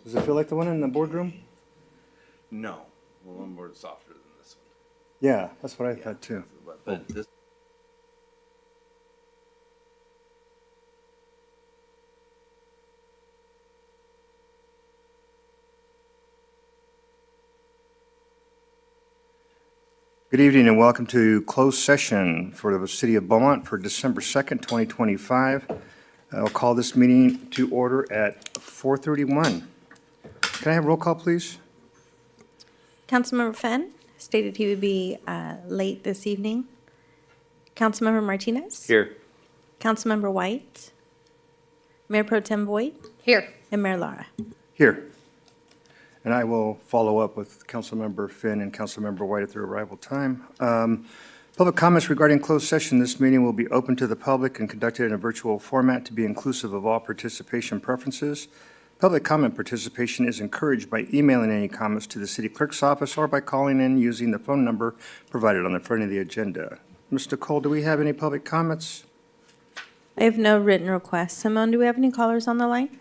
Does it feel like the one in the boardroom? No, a little more softer than this one. Yeah, that's what I thought too. But this. Good evening and welcome to closed session for the City of Beaumont for December 2nd, 2025. I'll call this meeting to order at 4:31. Can I have roll call, please? Councilmember Fenn stated he would be late this evening. Councilmember Martinez? Here. Councilmember White? Mayor Pro Tem Voigt? Here. And Mayor Lara. Here. And I will follow up with Councilmember Finn and Councilmember White at their arrival time. Public comments regarding closed session. This meeting will be open to the public and conducted in a virtual format to be inclusive of all participation preferences. Public comment participation is encouraged by emailing any comments to the city clerk's office or by calling in using the phone number provided on the front of the agenda. Mr. Cole, do we have any public comments? I have no written requests. Simone, do we have any callers on the line?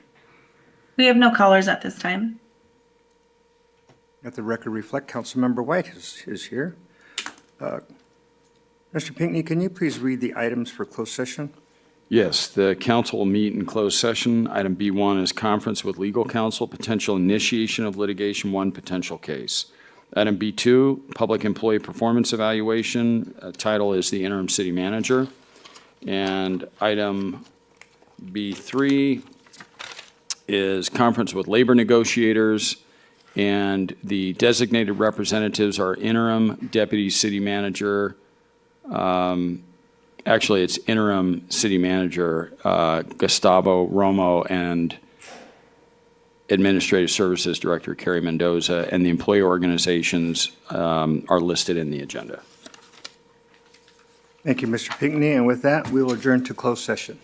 We have no callers at this time. Let the record reflect Councilmember White is here. Mr. Pinckney, can you please read the items for closed session? Yes, the council will meet in closed session. Item B1 is conference with legal counsel, potential initiation of litigation, one potential case. Item B2, public employee performance evaluation. Title is the interim city manager. And item B3 is conference with labor negotiators. And the designated representatives are interim deputy city manager. Actually, it's interim city manager Gustavo Romo and administrative services director Carrie Mendoza, and the employee organizations are listed in the agenda. Thank you, Mr. Pinckney. And with that, we will adjourn to closed session.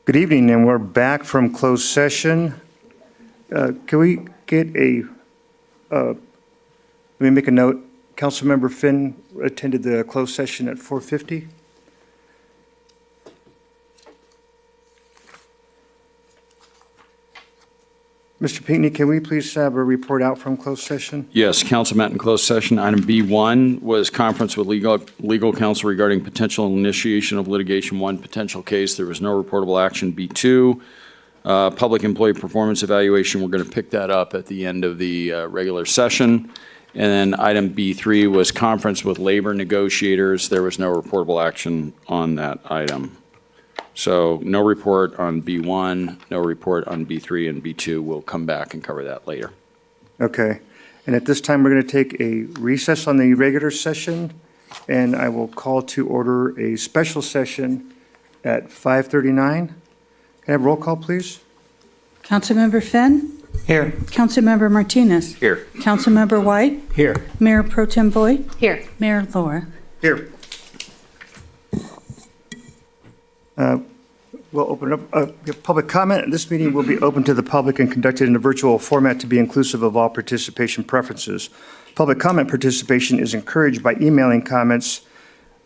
Good evening, and we're back from closed session. Can we get let me make a note. Councilmember Finn attended the closed session at 4:50. Mr. Pinckney, can we please have a report out from closed session? Yes, council met in closed session. Item B1 was conference with legal counsel regarding potential initiation of litigation, one potential case. There was no reportable action. B2, public employee performance evaluation. We're going to pick that up at the end of the regular session. And then item B3 was conference with labor negotiators. There was no reportable action on that item. So no report on B1, no report on B3 and B2. We'll come back and cover that later. Okay. And at this time, we're going to take a recess on the regular session, and I will call to order a special session at 5:39. Can I have roll call, please? Councilmember Finn? Here. Councilmember Martinez? Here. Councilmember White? Here. Mayor Pro Tem Voigt? Here. Mayor Laura? Here. We'll open up public comment. This meeting will be open to the public and conducted in a virtual format to be inclusive of all participation preferences. Public comment participation is encouraged by emailing comments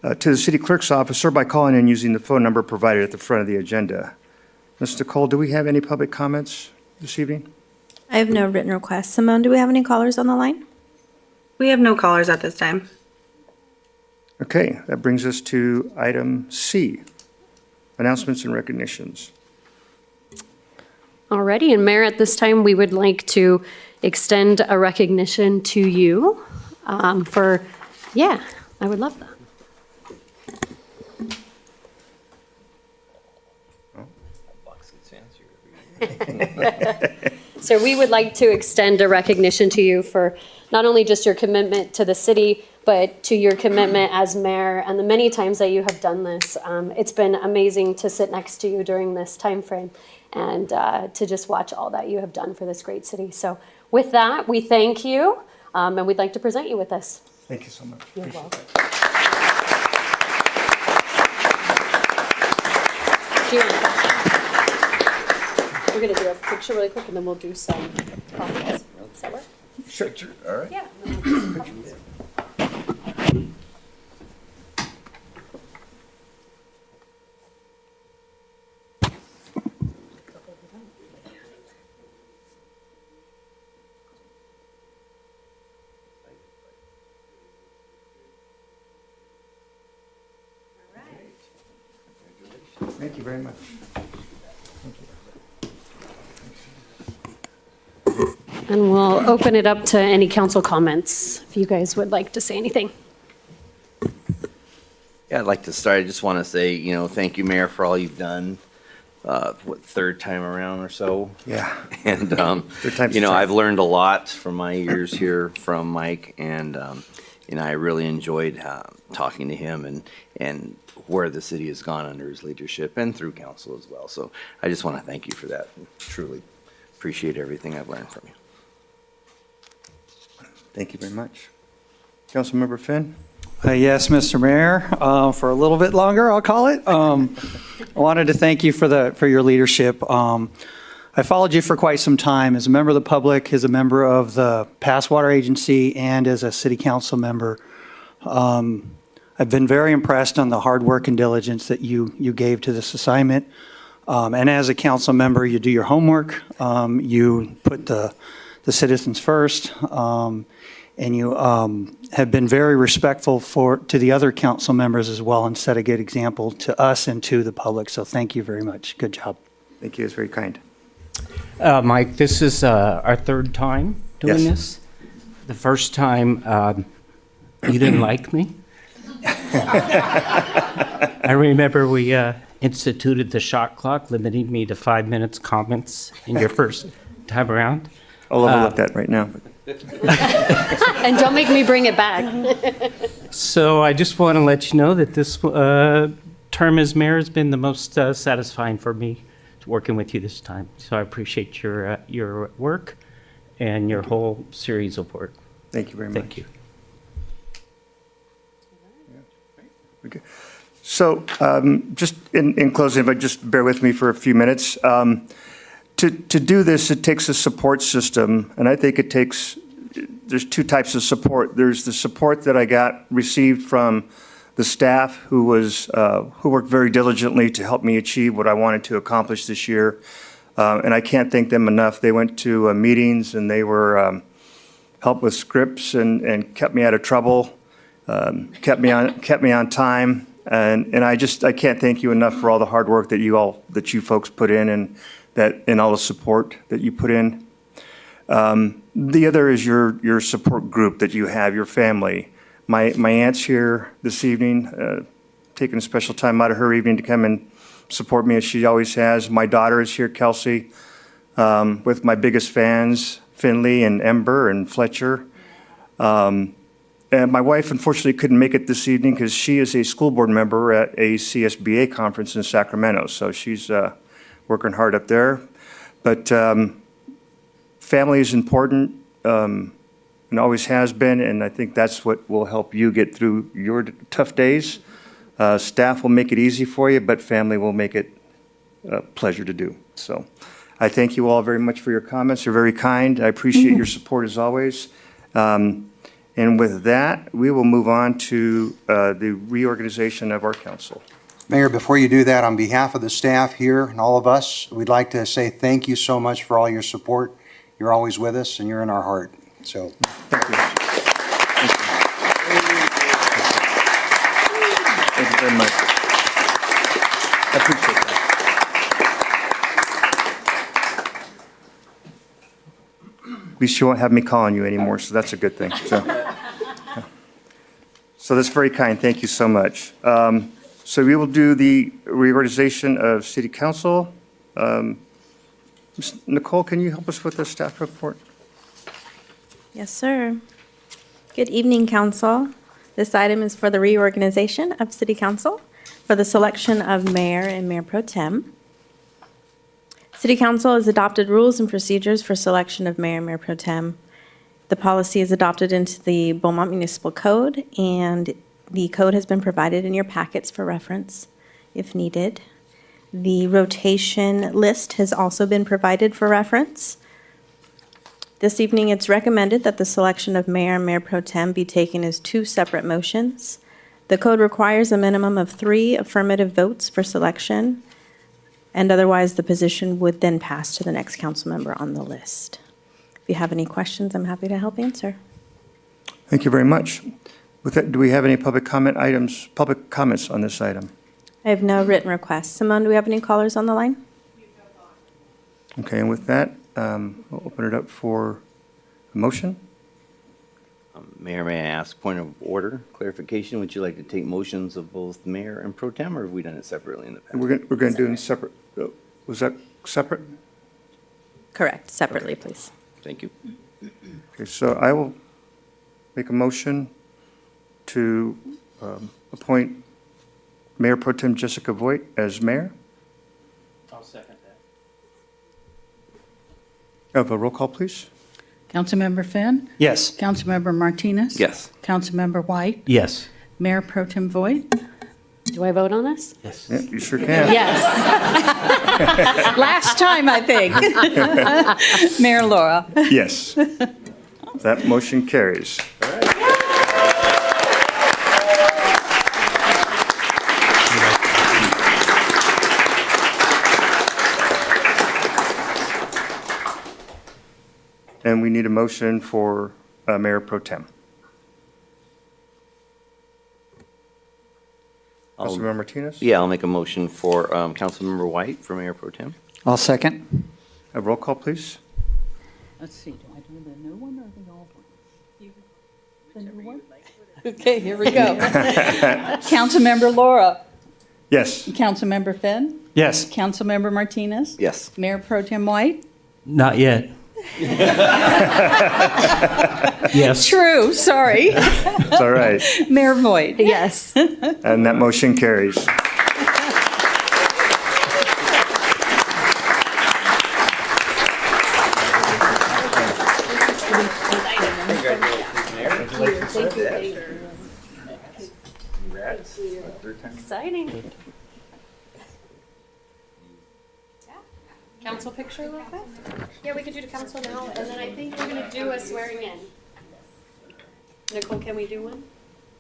to the city clerk's office or by calling in using the phone number provided at the front of the agenda. Mr. Cole, do we have any public comments this evening? I have no written requests. Simone, do we have any callers on the line? We have no callers at this time. Okay, that brings us to item C, announcements and recognitions. Alrighty, and Mayor, at this time, we would like to extend a recognition to you I would love that. So we would like to extend a recognition to you for not only just your commitment to the city, but to your commitment as mayor and the many times that you have done this. It's been amazing to sit next to you during this time frame and to just watch all that you have done for this great city. So with that, we thank you, and we'd like to present you with this. Thank you so much. You're Appreciate welcome. that. We're going to do a picture really quick, and then we'll do some comments. Does that work? Sure. All right. Yeah. Thank you very much. And we'll open it up to any council comments, if you guys would like to say anything. Yeah, I'd like to start. I just want to say, thank you, Mayor, for all you've done. Third time around or so. Yeah. And, Third time's a charm. I've learned a lot from my years here from Mike, and, I really enjoyed talking to him and where the city has gone under his leadership and through council as well. So I just want to thank you for that. Truly appreciate everything I've learned from you. Thank you very much. Councilmember Finn? Yes, Mr. Mayor, for a little bit longer, I'll call it. I wanted to thank you for your leadership. I followed you for quite some time as a member of the public, as a member of the Pass Water Agency, and as a city council member. I've been very impressed on the hard work and diligence that you gave to this assignment. And as a council member, you do your homework. You put the citizens first. And you have been very respectful to the other council members as well and set a good example to us and to the public. So thank you very much. Good job. Thank you. It's very kind. Mike, this is our third time doing Yes. this. The first time, you didn't like me. I remember we instituted the shot clock, limiting me to 5 minutes comments in your first time around. I'll overlook that right now. And don't make me bring it back. So I just want to let you know that this term as mayor has been the most satisfying for me, working with you this time. So I appreciate your work and your whole series of work. Thank you very much. Thank you. Okay. So just in closing, but just bear with me for a few minutes. To do this, it takes a support system, and I think there's two types of support. There's the support that I received from the staff who worked very diligently to help me achieve what I wanted to accomplish this year. And I can't thank them enough. They went to meetings and they were helped with scripts and kept me out of trouble, kept me on time. And I can't thank you enough for all the hard work that you folks put in and all the support that you put in. The other is your support group that you have, your family. My aunt's here this evening, taking a special time out of her evening to come and support me as she always has. My daughter is here, Kelsey, with my biggest fans, Finley and Ember and Fletcher. And my wife unfortunately couldn't make it this evening because she is a school board member at a CSBA conference in Sacramento. So she's working hard up there. But family is important and always has been, and I think that's what will help you get through your tough days. Staff will make it easy for you, but family will make it a pleasure to do. So I thank you all very much for your comments. You're very kind. I appreciate your support as always. And with that, we will move on to the reorganization of our council. Mayor, before you do that, on behalf of the staff here and all of us, we'd like to say thank you so much for all your support. You're always with us and you're in our heart. So Thank you. Thank you very much. I appreciate that. At least you won't have me calling you anymore, so that's a good thing. So that's very kind. Thank you so much. So we will do the reorganization of city council. Ms. Nicole, can you help us with the staff report? Yes, sir. Good evening, council. This item is for the reorganization of city council for the selection of mayor and mayor pro tem. City council has adopted rules and procedures for selection of mayor and mayor pro tem. The policy is adopted into the Beaumont Municipal Code, and the code has been provided in your packets for reference if needed. The rotation list has also been provided for reference. This evening, it's recommended that the selection of mayor and mayor pro tem be taken as two separate motions. The code requires a minimum of 3 affirmative votes for selection, and otherwise the position would then pass to the next council member on the list. If you have any questions, I'm happy to help answer. Thank you very much. With that, do we have any public comments on this item? I have no written requests. Simone, do we have any callers on the line? Okay, and with that, we'll open it up for a motion. Mayor, may I ask, point of order, clarification? Would you like to take motions of both mayor and pro tem, or have we done it separately in the past? We're going to do it in separate. Was that separate? Correct, separately, please. Thank you. Okay, so I will make a motion to appoint Mayor Pro Tem Jessica Voigt as mayor. I'll second that. Have a roll call, please. Councilmember Finn? Yes. Councilmember Martinez? Yes. Councilmember White? Yes. Mayor Pro Tem Voigt? Do I vote on this? Yes. Yeah, you sure can. Yes. Last time, I think. Mayor Laura? Yes. That motion carries. And we need a motion for Mayor Pro Tem. Councilmember Martinez? Yeah, I'll make a motion for Councilmember White for mayor pro tem. I'll second. A roll call, please. Let's see, do I do the new one or the old one? The new one? Okay, here we go. Councilmember Laura? Yes. Councilmember Finn? Yes. Councilmember Martinez? Yes. Mayor Pro Tem White? Not yet. Yes. True, sorry. It's all right. Mayor Voigt? Yes. And that motion carries. Congrats. Thank you. Third time. Exciting. Yeah. Council picture real quick? Yeah, we could do the council now, and then I think we're gonna do a swearing in. Nicole, can we do one?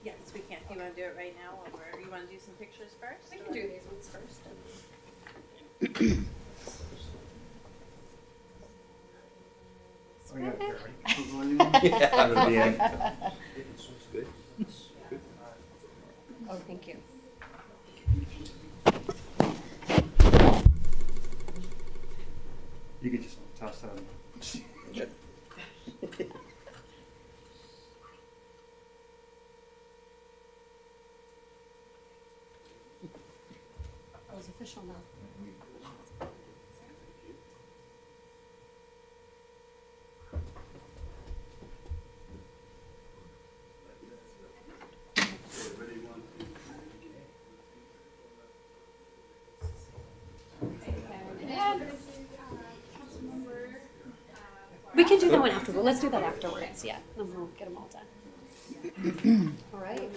Yes, we can. You want to do it right now, or you want to do some pictures first? We can do these ones first. Oh, thank you. You could just toss that on. That was official now. We can do that one afterward. Let's do that afterwards, yeah. Then we'll get them all done. All right.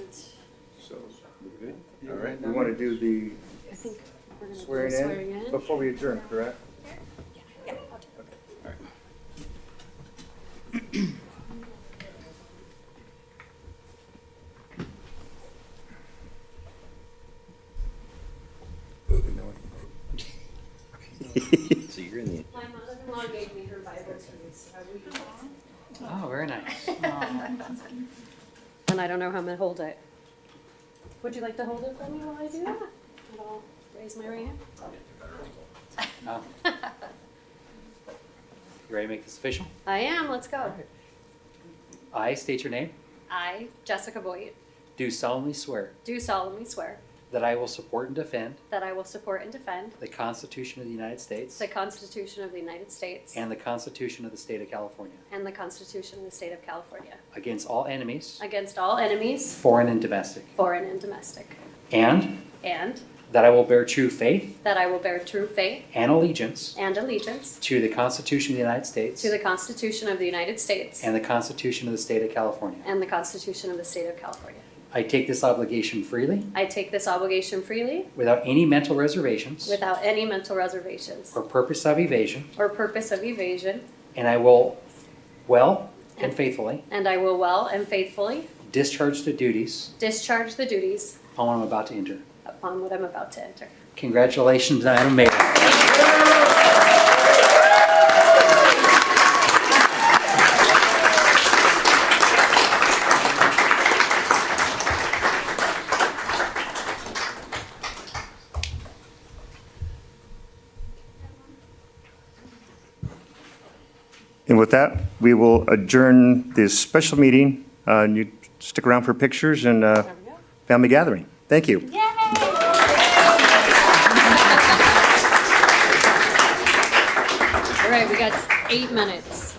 So, we're good? All right, we want to do the I think we're gonna do swearing the swearing in in. before we adjourn, correct? Yeah, I'll do it. So you're in the. My mother-in-law gave me her Bible to use. Oh, very nice. And I don't know how I'm gonna hold it. Would you like to hold it for me while I do that? And I'll raise my right hand. Oh. You ready to make this official? I am, let's go. I state your name. I, Jessica Boyd, Do solemnly swear do solemnly swear that I will support and defend that I will support and defend the Constitution of the United States the Constitution of the United States and the Constitution of the State of California and the Constitution of the State of California against all enemies, against all enemies, foreign and domestic, foreign and domestic, and and that I will bear true faith that I will bear true faith and allegiance and allegiance to the Constitution of the United States to the Constitution of the United States and the Constitution of the State of California. and the Constitution of the State of California. I take this obligation freely I take this obligation freely without any mental reservations without any mental reservations or purpose of evasion, or purpose of evasion, and I will well and faithfully and I will well and faithfully discharge the duties discharge the duties upon what I'm about to enter. upon what I'm about to enter. Congratulations, Madam Mayor. And with that, we will adjourn this special meeting. And you stick around for pictures and family gathering. Thank you. Yay! All right, we got 8 minutes.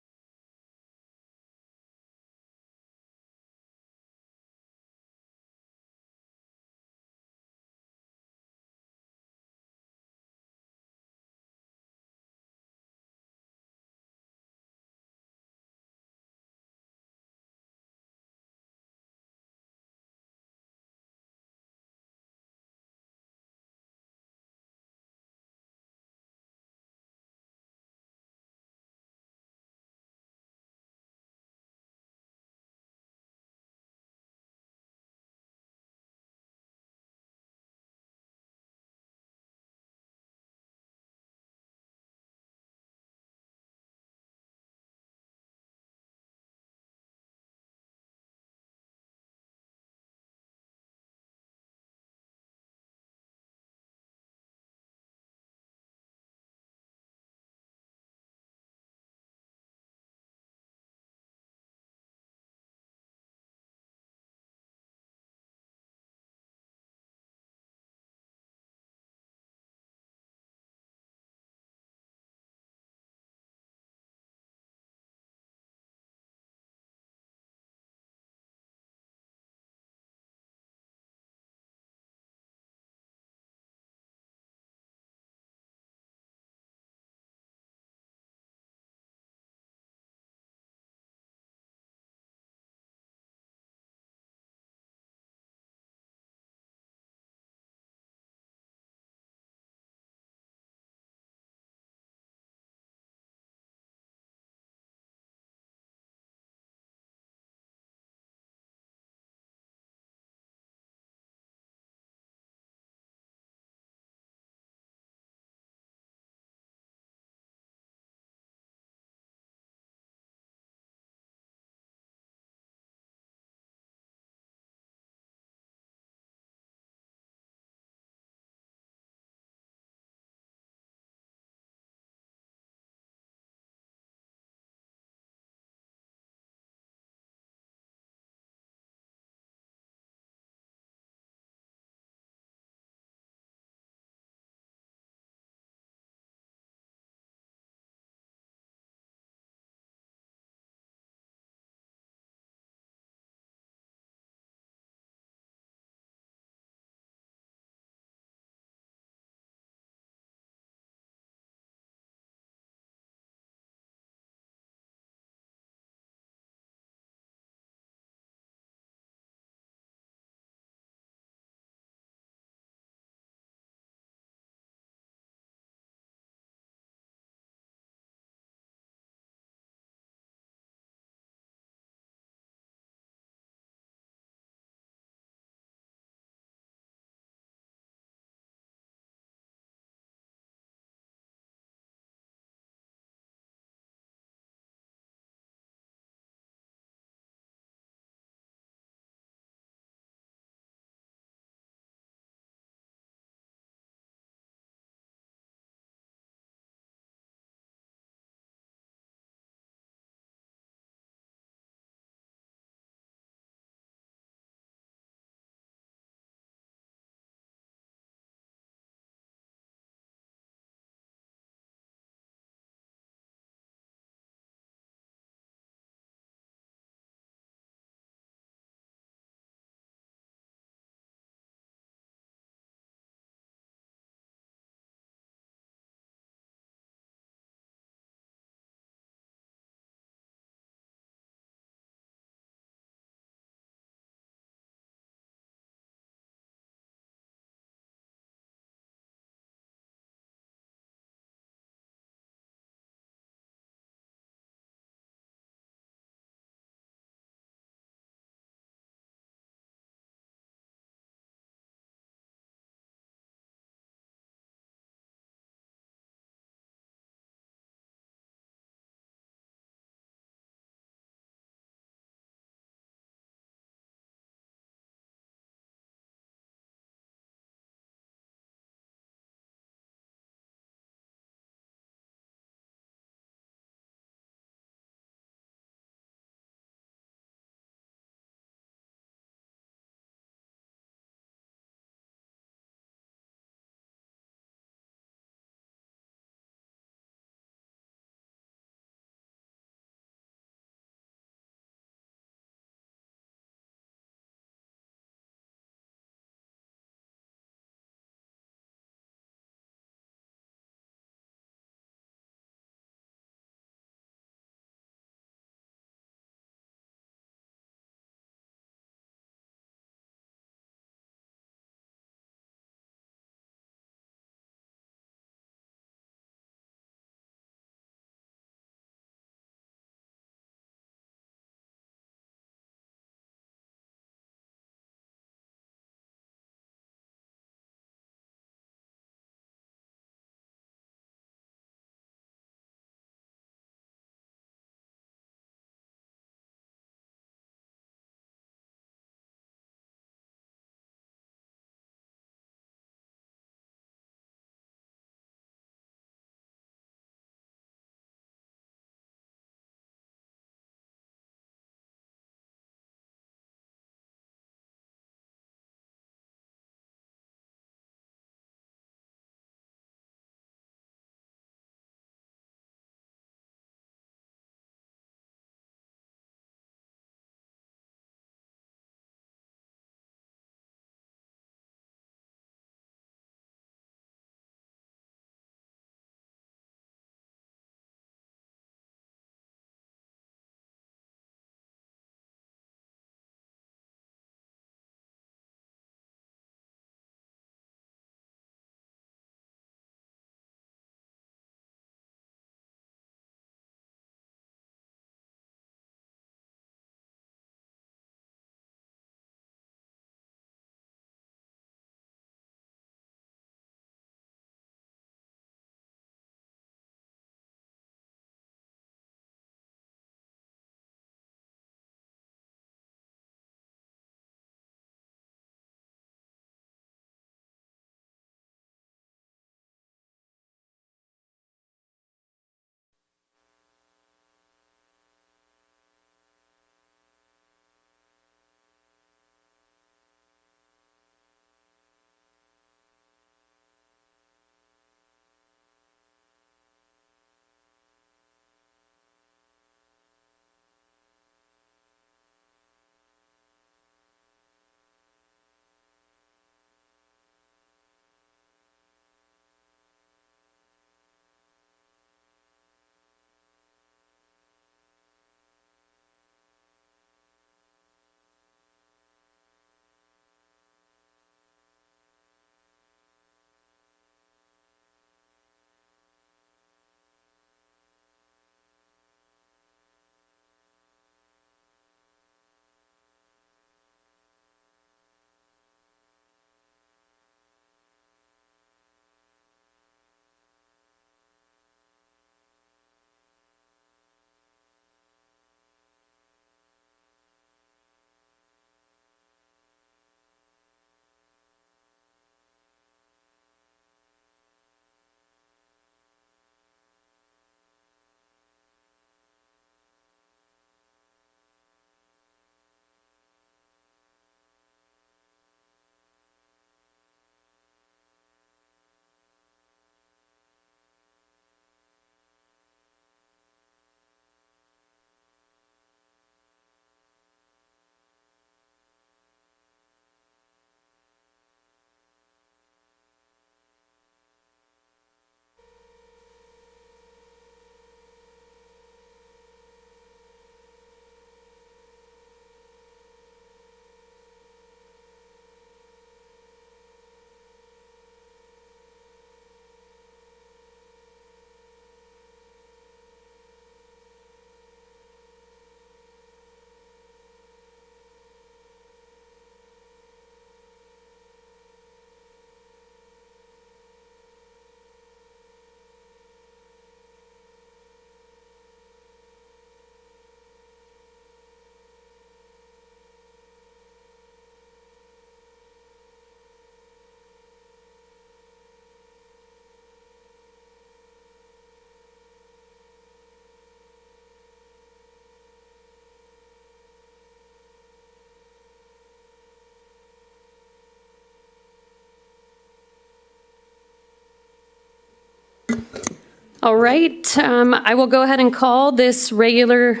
All right, I will go ahead and call this regular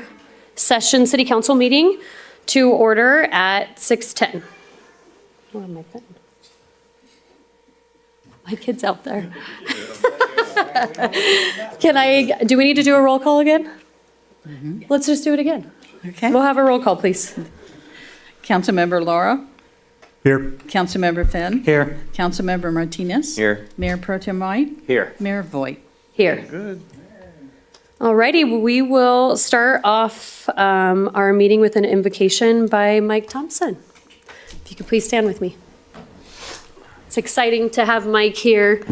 session city council meeting to order at 6:10. Where am I putting? My kid's out there. Do we need to do a roll call again? Let's just do it again. Okay. We'll have a roll call, please. Councilmember Laura, Here. Councilmember Finn, Here. Councilmember Martinez. Here. Mayor Pro Tem White, Here. Mayor Voigt. Here. Good. All righty, we will start off our meeting with an invocation by Mike Thompson. If you could please stand with me. It's exciting to have Mike here.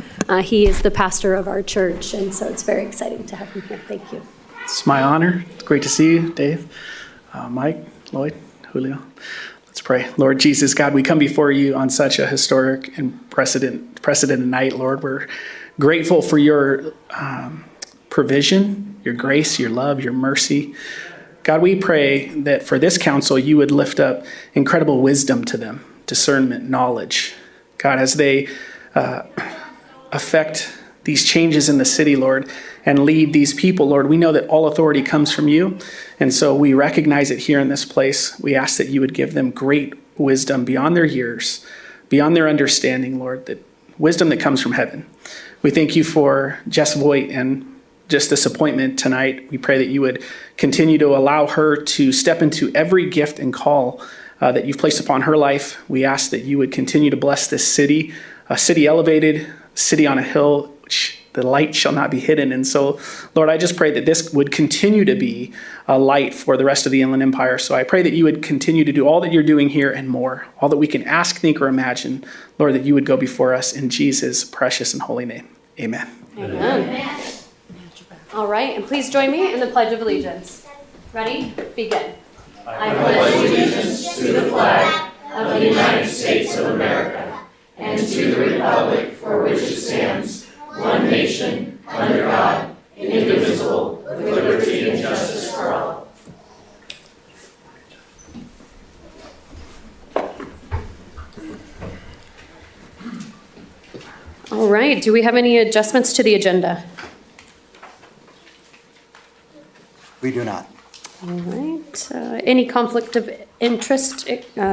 He is the pastor of our church, and so it's very exciting to have him here. Thank you. It's my honor. It's great to see you, Dave, Mike, Lloyd, Julio. Let's pray. Lord Jesus, God, we come before you on such a historic and precedented night, Lord. We're grateful for your provision, your grace, your love, your mercy. God, we pray that for this council, you would lift up incredible wisdom to them, discernment, knowledge. God, as they affect these changes in the city, Lord, and lead these people, Lord, we know that all authority comes from you. And so we recognize it here in this place. We ask that you would give them great wisdom beyond their years, beyond their understanding, Lord, that wisdom that comes from heaven. We thank you for Jess Voigt and just this appointment tonight. We pray that you would continue to allow her to step into every gift and call that you've placed upon her life. We ask that you would continue to bless this city, a city elevated, a city on a hill, which the light shall not be hidden. And so, Lord, I just pray that this would continue to be a light for the rest of the Inland Empire. So I pray that you would continue to do all that you're doing here and more, all that we can ask, think, or imagine. Lord, that you would go before us in Jesus' precious and holy name. Amen. Amen. All right, and please join me in the Pledge of Allegiance. Ready? Begin. I pledge allegiance to the flag of the United States of America and to the republic for which it stands, one nation, under God, indivisible, with liberty and justice for all. All right, do we have any adjustments to the agenda? We do not. All right, any conflict of interest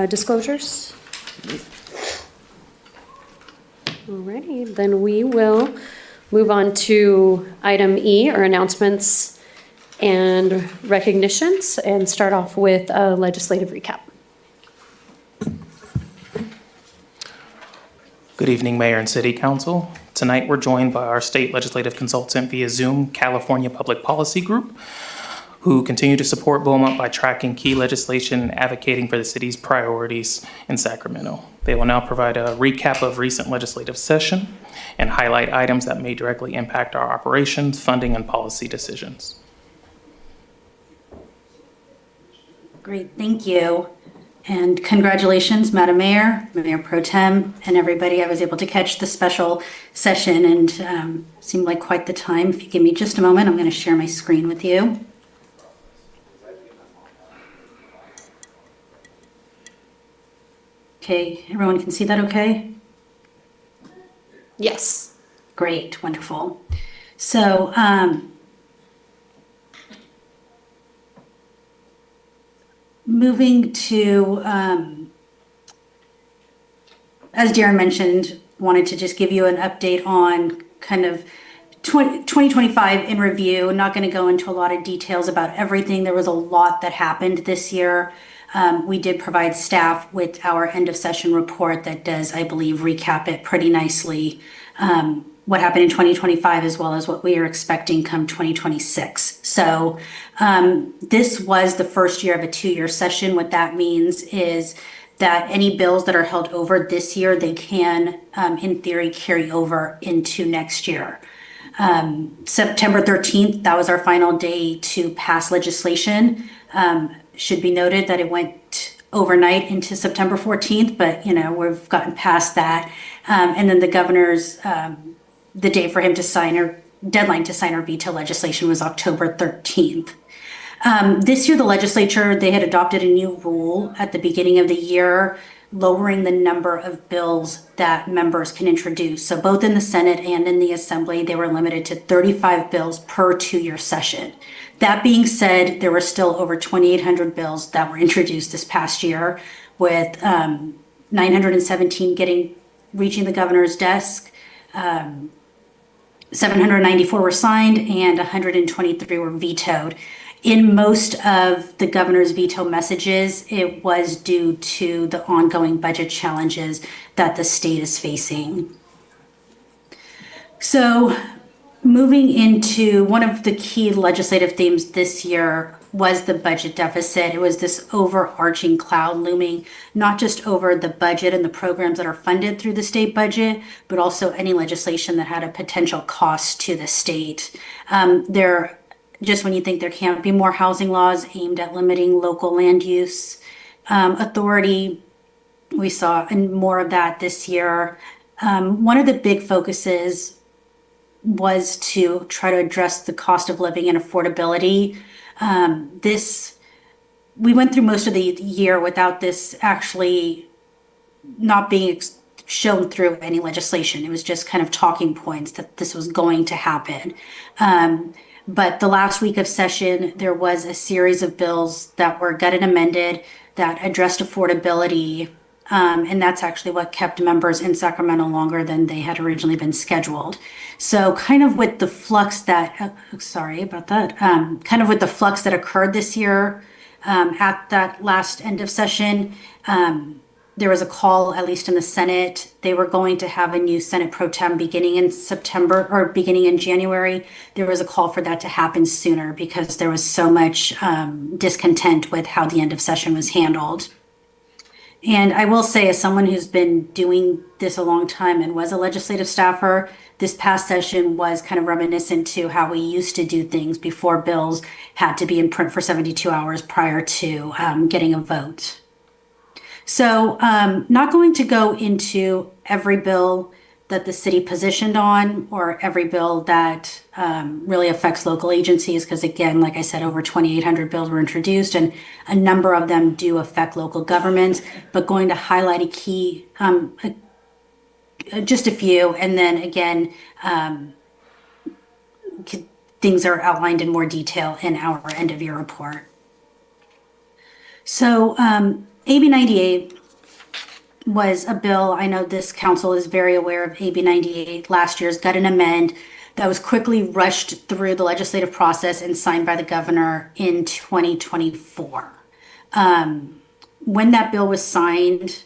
disclosures? All righty, then we will move on to item E, or announcements and recognitions, and start off with a legislative recap. Good evening, Mayor and City Council. Tonight, we're joined by our state legislative consultant via Zoom, California Public Policy Group, who continue to support Beaumont by tracking key legislation and advocating for the city's priorities in Sacramento. They will now provide a recap of recent legislative session and highlight items that may directly impact our operations, funding, and policy decisions. Great, thank you. And congratulations, Madam Mayor, Mayor Pro Tem, and everybody. I was able to catch the special session and seemed like quite the time. If you give me just a moment, I'm going to share my screen with you. Okay, everyone can see that okay? Yes. Great, wonderful. So, moving to, as Darren mentioned, wanted to just give you an update on kind of 2025 in review. Not going to go into a lot of details about everything. There was a lot that happened this year. We did provide staff with our end of session report that does, I believe, recap it pretty nicely. What happened in 2025 as well as what we are expecting come 2026. So this was the first year of a 2-year session. What that means is that any bills that are held over this year, they can, in theory, carry over into next year. September 13th, that was our final day to pass legislation. Should be noted that it went overnight into September 14th, but we've gotten past that. And then the governor's, the day for him to sign or deadline to sign or veto legislation was October 13th. This year, the legislature, they had adopted a new rule at the beginning of the year lowering the number of bills that members can introduce. So both in the Senate and in the Assembly, they were limited to 35 bills per two-year session. That being said, there were still over 2,800 bills that were introduced this past year, with 917 reaching the governor's desk. 794 were signed and 123 were vetoed. In most of the governor's veto messages, it was due to the ongoing budget challenges that the state is facing. So, moving into one of the key legislative themes this year was the budget deficit. It was this overarching cloud looming, not just over the budget and the programs that are funded through the state budget, but also any legislation that had a potential cost to the state. Just when you think there can't be more housing laws aimed at limiting local land use authority, we saw more of that this year. One of the big focuses was to try to address the cost of living and affordability. We went through most of the year without this actually not being shown through any legislation. It was just kind of talking points that this was going to happen. But the last week of session, there was a series of bills that were gutted and amended that addressed affordability. And that's actually what kept members in Sacramento longer than they had originally been scheduled. So kind of with the flux that, kind of with the flux that occurred this year at that last end of session, there was a call, at least in the Senate. They were going to have a new Senate pro tem beginning in September or beginning in January. There was a call for that to happen sooner because there was so much discontent with how the end of session was handled. And I will say, as someone who's been doing this a long time and was a legislative staffer, this past session was kind of reminiscent to how we used to do things before bills had to be in print for 72 hours prior to getting a vote. So not going to go into every bill that the city positioned on or every bill that really affects local agencies, because again, like I said, over 2,800 bills were introduced and a number of them do affect local governments, but going to highlight a key, just a few, and then again, things are outlined in more detail in our end of year report. So AB 98 was a bill, I know this council is very aware of AB 98, last year's gut and amend, that was quickly rushed through the legislative process and signed by the governor in 2024. When that bill was signed,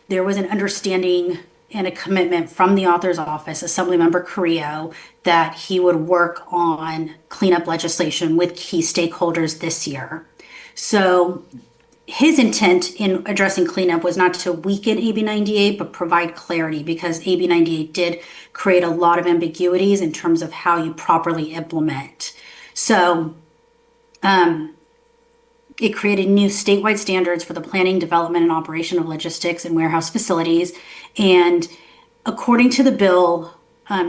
there was an understanding and a commitment from the author's office, Assemblymember Carrillo, that he would work on cleanup legislation with key stakeholders this year. So his intent in addressing cleanup was not to weaken AB 98, but provide clarity, because AB 98 did create a lot of ambiguities in terms of how you properly implement. So it created new statewide standards for the planning, development, and operation of logistics and warehouse facilities. And according to the bill,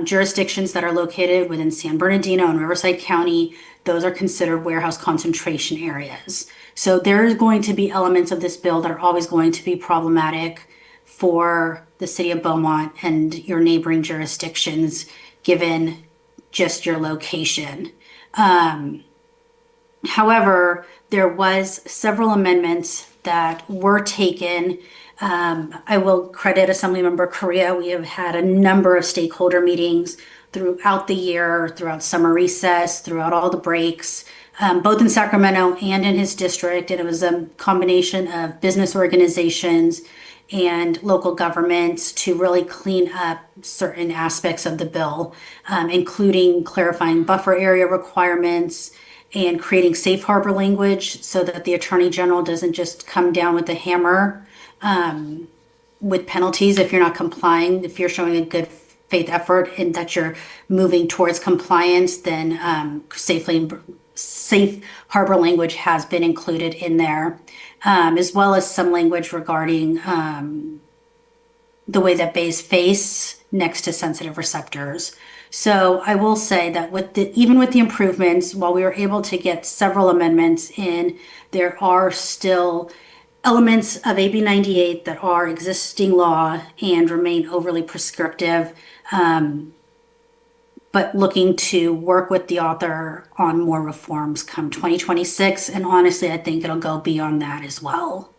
jurisdictions that are located within San Bernardino and Riverside County, those are considered warehouse concentration areas. So there's going to be elements of this bill that are always going to be problematic for the city of Beaumont and your neighboring jurisdictions, given just your location. However, there was several amendments that were taken. I will credit Assemblymember Correa. We have had a number of stakeholder meetings throughout the year, throughout summer recess, throughout all the breaks, both in Sacramento and in his district. And it was a combination of business organizations and local governments to really clean up certain aspects of the bill, including clarifying buffer area requirements and creating safe harbor language so that the Attorney General doesn't just come down with a hammer with penalties if you're not complying. If you're showing a good faith effort and that you're moving towards compliance, then safe harbor language has been included in there, as well as some language regarding the way that bays face next to sensitive receptors. So I will say that even with the improvements, while we were able to get several amendments in, there are still elements of AB 98 that are existing law and remain overly prescriptive, but looking to work with the author on more reforms come 2026. And honestly, I think it'll go beyond that as well.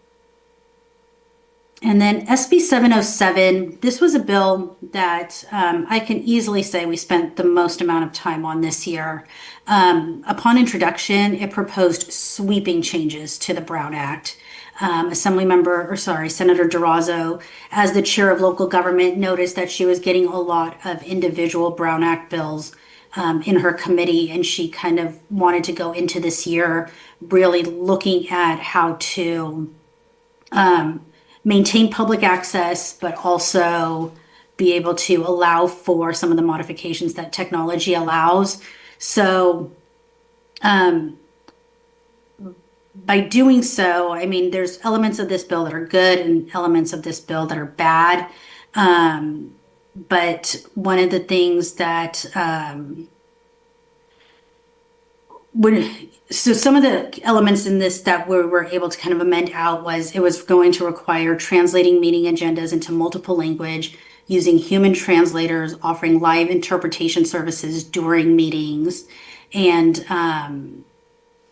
And then SB 707, this was a bill that I can easily say we spent the most amount of time on this year. Upon introduction, it proposed sweeping changes to the Brown Act. Senator Durazo, as the chair of local government, noticed that she was getting a lot of individual Brown Act bills in her committee, and she kind of wanted to go into this year really looking at how to maintain public access, but also be able to allow for some of the modifications that technology allows. So by doing so, I mean, there's elements of this bill that are good and elements of this bill that are bad. But one of the things that some of the elements in this that we were able to kind of amend out was it was going to require translating meeting agendas into multiple language, using human translators, offering live interpretation services during meetings, and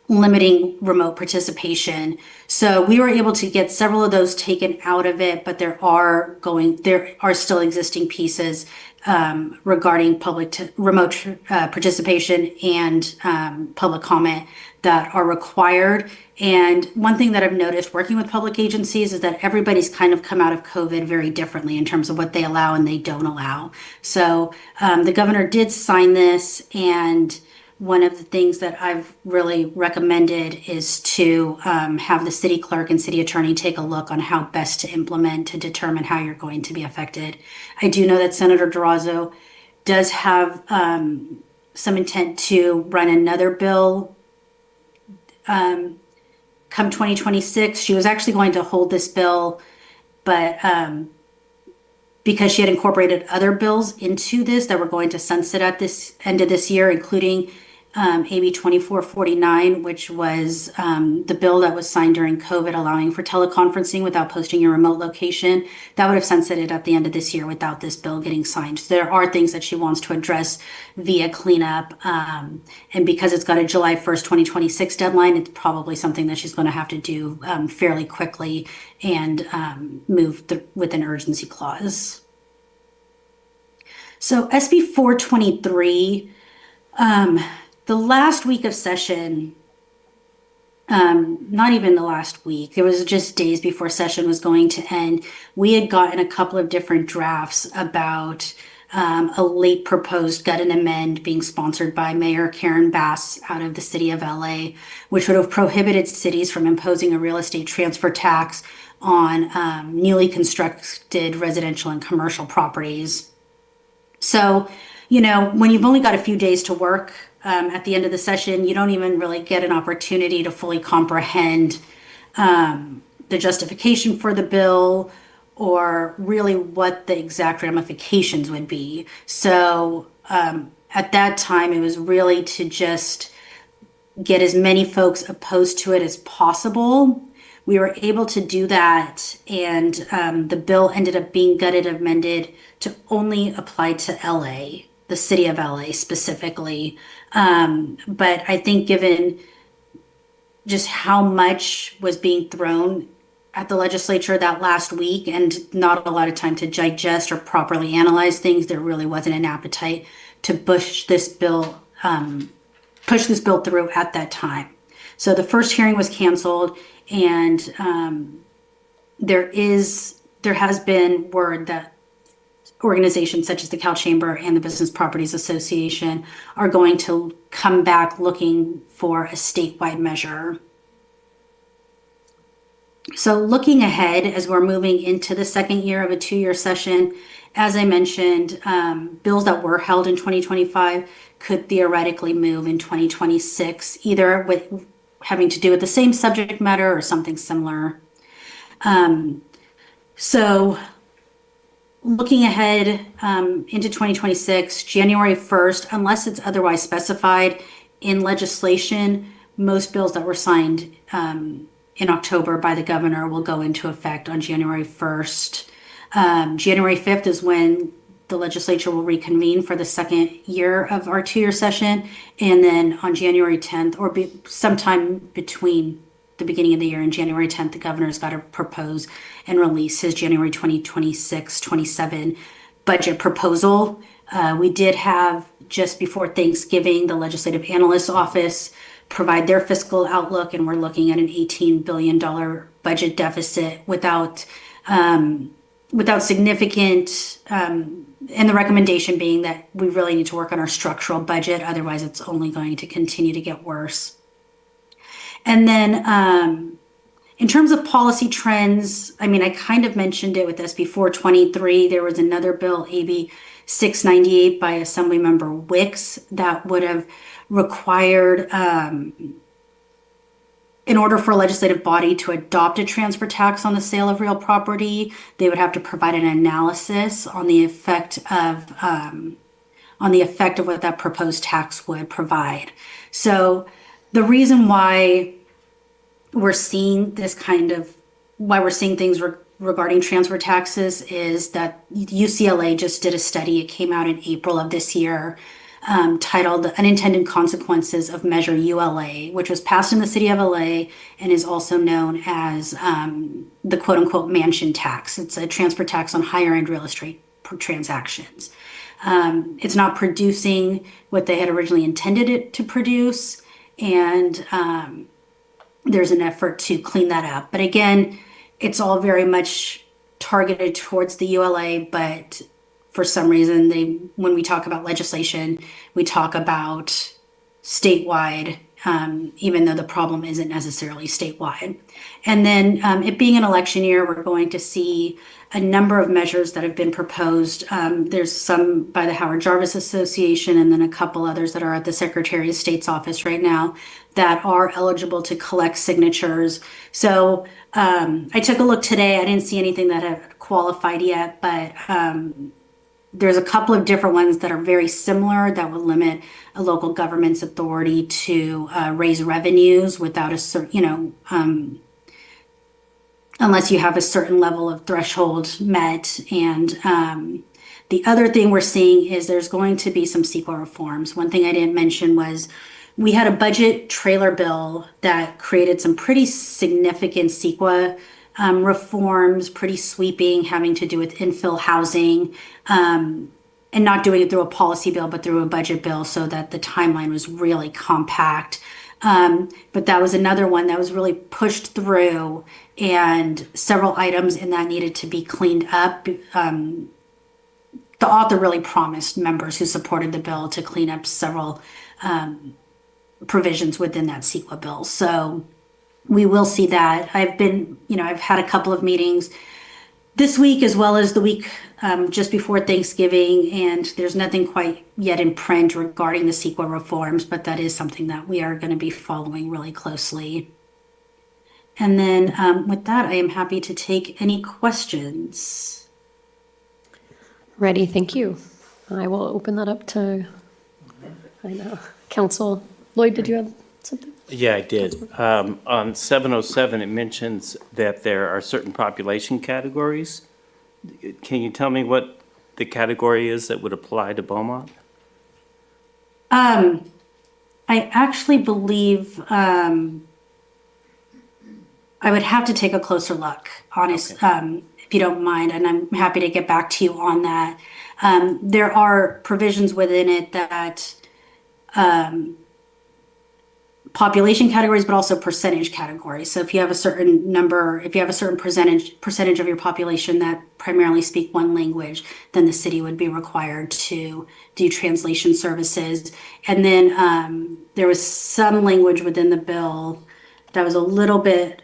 limiting remote participation. So we were able to get several of those taken out of it, but there are still existing pieces regarding remote participation and public comment that are required. And one thing that I've noticed working with public agencies is that everybody's kind of come out of COVID very differently in terms of what they allow and they don't allow. So the governor did sign this, and one of the things that I've really recommended is to have the city clerk and city attorney take a look on how best to implement to determine how you're going to be affected. I do know that Senator Durazo does have some intent to run another bill come 2026. She was actually going to hold this bill, but because she had incorporated other bills into this that were going to sunset at this end of this year, including AB 2449, which was the bill that was signed during COVID, allowing for teleconferencing without posting your remote location. That would have sunsetted at the end of this year without this bill getting signed. So there are things that she wants to address via cleanup. And because it's got a July 1st, 2026 deadline, it's probably something that she's going to have to do fairly quickly and move with an urgency clause. So SB 423, the last week of session, not even the last week, it was just days before session was going to end, we had gotten a couple of different drafts about a late proposed gut and amend being sponsored by Mayor Karen Bass out of the city of LA, which would have prohibited cities from imposing a real estate transfer tax on newly constructed residential and commercial properties. So, you know, when you've only got a few days to work at the end of the session, you don't even really get an opportunity to fully comprehend the justification for the bill or really what the exact ramifications would be. So at that time, it was really to just get as many folks opposed to it as possible. We were able to do that, and the bill ended up being gutted, amended to only apply to LA, the city of LA specifically. But I think given just how much was being thrown at the legislature that last week and not a lot of time to digest or properly analyze things, there really wasn't an appetite to push this bill through at that time. So the first hearing was canceled, and there has been word that organizations such as the Cal Chamber and the Business Properties Association are going to come back looking for a statewide measure. So looking ahead as we're moving into the second year of a 2-year session, as I mentioned, bills that were held in 2025 could theoretically move in 2026, either with having to do with the same subject matter or something similar. So looking ahead into 2026, January 1st, unless it's otherwise specified in legislation, most bills that were signed in October by the governor will go into effect on January 1st. January 5th is when the legislature will reconvene for the second year of our 2-year session. And then on January 10th, or sometime between the beginning of the year and January 10th, the governor's got to propose and release his January 2026-27 budget proposal. We did have, just before Thanksgiving, the Legislative Analyst's Office provide their fiscal outlook, and we're looking at an $18 billion budget deficit without significant, and the recommendation being that we really need to work on our structural budget, otherwise it's only going to continue to get worse. And then in terms of policy trends, I mean, I kind of mentioned it with SB 423. There was another bill, AB 698 by Assemblymember Wicks, that would have required, in order for a legislative body to adopt a transfer tax on the sale of real property, they would have to provide an analysis on the effect of what that proposed tax would provide. So the reason why we're seeing things regarding transfer taxes is that UCLA just did a study. It came out in April of this year, titled Unintended Consequences of Measure ULA, which was passed in the city of LA and is also known as the quote unquote mansion tax. It's a transfer tax on higher end real estate transactions. It's not producing what they had originally intended it to produce, and there's an effort to clean that up. But again, it's all very much targeted towards the ULA, but for some reason, when we talk about legislation, we talk about statewide, even though the problem isn't necessarily statewide. And then it being an election year, we're going to see a number of measures that have been proposed. There's some by the Howard Jarvis Association, and then a couple others that are at the Secretary of State's office right now that are eligible to collect signatures. So I took a look today. I didn't see anything that had qualified yet, but there's a couple of different ones that are very similar that will limit a local government's authority to raise revenues without a certain, unless you have a certain level of threshold met. And the other thing we're seeing is there's going to be some CEQA reforms. One thing I didn't mention was we had a budget trailer bill that created some pretty significant CEQA reforms, pretty sweeping, having to do with infill housing, and not doing it through a policy bill, but through a budget bill, so that the timeline was really compact. But that was another one that was really pushed through, and several items in that needed to be cleaned up. The author really promised members who supported the bill to clean up several provisions within that CEQA bill. So we will see that. I've had a couple of meetings this week as well as the week just before Thanksgiving, and there's nothing quite yet in print regarding the CEQA reforms, but that is something that we are going to be following really closely. And then with that, I am happy to take any questions. Ready, thank you. I will open that up to, Council Lloyd, did you have something? Yeah, I did. On 707, it mentions that there are certain population categories. Can you tell me what the category is that would apply to Beaumont? I actually believe I would have to take a closer look, honest, if you don't mind, and I'm happy to get back to you on that. There are provisions within it that population categories, but also percentage categories. So if you have a certain number, if you have a certain percentage of your population that primarily speak one language, then the city would be required to do translation services. And then there was some language within the bill that was a little bit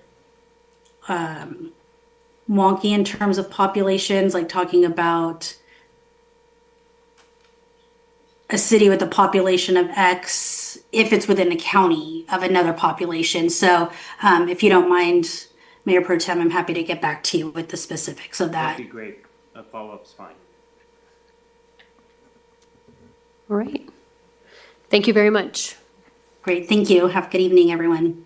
wonky in terms of populations, like talking about a city with a population of X if it's within a county of another population. So if you don't mind, Mayor Pro Tem, I'm happy to get back to you with the specifics of that. That'd be great. A follow-up's fine. All right. Thank you very much. Great, thank you. Have a good evening, everyone.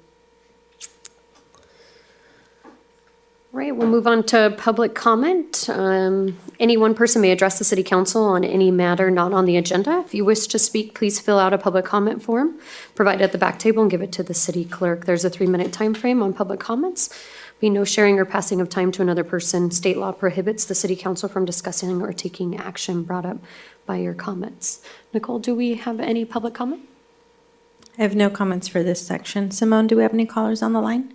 Right, we'll move on to public comment. Any one person may address the city council on any matter not on the agenda. If you wish to speak, please fill out a public comment form provided at the back table and give it to the city clerk. There's a 3-minute time frame on public comments. Be no sharing or passing of time to another person. State law prohibits the city council from discussing or taking action brought up by your comments. Nicole, do we have any public comment? I have no comments for this section. Simone, do we have any callers on the line?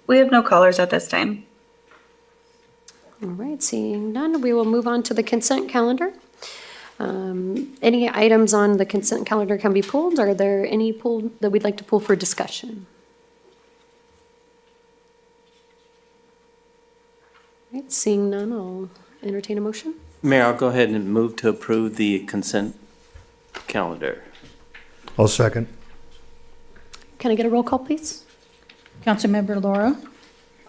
We have no callers at this time. All right, seeing none, we will move on to the consent calendar. Any items on the consent calendar can be pulled? Are there any pulled that we'd like to pull for discussion? All right, seeing none, I'll entertain a motion. Mayor, I'll go ahead and move to approve the consent calendar. I'll second. Can I get a roll call, please? Councilmember Laura,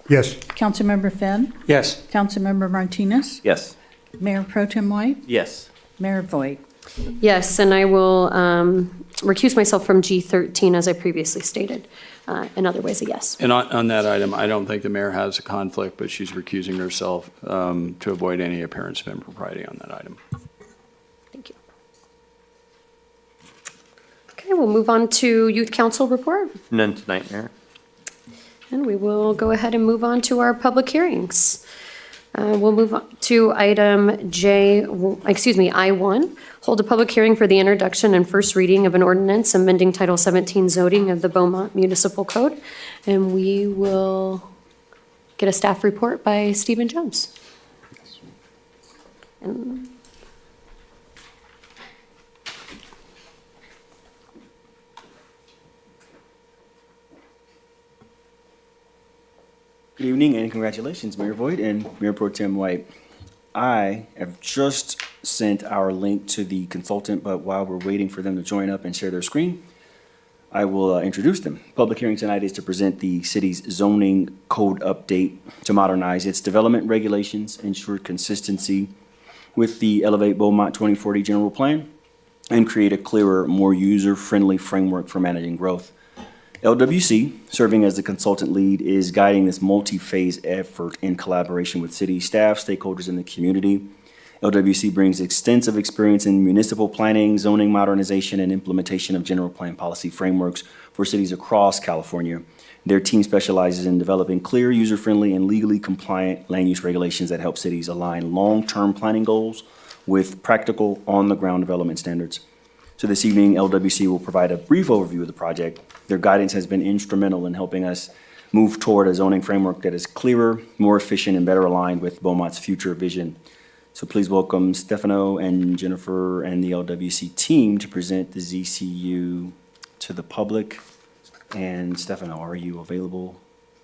Yes. Councilmember Finn, Yes. Councilmember Martinez, Yes. Mayor Pro Tem White, Yes. Mayor Voigt. Yes, and I will recuse myself from G13 as I previously stated. In other ways, a yes. And on that item, I don't think the mayor has a conflict, but she's recusing herself to avoid any appearance of impropriety on that item. Thank you. Okay, we'll move on to youth council report. None tonight, Mayor. And we will go ahead and move on to our public hearings. We'll move on to item I1, hold a public hearing for the introduction and first reading of an ordinance amending Title 17 zoning of the Beaumont Municipal Code. And we will get a staff report by Stephen Jones. And Good evening and congratulations, Mayor Voigt and Mayor Pro Tem White. I have just sent our link to the consultant, but while we're waiting for them to join up and share their screen, I will introduce them. Public hearing tonight is to present the city's zoning code update to modernize its development regulations, ensure consistency with the Elevate Beaumont 2040 General Plan, and create a clearer, more user-friendly framework for managing growth. LWC, serving as the consultant lead, is guiding this multi-phase effort in collaboration with city staff, stakeholders, and the community. LWC brings extensive experience in municipal planning, zoning modernization, and implementation of general plan policy frameworks for cities across California. Their team specializes in developing clear, user-friendly, and legally compliant land use regulations that help cities align long-term planning goals with practical, on-the-ground development standards. So this evening, LWC will provide a brief overview of the project. Their guidance has been instrumental in helping us move toward a zoning framework that is clearer, more efficient, and better aligned with Beaumont's future vision. So please welcome Stefano and Jennifer and the LWC team to present the ZCU to the public. And Stefano, are you available?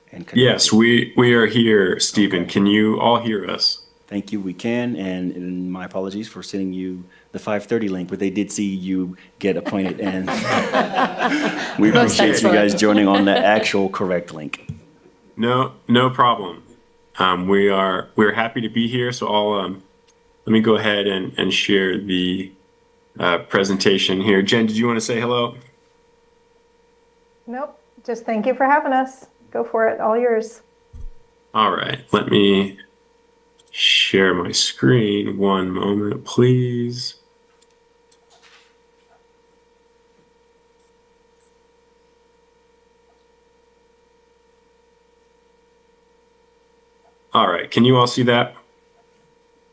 And yes, we are here, Stephen. Okay. Can you all hear us? Thank you, we can. And my apologies for sending you the 5:30 link, but they did see you get appointed, and we appreciate you guys joining on the actual correct link. No problem. We're happy to be here. So let me go ahead and share the presentation here. Jen, did you want to say hello? Nope. Just thank you for having us. Go for it. All yours. All right. Let me share my screen. One moment, please. All right, can you all see that?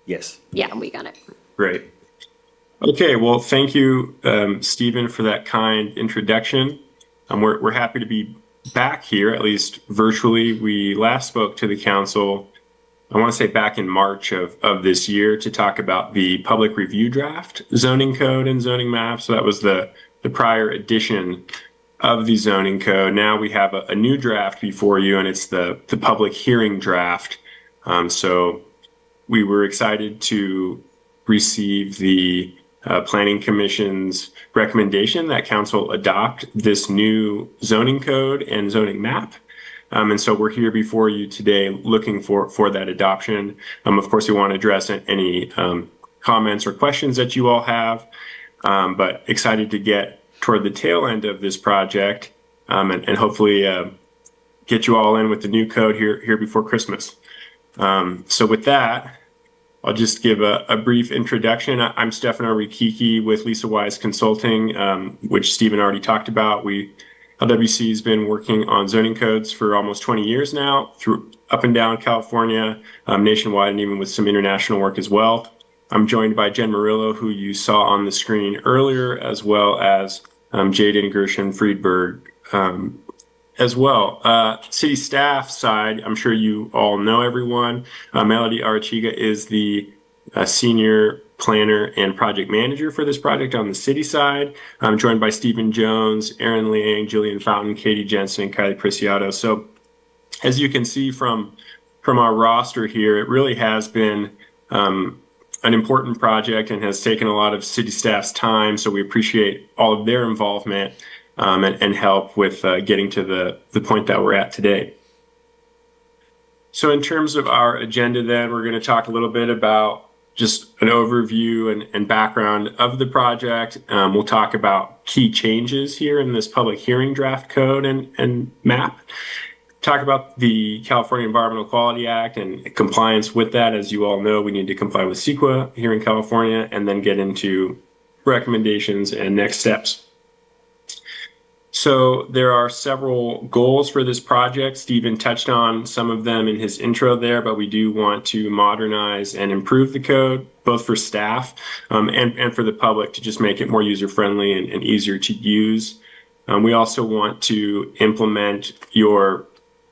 Yes. Yeah, we got it. Great. Okay, well, thank you, Stephen, for that kind introduction. We're happy to be back here, at least virtually. We last spoke to the council, I want to say back in March of this year, to talk about the public review draft zoning code and zoning map. So that was the prior edition of the zoning code. Now we have a new draft before you, and it's the public hearing draft. So we were excited to receive the Planning Commission's recommendation that council adopt this new zoning code and zoning map. And so we're here before you today looking for that adoption. Of course, we want to address any comments or questions that you all have, but excited to get toward the tail end of this project and hopefully get you all in with the new code here before Christmas. So with that, I'll just give a brief introduction. I'm Stefano Rikiki with Lisa Wise Consulting, which Stephen already talked about. LWC has been working on zoning codes for almost 20 years now, through up and down California, nationwide, and even with some international work as well. I'm joined by Jen Murillo, who you saw on the screen earlier, as well as Jaden Gershon Friedberg as well. City staff side, I'm sure you all know everyone. Melody Arachiga is the senior planner and project manager for this project on the city side. I'm joined by Stephen Jones, Aaron Liang, Jillian Fountain, Katie Jensen, and Kylie Preciado. So as you can see from our roster here, it really has been an important project and has taken a lot of city staff's time. So we appreciate all of their involvement and help with getting to the point that we're at today. So in terms of our agenda then, we're going to talk a little bit about just an overview and background of the project. We'll talk about key changes here in this public hearing draft code and map. Talk about the California Environmental Quality Act and compliance with that. As you all know, we need to comply with CEQA here in California, and then get into recommendations and next steps. So there are several goals for this project. Stephen touched on some of them in his intro there, but we do want to modernize and improve the code, both for staff and for the public, to just make it more user-friendly and easier to use. We also want to implement your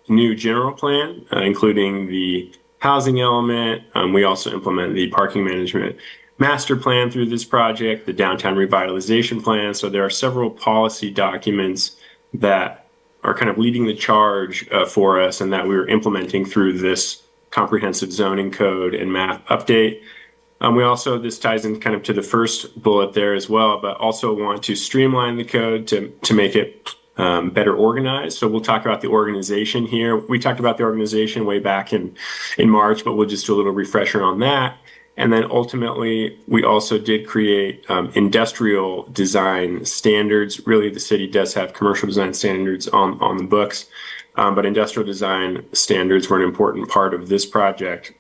new general plan, including the housing element. We also implement the parking management master plan through this project, the downtown revitalization plan. So there are several policy documents that are kind of leading the charge for us, and that we're implementing through this comprehensive zoning code and map update. We also, this ties in kind of to the first bullet there as well, but also want to streamline the code to make it better organized. So we'll talk about the organization here. We talked about the organization way back in March, but we'll just do a little refresher on that. And then ultimately, we also did create industrial design standards. Really, the city does have commercial design standards on the books, but industrial design standards were an important part of this project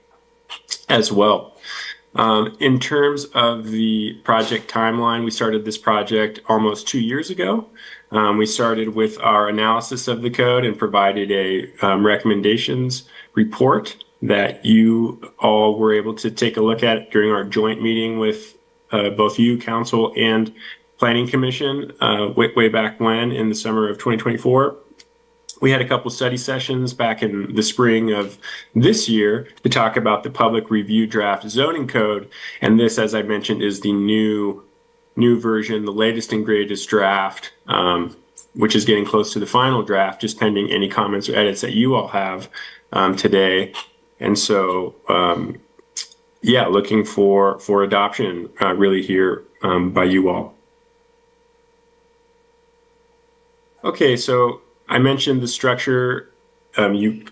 as well. In terms of the project timeline, we started this project almost 2 years ago. We started with our analysis of the code and provided a recommendations report that you all were able to take a look at during our joint meeting with both you, council, and planning commission way back when, in the summer of 2024. We had a couple study sessions back in the spring of this year to talk about the public review draft zoning code. And this, as I mentioned, is the new version, the latest and greatest draft, which is getting close to the final draft, just pending any comments or edits that you all have today. And so, looking for adoption really here by you all. Okay, so I mentioned the structure. You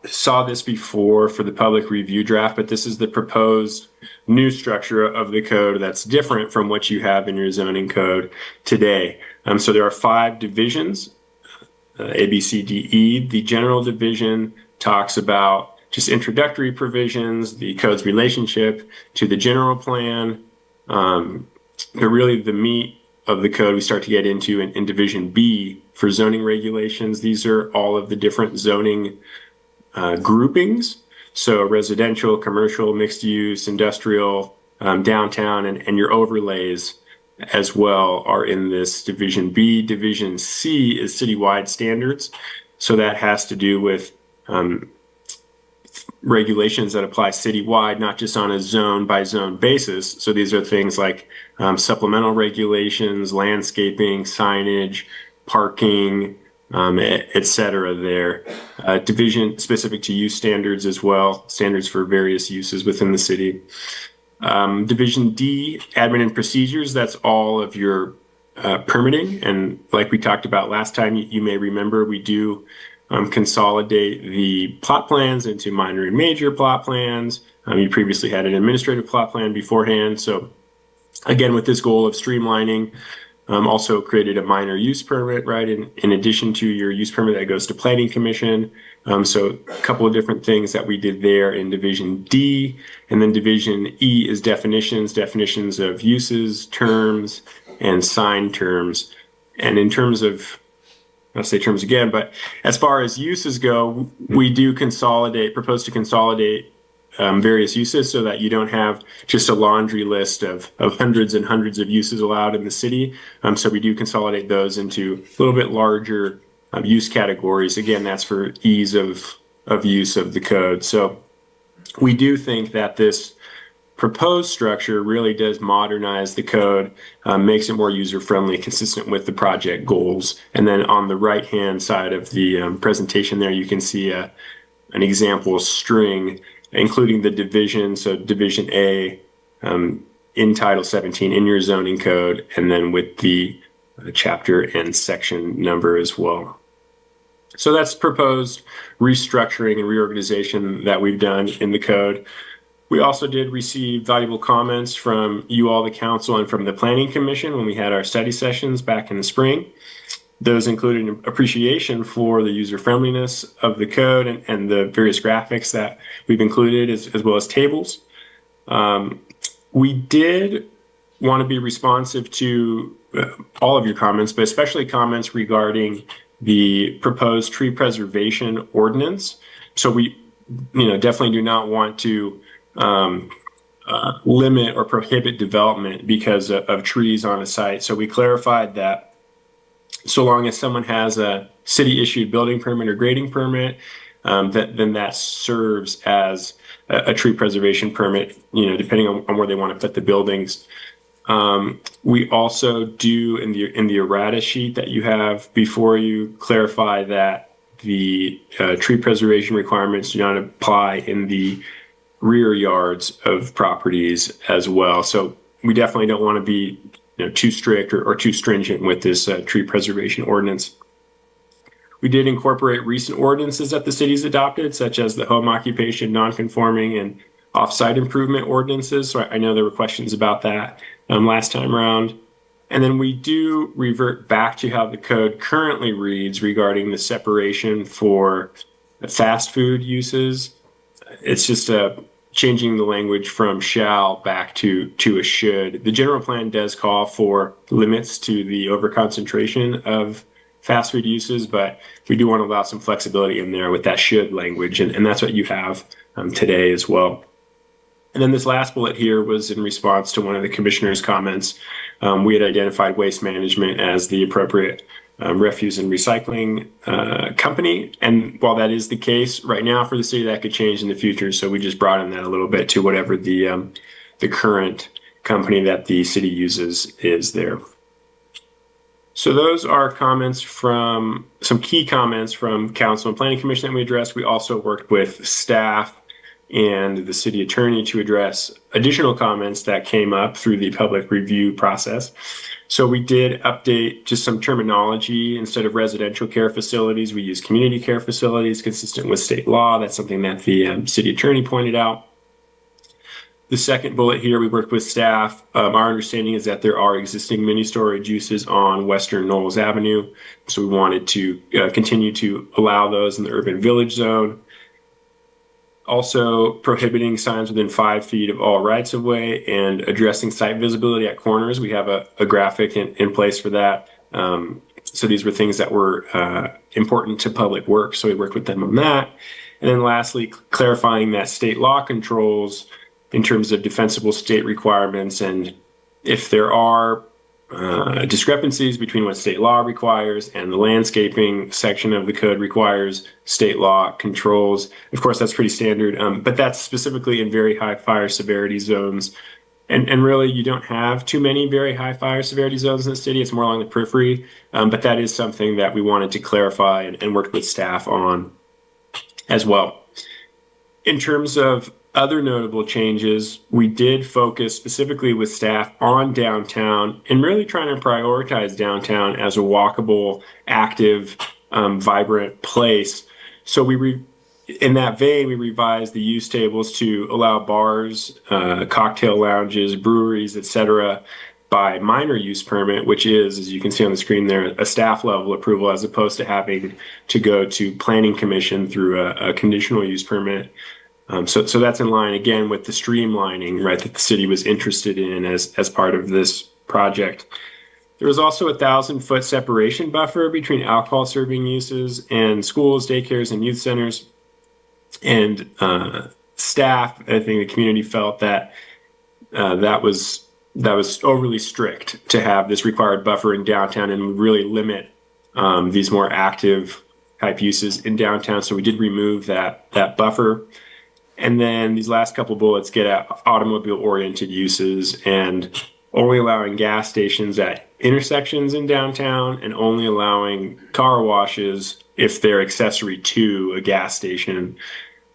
saw this before for the public review draft, but this is the proposed new structure of the code that's different from what you have in your zoning code today. So there are 5 divisions, A, B, C, D, E. The general division talks about just introductory provisions, the code's relationship to the general plan. But really the meat of the code we start to get into in Division B for zoning regulations. These are all of the different zoning groupings. So residential, commercial, mixed use, industrial, downtown, and your overlays as well are in this Division B. Division C is citywide standards. So that has to do with regulations that apply citywide, not just on a zone by zone basis. So these are things like supplemental regulations, landscaping, signage, parking, et cetera there. Division specific to use standards as well, standards for various uses within the city. Division D, admin and procedures, that's all of your permitting. And like we talked about last time, you may remember we do consolidate the plot plans into minor and major plot plans. You previously had an administrative plot plan beforehand. So again, with this goal of streamlining Also created a minor use permit, right, in addition to your use permit that goes to Planning Commission. So a couple of different things that we did there in Division D. And then Division E is definitions of uses, terms, and sign terms. And in terms of, I'll say terms again, but as far as uses go, we do propose to consolidate various uses so that you don't have just a laundry list of hundreds and hundreds of uses allowed in the city. So we do consolidate those into a little bit larger use categories. Again, that's for ease of use of the code. So we do think that this proposed structure really does modernize the code, makes it more user-friendly, consistent with the project goals. And then on the right-hand side of the presentation there, you can see an example string, including the division, so Division A in Title 17 in your zoning code, and then with the chapter and section number as well. So that's proposed restructuring and reorganization that we've done in the code. We also did receive valuable comments from you all, the council, and from the Planning Commission when we had our study sessions back in the spring. Those included appreciation for the user-friendliness of the code and the various graphics that we've included, as well as tables. We did want to be responsive to all of your comments, but especially comments regarding the proposed tree preservation ordinance. So we, definitely do not want to limit or prohibit development because of trees on a site. So we clarified that so long as someone has a city-issued building permit or grading permit, then that serves as a tree preservation permit, depending on where they want to put the buildings. We also do in the errata sheet that you have before you clarify that the tree preservation requirements do not apply in the rear yards of properties as well. So we definitely don't want to be too strict or too stringent with this tree preservation ordinance. We did incorporate recent ordinances that the city's adopted, such as the home occupation, non-conforming, and off-site improvement ordinances. So I know there were questions about that last time around. And then we do revert back to how the code currently reads regarding the separation for fast food uses. It's just changing the language from shall back to a should. The general plan does call for limits to the overconcentration of fast food uses, but we do want to allow some flexibility in there with that should language, and that's what you have today as well. And then this last bullet here was in response to one of the commissioner's comments. We had identified Waste Management as the appropriate refuse and recycling company. And while that is the case right now for the city, that could change in the future. So we just broadened that a little bit to whatever the current company that the city uses is there. So those are comments from some key comments from Council and Planning Commission that we addressed. We also worked with staff and the city attorney to address additional comments that came up through the public review process. So we did update just some terminology. Instead of residential care facilities, we use community care facilities consistent with state law. That's something that the city attorney pointed out. The second bullet here, we worked with staff. Our understanding is that there are existing mini storage uses on Western Knowles Avenue. So we wanted to continue to allow those in the urban village zone. Also prohibiting signs within 5 feet of all rights of way and addressing site visibility at corners. We have a graphic in place for that. So these were things that were important to public works. So we worked with them on that. And then lastly, clarifying that state law controls in terms of defensible state requirements. And if there are discrepancies between what state law requires and the landscaping section of the code requires state law controls. Of course, that's pretty standard, but that's specifically in very high fire severity zones. And really, you don't have too many very high fire severity zones in the city. It's more along the periphery, but that is something that we wanted to clarify and work with staff on as well. In terms of other notable changes, we did focus specifically with staff on downtown and really trying to prioritize downtown as a walkable, active, vibrant place. So in that vein, we revised the use tables to allow bars, cocktail lounges, breweries, etc., by minor use permit, which is, as you can see on the screen there, a staff level approval as opposed to having to go to planning commission through a conditional use permit. So that's in line again with the streamlining, right, that the city was interested in as part of this project. There was also a 1,000-foot separation buffer between alcohol serving uses and schools, daycares, and youth centers. And staff, I think the community felt that that was overly strict to have this required buffer in downtown and would really limit these more active type uses in downtown. So we did remove that buffer. And then these last couple bullets get at automobile-oriented uses and only allowing gas stations at intersections in downtown and only allowing car washes if they're accessory to a gas station.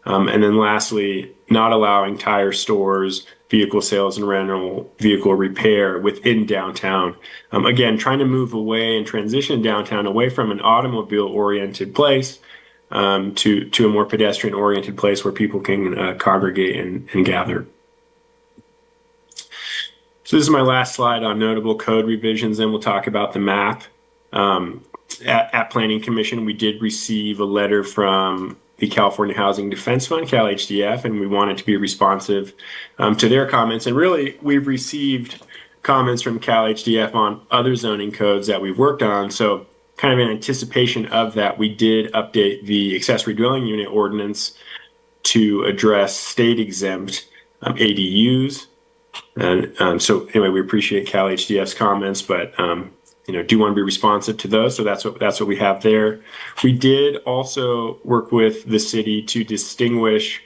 And then lastly, not allowing tire stores, vehicle sales and rental, vehicle repair within downtown. Again, trying to move away and transition downtown away from an automobile-oriented place to a more pedestrian-oriented place where people can congregate and gather. So this is my last slide on notable code revisions, and we'll talk about the map. At Planning Commission, we did receive a letter from the California Housing Defense Fund, CalHDF, and we wanted to be responsive to their comments. And really, we've received comments from CalHDF on other zoning codes that we've worked on. So kind of in anticipation of that, we did update the accessory dwelling unit ordinance to address state exempt ADUs. And so anyway, we appreciate CalHDF's comments, but do want to be responsive to those. So that's what we have there. We did also work with the city to distinguish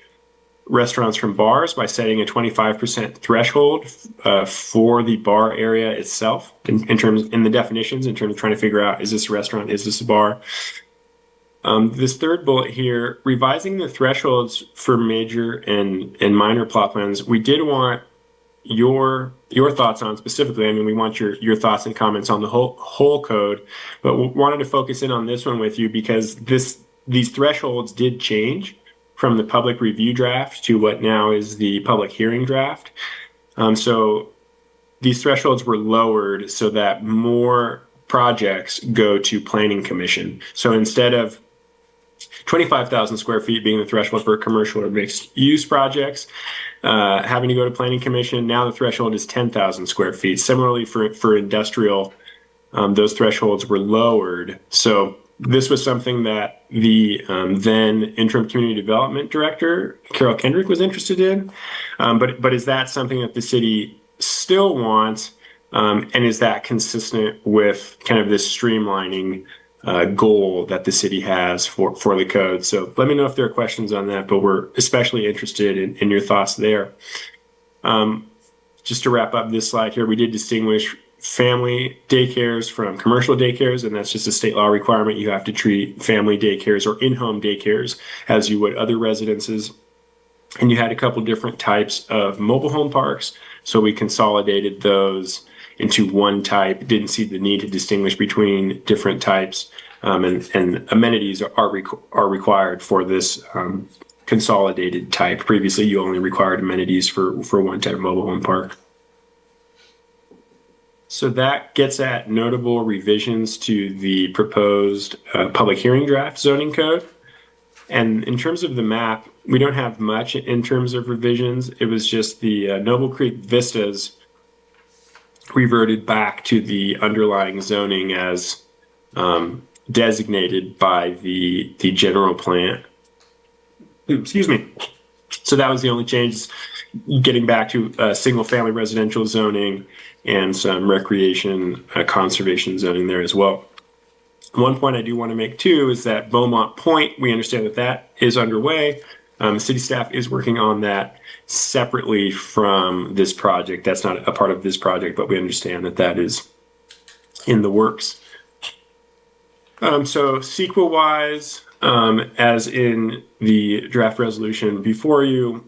restaurants from bars by setting a 25% threshold for the bar area itself in the definitions, in terms of trying to figure out, is this a restaurant, is this a bar? This third bullet here, revising the thresholds for major and minor plot plans, we did want your thoughts on specifically. I mean, we want your thoughts and comments on the whole code, but we wanted to focus in on this one with you because these thresholds did change from the public review draft to what now is the public hearing draft. So these thresholds were lowered so that more projects go to Planning Commission. So instead of 25,000 square feet being the threshold for commercial or mixed use projects, having to go to Planning Commission, now the threshold is 10,000 square feet. Similarly for industrial, those thresholds were lowered. So this was something that the then interim community development director, Carol Kendrick, was interested in. But is that something that the city still wants? And is that consistent with kind of this streamlining goal that the city has for the code? So let me know if there are questions on that, but we're especially interested in your thoughts there. Just to wrap up this slide here, we did distinguish family daycares from commercial daycares, and that's just a state law requirement. You have to treat family daycares or in-home daycares as you would other residences. And you had a couple different types of mobile home parks, so we consolidated those into one type. Didn't see the need to distinguish between different types, and amenities are required for this consolidated type. Previously, you only required amenities for one type of mobile home park. So that gets at notable revisions to the proposed public hearing draft zoning code. And in terms of the map, we don't have much in terms of revisions. It was just the Noble Creek Vistas reverted back to the underlying zoning as designated by the general plan. Excuse me. So that was the only change, getting back to single family residential zoning and some recreation conservation zoning there as well. One point I do want to make too is that Beaumont Point, we understand that is underway. City staff is working on that separately from this project. That's not a part of this project, but we understand that is in the works. So CEQA-wise, as in the draft resolution before you,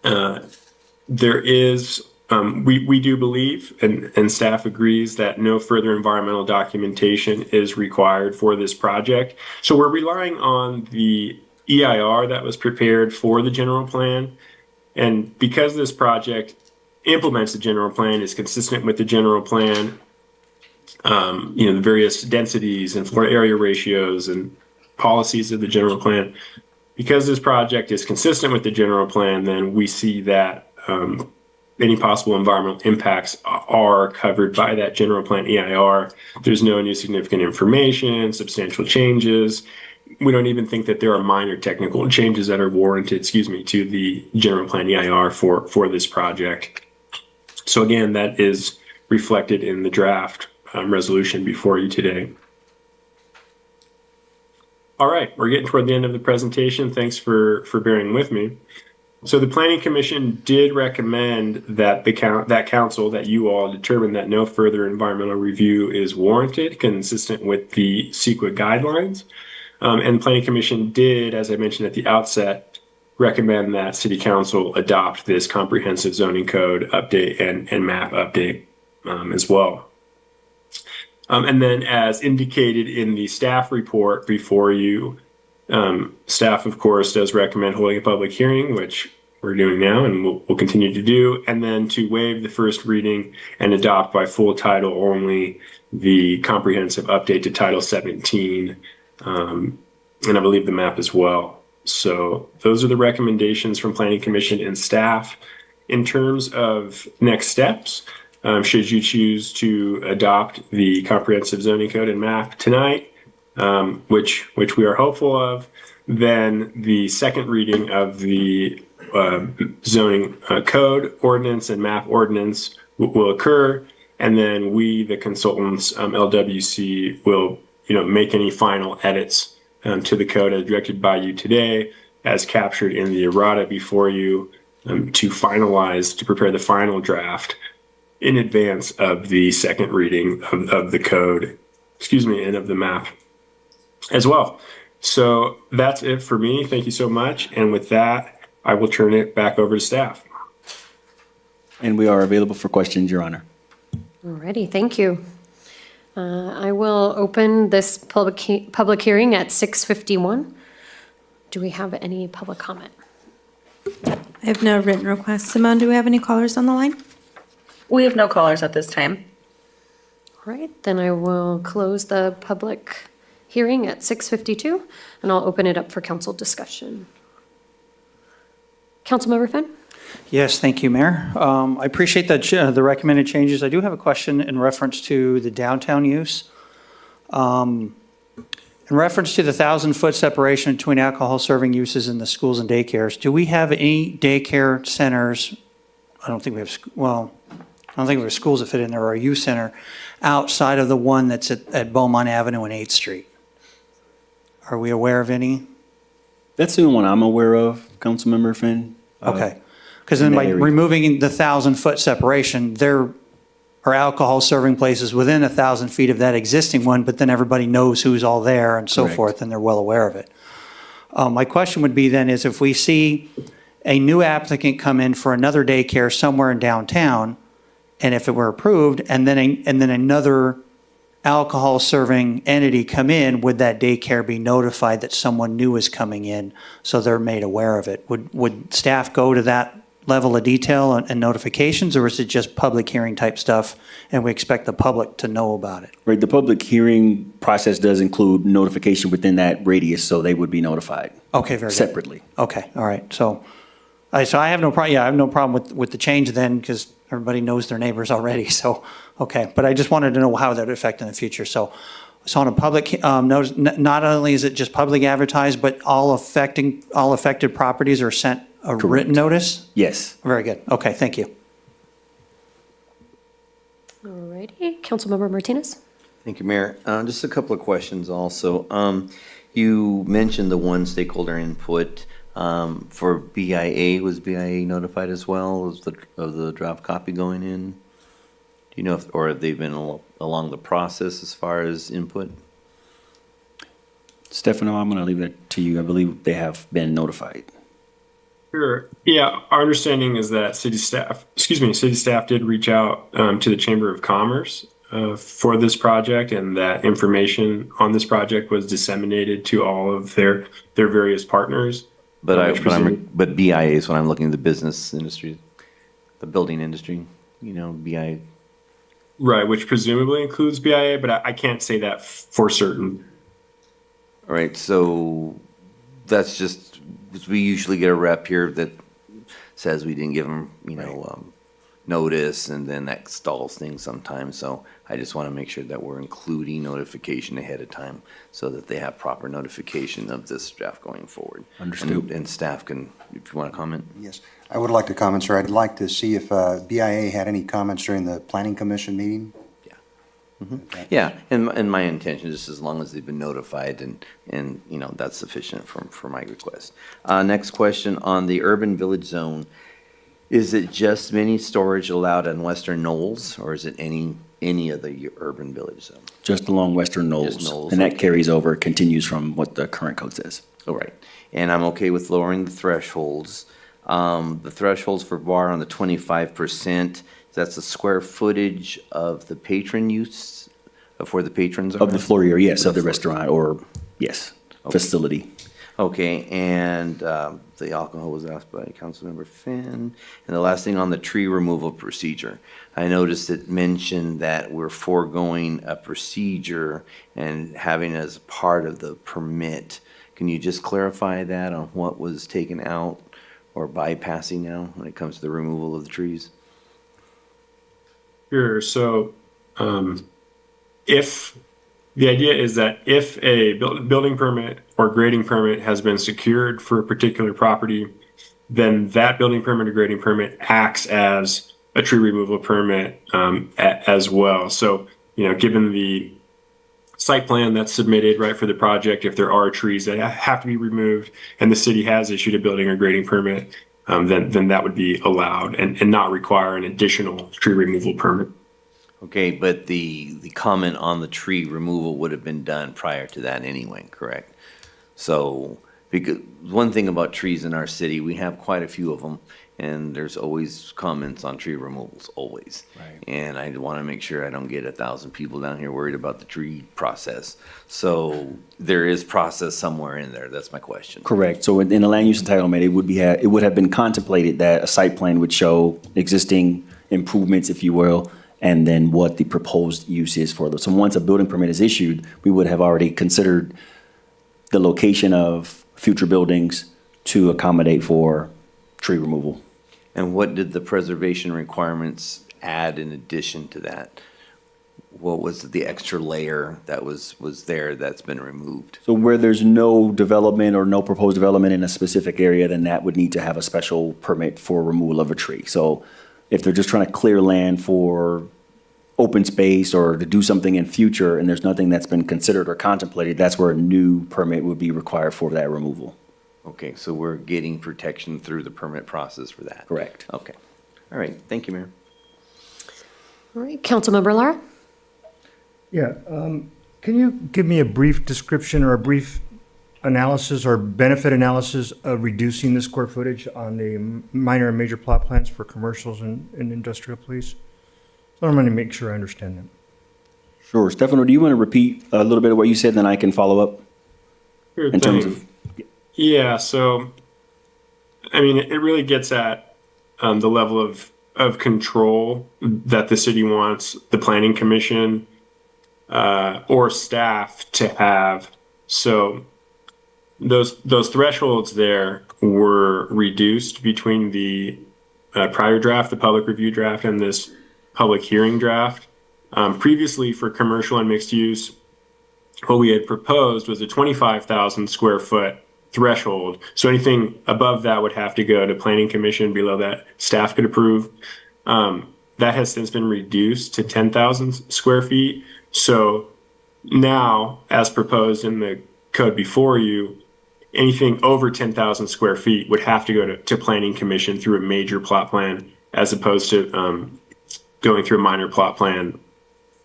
there is, we do believe, and staff agrees, that no further environmental documentation is required for this project. So we're relying on the EIR that was prepared for the general plan. And because this project implements the general plan is consistent with the general plan. The various densities and floor area ratios and policies of the general plan. Because this project is consistent with the general plan, then we see that any possible environmental impacts are covered by that general plan EIR. There's no new significant information, substantial changes. We don't even think that there are minor technical changes that are warranted, to the general plan EIR for this project. So again, that is reflected in the draft resolution before you today. All right, we're getting toward the end of the presentation. Thanks for bearing with me. So the Planning Commission did recommend that that council, that you all determine that no further environmental review is warranted, consistent with the CEQA guidelines. And the Planning Commission did, as I mentioned at the outset, recommend that City Council adopt this comprehensive zoning code update and map update as well. And then as indicated in the staff report before you, staff, of course, does recommend holding a public hearing, which we're doing now and we'll continue to do, and then to waive the first reading and adopt by full title only the comprehensive update to Title 17, and I believe the map as well. So those are the recommendations from Planning Commission and staff. In terms of next steps, should you choose to adopt the comprehensive zoning code and map tonight, which we are hopeful of, then the second reading of the zoning code ordinance and map ordinance will occur, and then we, the consultants, LWC, will make any final edits to the code as directed by you today, as captured in the errata before you, to prepare the final draft in advance of the second reading of the code, and of the map as well. So that's it for me. Thank you so much. And with that, I will turn it back over to staff. And we are available for questions, Your Honor. Alrighty, thank you. I will open this public hearing at 6:51. Do we have any public comment? I have no written requests. Simone, do we have any callers on the line? We have no callers at this time. All right, then I will close the public hearing at 6:52, and I'll open it up for council discussion. Councilmember Finn? Yes, thank you, Mayor. I appreciate the recommended changes. I do have a question in reference to the downtown use. In reference to the 1,000-foot separation between alcohol serving uses in the schools and daycares, do we have any daycare centers? I don't think we have schools that fit in there, or a youth center outside of the one that's at Beaumont Avenue and 8th Street. Are we aware of any? That's the only one I'm aware of, Councilmember Finn. Okay. Because then by removing the 1,000-foot separation, there are alcohol serving places within 1,000 feet of that existing one, but then everybody knows who's all there and so Correct. forth, and they're well aware of it. My question would be then is if we see a new applicant come in for another daycare somewhere in downtown, and if it were approved, and then another alcohol serving entity come in, would that daycare be notified that someone new is coming in so they're made aware of it? Would staff go to that level of detail and notifications, or is it just public hearing type stuff and we expect the public to know about it? Right, the public hearing process does include notification within that radius, so they would be notified. Okay, very good. Separately. Okay, all right. So I have no problem. Yeah, I have no problem with the change then, because everybody knows their neighbors already. So, okay. But I just wanted to know how that would affect in the future. So on a public notice, not only is it just public advertised, but all affected properties are sent a Correct. written notice? Yes. Very good. Okay, thank you. Alrighty, Councilmember Martinez? Thank you, Mayor. Just a couple of questions also. You mentioned the one stakeholder input for BIA. Was BIA notified as well of the draft copy going in? Do you know or have they been along the process as far as input? Stefano, I'm going to leave that to you. I believe they have been notified. Sure. Yeah, our understanding is that city staff did reach out to the Chamber of Commerce for this project, and that information on this project was disseminated to all of their various partners. But BIA is when I'm looking at the business industry. the building industry, BI. Right, which presumably includes BIA, but I can't say that for certain. All right, so that's just, we usually get a rep here that says we didn't give them, notice, and then that stalls things sometimes. So I just want to make sure that we're including notification ahead of time so that they have proper notification of this draft going forward. Understood. And staff can, if you want to comment. Yes, I would like to comment, sir. I'd like to see if BIA had any comments during the Planning Commission meeting. Yeah, and my intention, just as long as they've been notified and that's sufficient for my request. Next question on the urban village zone. Is it just mini storage allowed on Western Knolls, or is it any of the urban village zone? Just along Western Knolls. Just Knolls, and that okay. carries over, continues from what the current code says. All right, and I'm okay with lowering the thresholds. The thresholds for bar on the 25%, that's the square footage of the patron use, of where the patrons are? Of the floor area, yes, of the restaurant, or, yes, facility. Okay, and the alcohol was asked by Councilmember Finn. And the last thing on the tree removal procedure. I noticed it mentioned that we're foregoing a procedure and having it as part of the permit. Can you just clarify that on what was taken out or bypassing now when it comes to the removal of the trees? Sure. So, if the idea is that if a building permit or grading permit has been secured for a particular property, then that building permit or grading permit acts as a tree removal permit as well. So, given the site plan that's submitted, right, for the project, if there are trees that have to be removed and the city has issued a building or grading permit, then that would be allowed and not require an additional tree removal permit. Okay, but the comment on the tree removal would have been done prior to that anyway, correct? So, because one thing about trees in our city, we have quite a few of them, and there's always comments on tree removals, always. Right. And I want to make sure I don't get 1,000 people down here worried about the tree process. So there is process somewhere in there, that's my question. Correct. So in the land use entitlement, it would have been contemplated that a site plan would show existing improvements, if you will, and then what the proposed use is for those. So once a building permit is issued, we would have already considered the location of future buildings to accommodate for tree removal. And what did the preservation requirements add in addition to that? What was the extra layer that was there that's been removed? So where there's no development or no proposed development in a specific area, then that would need to have a special permit for removal of a tree. So if they're just trying to clear land for open space or to do something in future and there's nothing that's been considered or contemplated, that's where a new permit would be required for that removal. Okay, so we're getting protection through the permit process for that? Correct. Okay. All right, thank you, Mayor. All right, Councilmember Lara? Yeah, can you give me a brief description or a brief analysis or benefit analysis of reducing the square footage on the minor and major plot plans for commercials and industrial, please? So I'm going to make sure I understand them. Sure. Stefano, do you want to repeat a little bit of what you said, then I can follow up? Sure In terms of, Yeah, so, I mean, it really gets at the level of control that the city wants the planning commission or staff to have. So those thresholds there were reduced between the prior draft, the public review draft, and this public hearing draft. Previously, for commercial and mixed use, what we had proposed was a 25,000 square foot threshold. So anything above that would have to go to planning commission. Below that, staff could approve. That has since been reduced to 10,000 square feet. So now, as proposed in the code before you, anything over 10,000 square feet would have to go to planning commission through a major plot plan, as opposed to going through a minor plot plan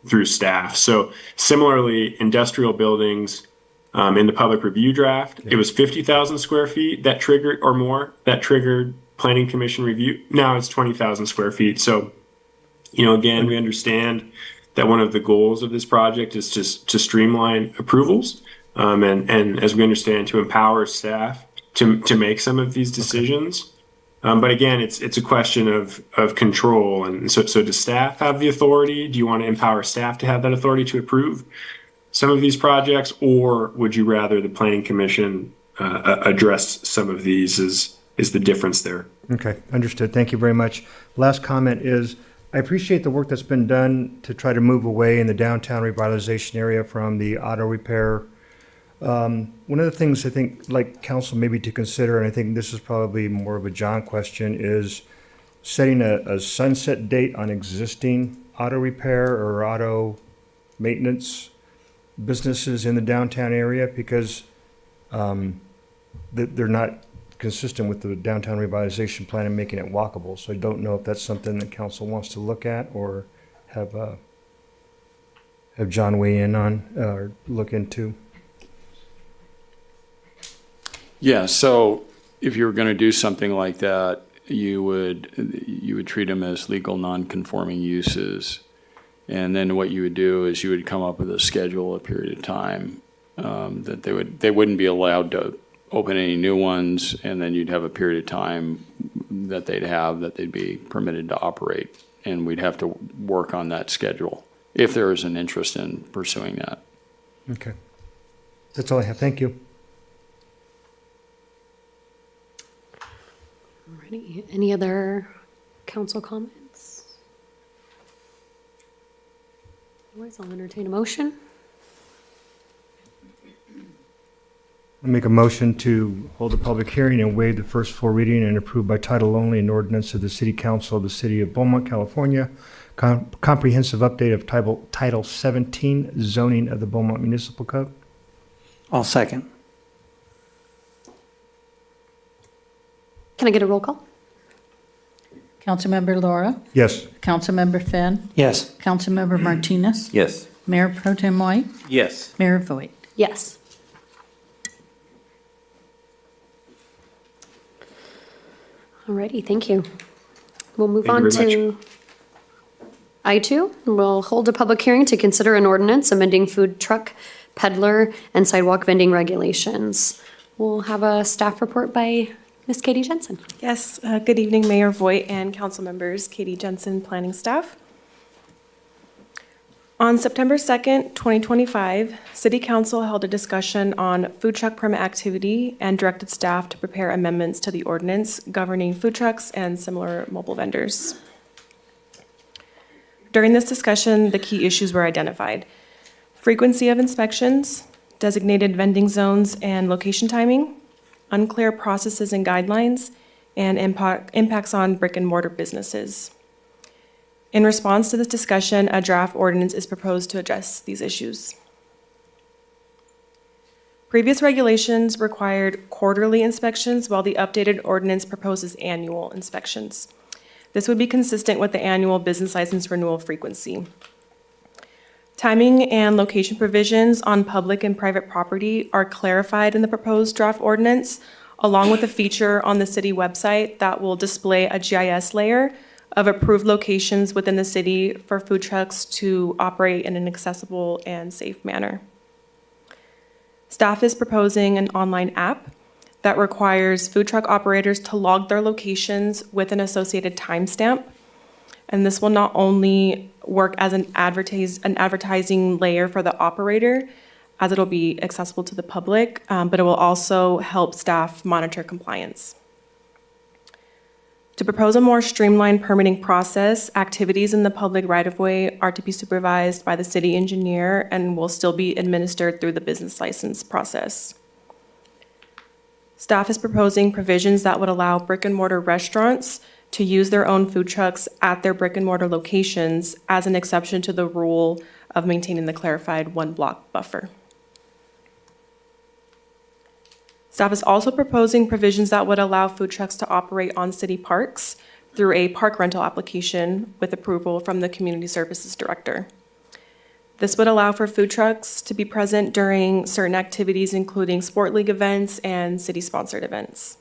through staff. So similarly, industrial buildings, in the public review draft, it was 50,000 square feet that triggered, or more, that triggered planning commission review. Now it's 20,000 square feet. So, again, we understand that one of the goals of this project is just to streamline approvals, and as we understand, to empower staff to make some of these decisions. But again, it's a question of control. And so does staff have the authority? Do you want to empower staff to have that authority to approve some of these projects? Or would you rather the planning commission address some of these is the difference there? Okay, understood. Thank you very much. Last comment is, I appreciate the work that's been done to try to move away in the downtown revitalization area from the auto repair. One of the things I think, like council maybe to consider, and I think this is probably more of a John question, is setting a sunset date on existing auto repair or auto maintenance businesses in the downtown area, because they're not consistent with the downtown revitalization plan and making it walkable. So I don't know if that's something that council wants to look at or have John weigh in on or look into. Yeah, so if you were going to do something like that, you would treat them as legal non-conforming uses. And then what you would do is you would come up with a schedule, a period of time that they wouldn't be allowed to open any new ones, and then you'd have a period of time that they'd be permitted to operate. And we'd have to work on that schedule if there is an interest in pursuing that. Okay. That's all I have. Thank you. Alrighty, any other council comments? Otherwise, I'll entertain a motion. I make a motion to hold a public hearing and waive the first full reading and approve by title only an ordinance of the City Council of the City of Beaumont, California, comprehensive update of Title 17 zoning of the Beaumont Municipal Code. I'll second. Can I get a roll call? Councilmember Laura? Yes. Councilmember Finn? Yes. Councilmember Martinez? Yes. Mayor Pro Tem White? Yes. Mayor Voigt? Yes. Alrighty, thank you. We'll move Thank on you very to I2. We'll hold a public hearing to consider an ordinance amending food truck, peddler, and sidewalk vending regulations. We'll have a staff report by Ms. Katie Jensen. Yes, good evening, Mayor Voigt and council members. Katie Jensen, planning staff. On September 2nd, 2025, City Council held a discussion on food truck permit activity and directed staff to prepare amendments to the ordinance governing food trucks and similar mobile vendors. During this discussion, the key issues were identified: frequency of inspections, designated vending zones and location timing, unclear processes and guidelines, and impacts on brick and mortar businesses. In response to this discussion, a draft ordinance is proposed to address these issues. Previous regulations required quarterly inspections, while the updated ordinance proposes annual inspections. This would be consistent with the annual business license renewal frequency. Timing and location provisions on public and private property are clarified in the proposed draft ordinance, along with a feature on the city website that will display a GIS layer of approved locations within the city for food trucks to operate in an accessible and safe manner. Staff is proposing an online app that requires food truck operators to log their locations with an associated timestamp. And this will not only work as an advertising layer for the operator, as it'll be accessible to the public, but it will also help staff monitor compliance. To propose a more streamlined permitting process, activities in the public right-of-way are to be supervised by the city engineer and will still be administered through the business license process. Staff is proposing provisions that would allow brick and mortar restaurants to use their own food trucks at their brick and mortar locations as an exception to the rule of maintaining the clarified one-block buffer. Staff is also proposing provisions that would allow food trucks to operate on city parks through a park rental application with approval from the Community Services Director. This would allow for food trucks to be present during certain activities, including sport league events and city-sponsored events.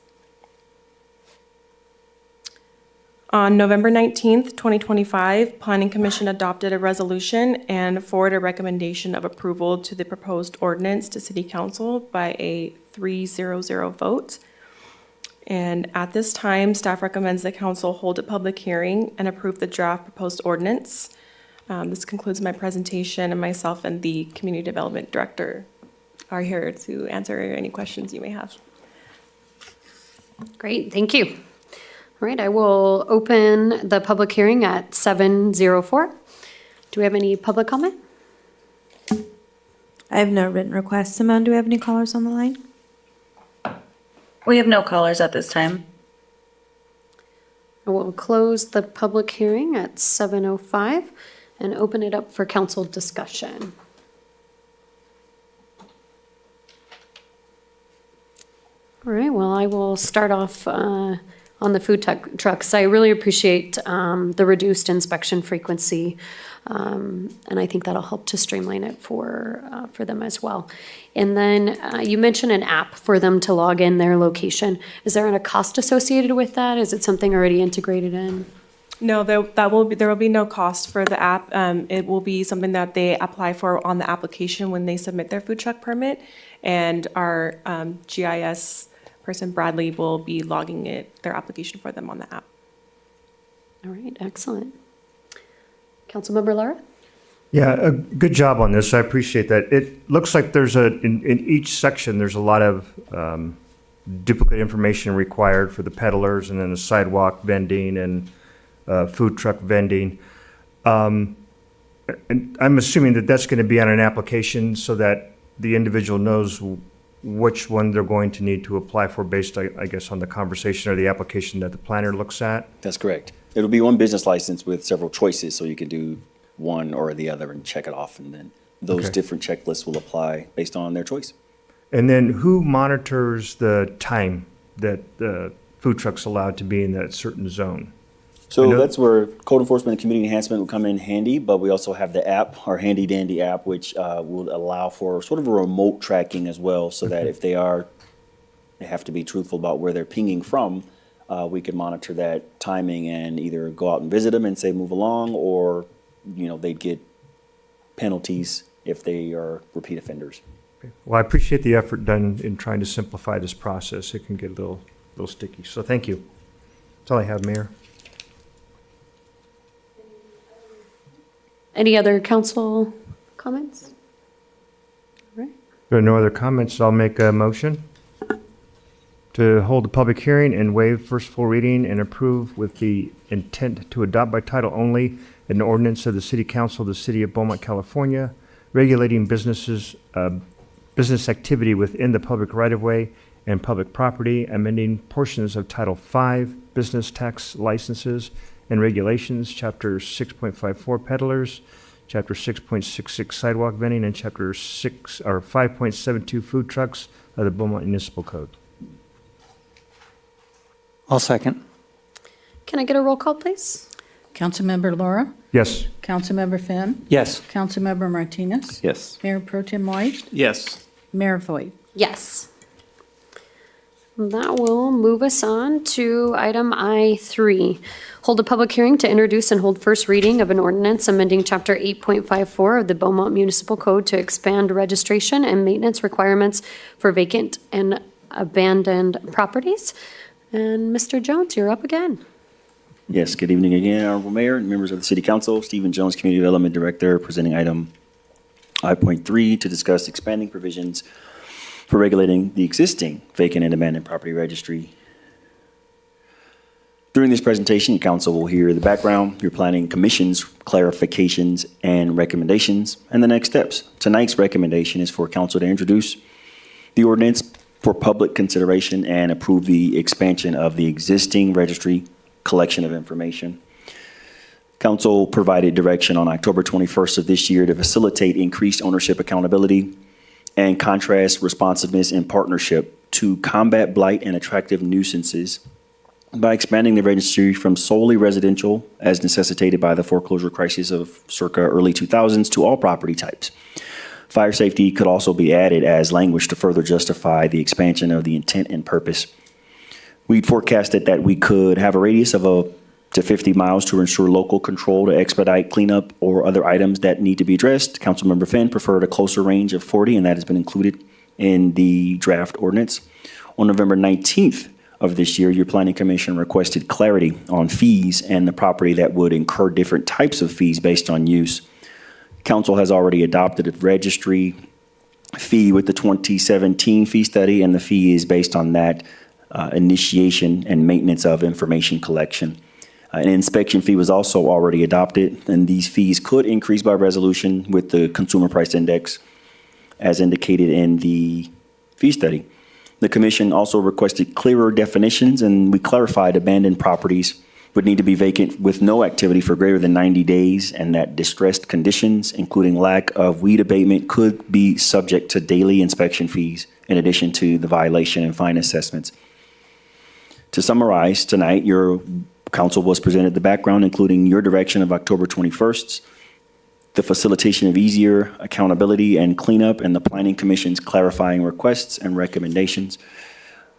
On November 19th, 2025, Planning Commission adopted a resolution and forwarded a recommendation of approval to the proposed ordinance to City Council by a 3-0-0 vote. And at this time, staff recommends the council hold a public hearing and approve the draft proposed ordinance. This concludes my presentation, and myself and the Community Development Director are here to answer any questions you may have. Great, thank you. All right, I will open the public hearing at 7:04. Do we have any public comment? I have no written requests. Simone, do we have any callers on the line? We have no callers at this time. I will close the public hearing at 7:05 and open it up for council discussion. All right, well, I will start off on the food trucks. I really appreciate the reduced inspection frequency, and I think that'll help to streamline it for them as well. And then you mentioned an app for them to log in their location. Is there a cost associated with that? Is it something already integrated in? No, there will be no cost for the app. It will be something that they apply for on the application when they submit their food truck permit, and our GIS person, Bradley, will be logging their application for them on the app. All right, excellent. Councilmember Lara? Yeah, a good job on this. I appreciate that. It looks like there's in each section, there's a lot of duplicate information required for the peddlers and then the sidewalk vending and food truck vending. And I'm assuming that that's going to be on an application so that the individual knows which one they're going to need to apply for based, I guess, on the conversation or the application that the planner looks at. That's correct. It'll be one business license with several choices, so you can do one or the other and check it off, and then those Okay. different checklists will apply based on their choice. And then who monitors the time that the food truck's allowed to be in that certain zone? So I know- that's where code enforcement and community enhancement will come in handy, but we also have the app, our handy dandy app, which will allow for sort of a remote tracking as well, so that if they have to be truthful about where they're pinging from, we can monitor that timing and either go out and visit them and say move along, or they'd get penalties if they are repeat offenders. Well, I appreciate the effort done in trying to simplify this process. It can get a little sticky. So thank you. That's all I have, Mayor. Any other council comments? All right. If there are no other comments, I'll make a motion to hold a public hearing and waive first full reading and approve with the intent to adopt by title only an ordinance of the City Council of the City of Beaumont, California, regulating business activity within the public right-of-way and public property, amending portions of Title V, Business Tax Licenses and Regulations, Chapter 6.54 Peddlers, Chapter 6.66 Sidewalk Vending, and Chapter 5.72 Food Trucks of the Beaumont Municipal Code. I'll second. Can I get a roll call, please? Councilmember Laura? Yes. Councilmember Finn? Yes. Councilmember Martinez? Yes. Mayor Pro Tem White? Yes. Mayor Voigt? Yes. That will move us on to item I3. Hold a public hearing to introduce and hold first reading of an ordinance amending Chapter 8.54 of the Beaumont Municipal Code to expand registration and maintenance requirements for vacant and abandoned properties. And Mr. Jones, you're up again. Yes, good evening again, Honorable Mayor and members of the City Council. Stephen Jones, Community Development Director, presenting item I.3 to discuss expanding provisions for regulating the existing vacant and abandoned property registry. During this presentation, your council will hear the background, your planning commission's clarifications and recommendations, and the next steps. Tonight's recommendation is for council to introduce the ordinance for public consideration and approve the expansion of the existing registry collection of information. Council provided direction on October 21st of this year to facilitate increased ownership accountability and contrast responsiveness in partnership to combat blight and attractive nuisances by expanding the registry from solely residential, as necessitated by the foreclosure crisis of circa early 2000s, to all property types. Fire safety could also be added as language to further justify the expansion of the intent and purpose. We'd forecasted that we could have a radius of up to 50 miles to ensure local control to expedite cleanup or other items that need to be addressed. Councilmember Finn preferred a closer range of 40, and that has been included in the draft ordinance. On November 19th of this year, your Planning Commission requested clarity on fees and the property that would incur different types of fees based on use. Council has already adopted a registry fee with the 2017 fee study, and the fee is based on that initiation and maintenance of information collection. An inspection fee was also already adopted, and these fees could increase by resolution with the consumer price index as indicated in the fee study. The commission also requested clearer definitions, and we clarified abandoned properties would need to be vacant with no activity for greater than 90 days, and that distressed conditions, including lack of weed abatement, could be subject to daily inspection fees in addition to the violation and fine assessments. To summarize, tonight, your council was presented the background, including your direction of October 21st, the facilitation of easier accountability and cleanup, and the Planning Commission's clarifying requests and recommendations.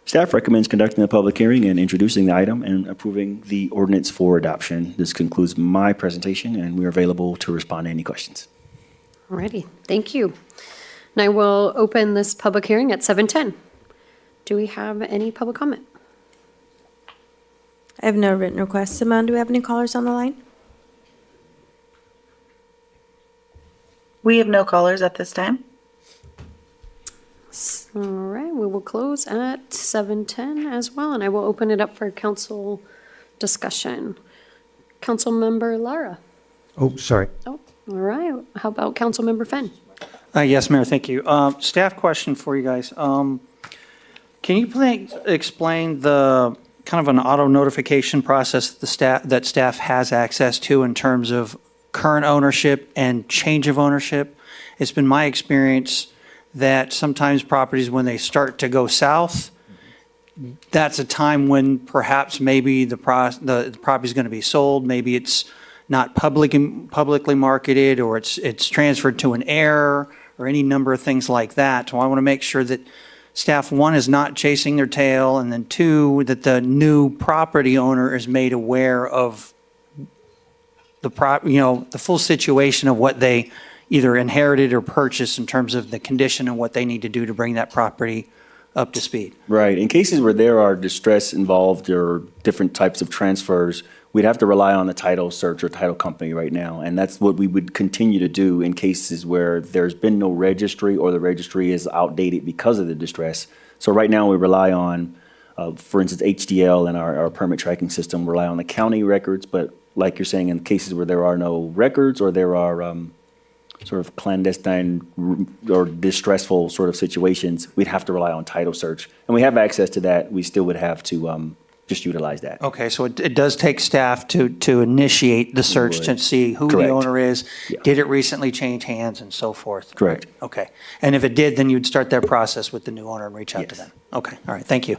Staff recommends conducting a public hearing and introducing the item and approving the ordinance for adoption. This concludes my presentation, and we are available to respond to any questions. Alrighty, thank you. And I will open this public hearing at 7:10. Do we have any public comment? I have no written requests. Simone, do we have any callers on the line? We have no callers at this time. All right, we will close at 7:10 as well, and I will open it up for council discussion. Councilmember Lara. Oh, sorry. Oh, all right. How about Councilmember Fenn? Yes, Mayor, thank you. Staff question for you guys. Can you please explain the kind of an auto notification process that staff has access to in terms of current ownership and change of ownership? It's been my experience that sometimes properties, when they start to go south, that's a time when perhaps maybe the property is going to be sold. Maybe it's not publicly marketed, or it's transferred to an heir, or any number of things like that. So I want to make sure that staff, one, is not chasing their tail, and then two, that the new property owner is made aware of the full situation of what they either inherited or purchased in terms of the condition and what they need to do to bring that property up to speed. Right. In cases where there are distress involved or different types of transfers, we'd have to rely on the title search or title company right now. And that's what we would continue to do in cases where there's been no registry or the registry is outdated because of the distress. So right now we rely on, for instance, HDL and our permit tracking system rely on the county records. But like you're saying, in cases where there are no records or there are sort of clandestine or distressful sort of situations, we'd have to rely on title search. And we have access to that. We still would have to just utilize that. Okay, so it does take staff to initiate the search to see who the Correct. owner is, Yeah. did it recently change hands, and so forth. Correct. Okay, and if it did, then you'd start that process with the new owner and reach out to Yes. them. Okay, all right, thank you.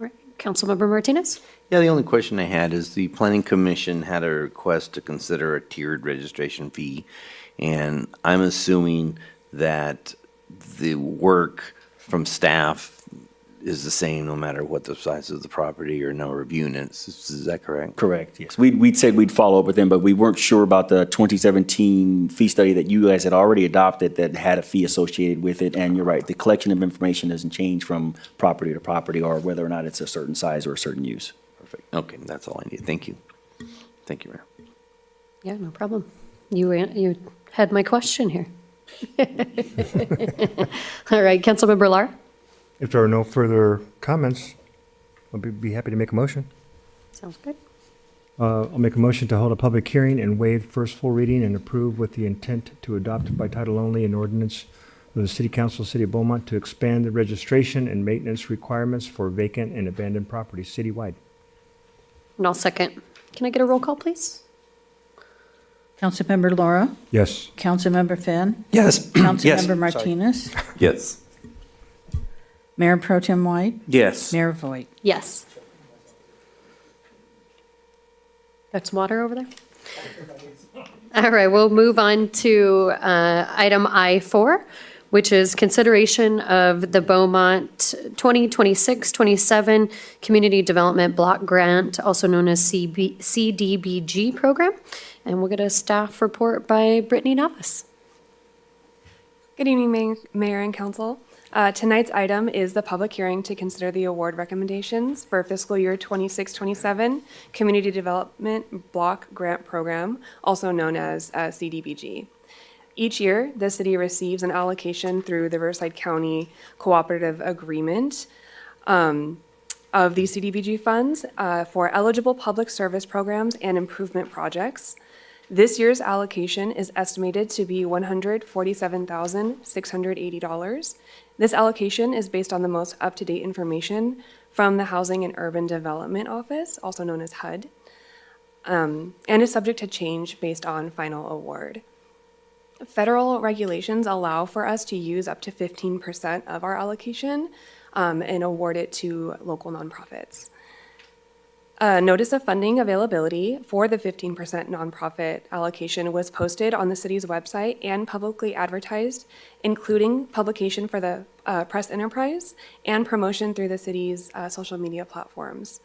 All right, Councilmember Martinez? Yeah, the only question I had is the Planning Commission had a request to consider a tiered registration fee, and I'm assuming that the work from staff is the same no matter what the size of the property or number of units. Is that correct? Correct, yes. We'd said we'd follow up with them, but we weren't sure about the 2017 fee study that you guys had already adopted that had a fee associated with it. And you're right, the collection of information doesn't change from property to property or whether or not it's a certain size or a certain use. Perfect. Okay, that's all I need. Thank you. Thank you, Mayor. Yeah, no problem. You had my question here. All right, Councilmember Lara? If there are no further comments, I'll be happy to make a motion. Sounds good. I'll make a motion to hold a public hearing and waive first full reading and approve with the intent to adopt by title only an ordinance of the City Council, City of Beaumont, to expand the registration and maintenance requirements for vacant and abandoned properties citywide. And I'll second. Can I get a roll call, please? Councilmember Laura? Yes. Councilmember Finn? Yes. Councilmember Martinez? Yes. Mayor Pro Tem White? Yes. Mayor Voigt? Yes. Got some water over there? All right, we'll move on to item I4, which is consideration of the Beaumont 2026-27 Community Development Block Grant, also known as CDBG program. And we'll get a staff report by Brittany Navas. Good evening, Mayor and Council. Tonight's item is the public hearing to consider the award recommendations for fiscal year 26-27 Community Development Block Grant Program, also known as CDBG. Each year, the city receives an allocation through the Riverside County Cooperative Agreement of these CDBG funds for eligible public service programs and improvement projects. This year's allocation is estimated to be $147,680. This allocation is based on the most up-to-date information from the Housing and Urban Development Office, also known as HUD, and is subject to change based on final award. Federal regulations allow for us to use up to 15% of our allocation and award it to local nonprofits. Notice of funding availability for the 15% nonprofit allocation was posted on the city's website and publicly advertised, including publication for the press enterprise and promotion through the city's social media platforms.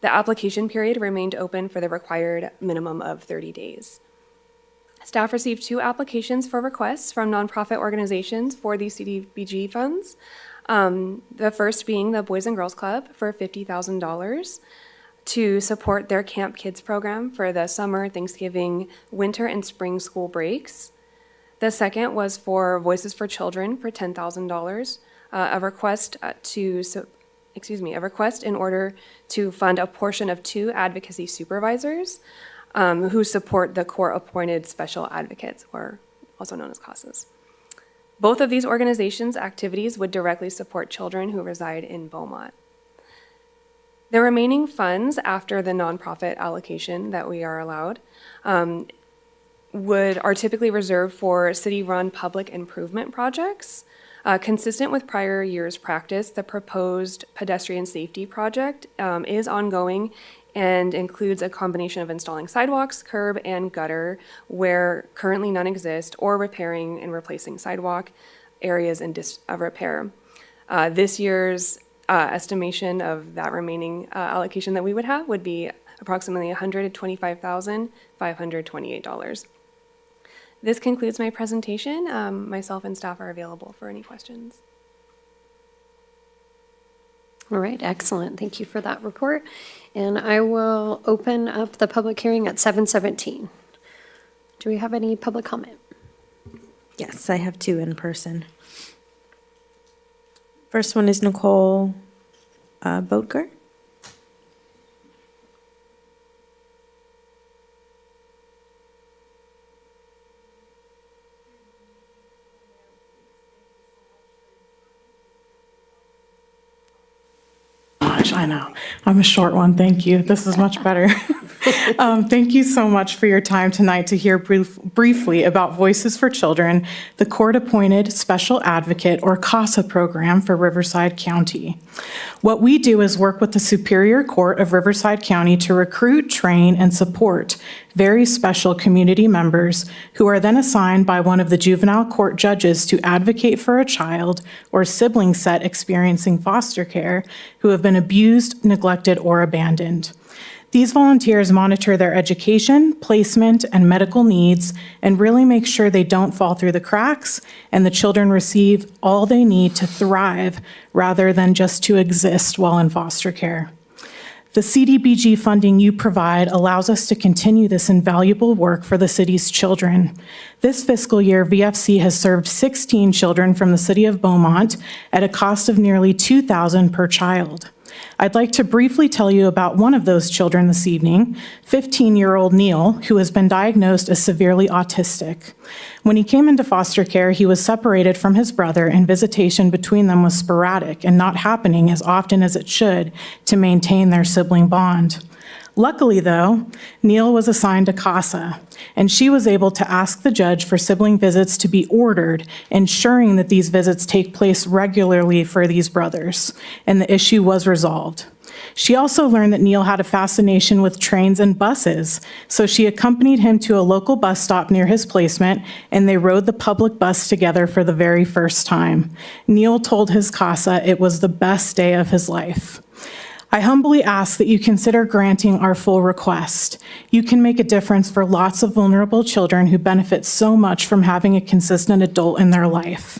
The application period remained open for the required minimum of 30 days. Staff received 2 applications for requests from nonprofit organizations for these CDBG funds. The first being the Boys and Girls Club for $50,000 to support their Camp Kids program for the summer, Thanksgiving, winter, and spring school breaks. The second was for Voices for Children for $10,000, a request in order to fund a portion of 2 advocacy supervisors who support the court-appointed special advocates, or also known as CASAs. Both of these organizations' activities would directly support children who reside in Beaumont. The remaining funds after the nonprofit allocation that we are allowed are typically reserved for city-run public improvement projects. Consistent with prior year's practice, the proposed pedestrian safety project is ongoing and includes a combination of installing sidewalks, curb, and gutter where currently none exist, or repairing and replacing sidewalk areas in repair. This year's estimation of that remaining allocation that we would have would be approximately $125,528. This concludes my presentation. Myself and staff are available for any questions. All right, excellent. Thank you for that report. And I will open up the public hearing at 7:17. Do we have any public comment? Yes, I have 2 in person. First one is Nicole Boatger. I know. I'm a short one. Thank you. This is much better. Thank you so much for your time tonight to hear briefly about Voices for Children, the court-appointed special advocate or CASA program for Riverside County. What we do is work with the Superior Court of Riverside County to recruit, train, and support very special community members who are then assigned by one of the juvenile court judges to advocate for a child or sibling set experiencing foster care who have been abused, neglected, or abandoned. These volunteers monitor their education, placement, and medical needs and really make sure they don't fall through the cracks and the children receive all they need to thrive rather than just to exist while in foster care. The CDBG funding you provide allows us to continue this invaluable work for the city's children. This fiscal year, VFC has served 16 children from the city of Beaumont at a cost of nearly $2,000 per child. I'd like to briefly tell you about one of those children this evening, 15-year-old Neil, who has been diagnosed as severely autistic. When he came into foster care, he was separated from his brother, and visitation between them was sporadic and not happening as often as it should to maintain their sibling bond. Luckily, though, Neil was assigned to CASA, and she was able to ask the judge for sibling visits to be ordered, ensuring that these visits take place regularly for these brothers, and the issue was resolved. She also learned that Neil had a fascination with trains and buses, so she accompanied him to a local bus stop near his placement, and they rode the public bus together for the very first time. Neil told his CASA it was the best day of his life. I humbly ask that you consider granting our full request. You can make a difference for lots of vulnerable children who benefit so much from having a consistent adult in their life.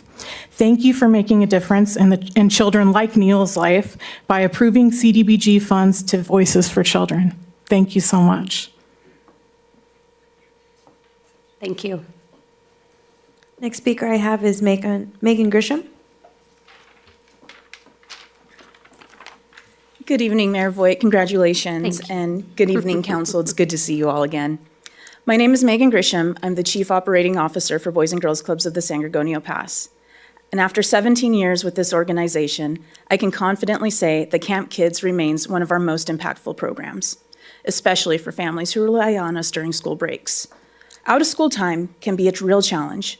Thank you for making a difference in children like Neil's life by approving CDBG funds to Voices for Children. Thank you so much. Thank you. Next speaker I have is Megan Grisham. Good evening, Mayor Voigt. Congratulations. And good evening, council. It's good to see you all again. My name is Megan Grisham. I'm the Chief Operating Officer for Boys and Girls Clubs of the San Gorgonio Pass. And after 17 years with this organization, I can confidently say that Camp Kids remains one of our most impactful programs, especially for families who rely on us during school breaks. Out of school time can be a real challenge.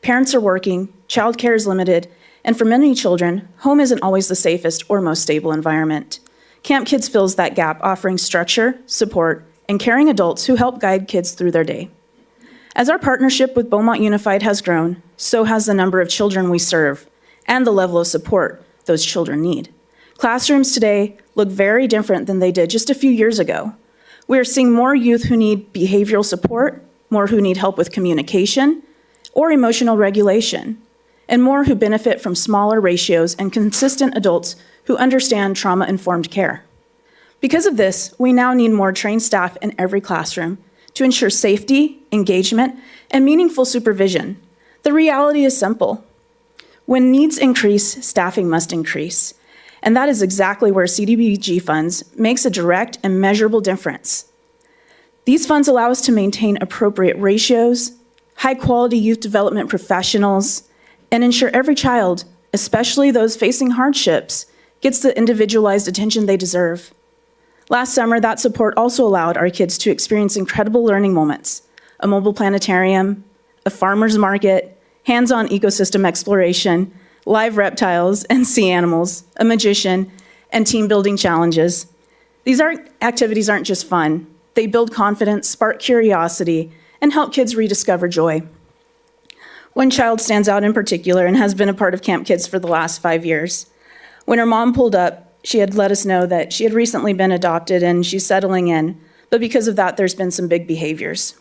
Parents are working, childcare is limited, and for many children, home isn't always the safest or most stable environment. Camp Kids fills that gap, offering structure, support, and caring adults who help guide kids through their day. As our partnership with Beaumont Unified has grown, so has the number of children we serve and the level of support those children need. Classrooms today look very different than they did just a few years ago. We are seeing more youth who need behavioral support, more who need help with communication or emotional regulation, and more who benefit from smaller ratios and consistent adults who understand trauma-informed care. Because of this, we now need more trained staff in every classroom to ensure safety, engagement, and meaningful supervision. The reality is simple. When needs increase, staffing must increase. And that is exactly where CDBG funds makes a direct and measurable difference. These funds allow us to maintain appropriate ratios, high-quality youth development professionals, and ensure every child, especially those facing hardships, gets the individualized attention they deserve. Last summer, that support also allowed our kids to experience incredible learning moments, a mobile planetarium, a farmer's market, hands-on ecosystem exploration, live reptiles and sea animals, a magician, and team-building challenges. These activities aren't just fun. They build confidence, spark curiosity, and help kids rediscover joy. One child stands out in particular and has been a part of Camp Kids for the last 5 years. When her mom pulled up, she had let us know that she had recently been adopted and she's settling in, but because of that, there's been some big behaviors.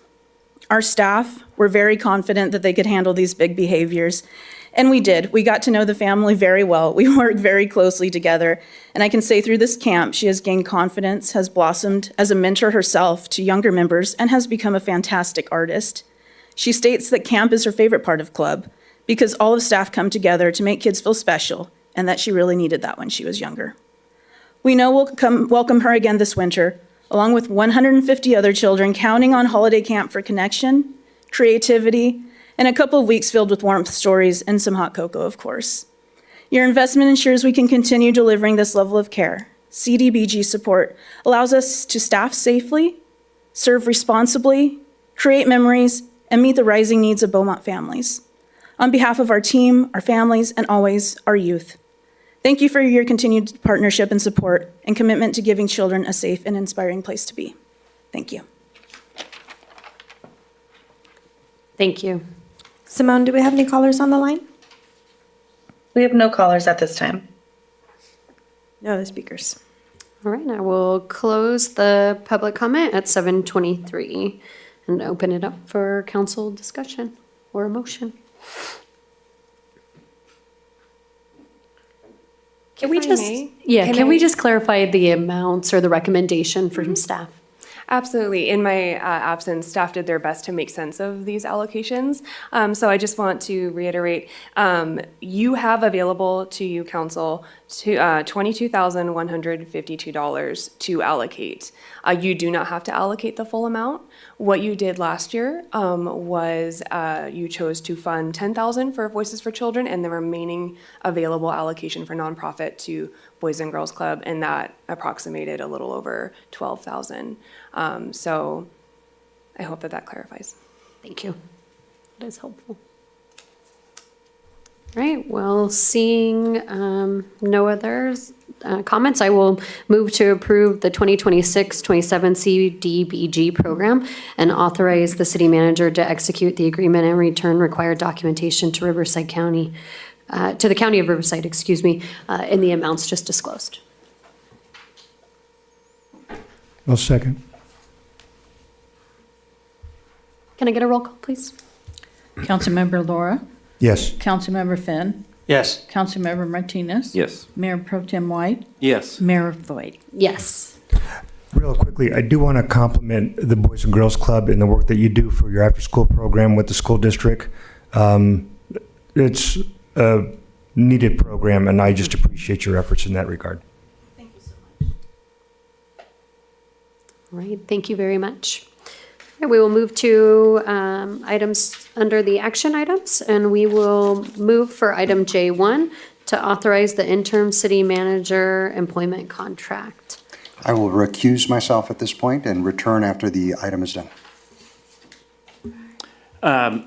Our staff were very confident that they could handle these big behaviors, and we did. We got to know the family very well. We worked very closely together, and I can say through this camp, she has gained confidence, has blossomed as a mentor herself to younger members, and has become a fantastic artist. She states that camp is her favorite part of club because all of staff come together to make kids feel special, and that she really needed that when she was younger. We know we'll welcome her again this winter, along with 150 other children, counting on holiday camp for connection, creativity, and a couple of weeks filled with warmth stories and some hot cocoa, of course. Your investment ensures we can continue delivering this level of care. CDBG support allows us to staff safely, serve responsibly, create memories, and meet the rising needs of Beaumont families. On behalf of our team, our families, and always our youth, thank you for your continued partnership and support and commitment to giving children a safe and inspiring place to be. Thank you. Thank you. Simone, do we have any callers on the line? We have no callers at this time. No other speakers. All right, I will close the public comment at 7:23 and open it up for council discussion or a motion. Can we just, can we just clarify the amounts or the recommendation from staff? Absolutely. In my absence, staff did their best to make sense of these allocations. So I just want to reiterate, you have available to you, council, to $22,152 to allocate. You do not have to allocate the full amount. What you did last year was you chose to fund $10,000 for Voices for Children and the remaining available allocation for nonprofit to Boys and Girls Club, and that approximated a little over $12,000. So I hope that clarifies. Thank you. That is helpful. All right, well, seeing no others comments, I will move to approve the 2026-27 CDBG program and authorize the city manager to execute the agreement and return required documentation to Riverside County, to the County of Riverside, in the amounts just disclosed. I'll second. Can I get a roll call, please? Councilmember Laura, Yes. Councilmember Finn, Yes. Councilmember Martinez. Yes. Mayor Pro Tem White, Yes. Mayor Voigt. Yes. Real quickly, I do want to compliment the Boys and Girls Club and the work that you do for your after-school program with the school district. It's a needed program, and I just appreciate your efforts in that regard. All right, thank you very much. Okay, we will move to items under the action items, and we will move for item J1 to authorize the interim city manager employment contract. I will recuse myself at this point and return after the item is done.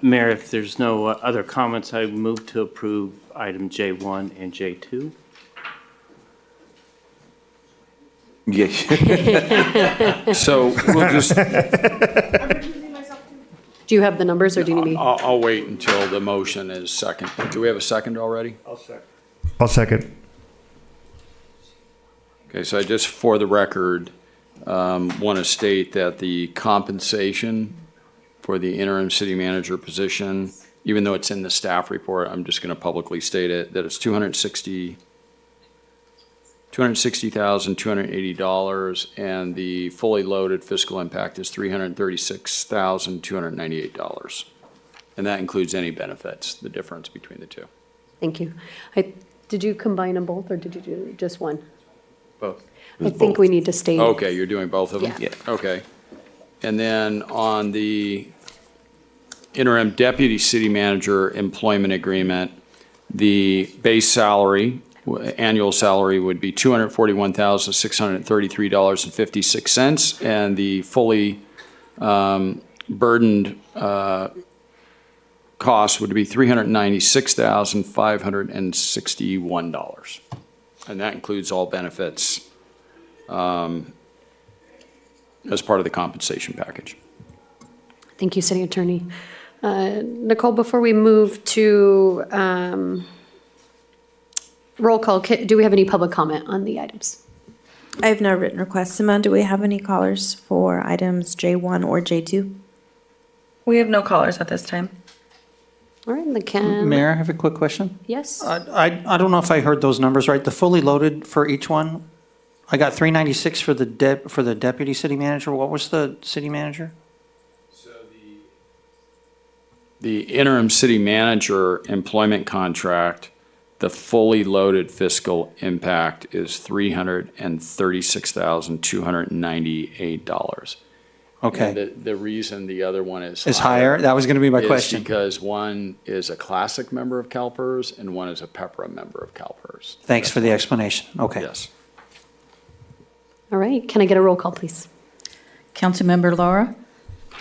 Mayor, if there's no other comments, I move to approve item J1 and J2. Yeah. So we'll just, Do you have the numbers, or do you need me? I'll wait until the motion is second. Do we have a second already? I'll second. Okay, so I just, for the record, want to state that the compensation for the interim city manager position, even though it's in the staff report, I'm just going to publicly state it, that it's $260,280, and the fully loaded fiscal impact is $336,298. And that includes any benefits, the difference between the two. Thank you. Did you combine them both, or did you do just one? Both. I think we need to state. Okay, you're doing both of them? Yeah. Okay. And then on the interim deputy city manager employment agreement, the base salary, annual salary would be $241,633.56, and the fully burdened cost would be $396,561. And that includes all benefits as part of the compensation package. Thank you, City Attorney. Nicole, before we move to roll call, do we have any public comment on the items? I have no written requests. Simone, do we have any callers for items J1 or J2? We have no callers at this time. All right, the Mayor, I have a quick question. Yes. I don't know if I heard those numbers right. The fully loaded for each one, I got 396 for the deputy city manager. What was the city manager? The interim city manager employment contract, the fully loaded fiscal impact is $336,298. Okay. And the reason the other one is higher? That was going to be my is question. because one is a classic member of CalPERS and one is a PEPRA member of CalPERS. Thanks for the explanation. Okay. Yes. All right, can I get a roll call, please? Councilmember Laura,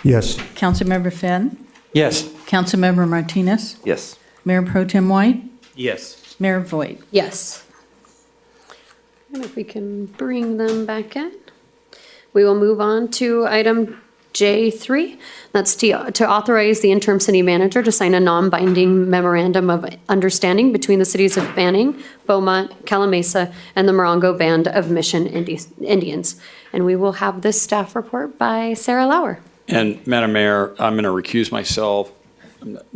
Yes. Councilmember Finn, Yes. Councilmember Martinez, Yes. Mayor Pro Tem White, Yes. Mayor Voigt. Yes. And if we can bring them back in, we will move on to item J3. That's to authorize the interim city manager to sign a non-binding memorandum of understanding between the cities of Banning, Beaumont, Calamasa, and the Morongo Band of Mission Indians. And we will have this staff report by Sarah Lauer. And Madam Mayor, I'm going to recuse myself.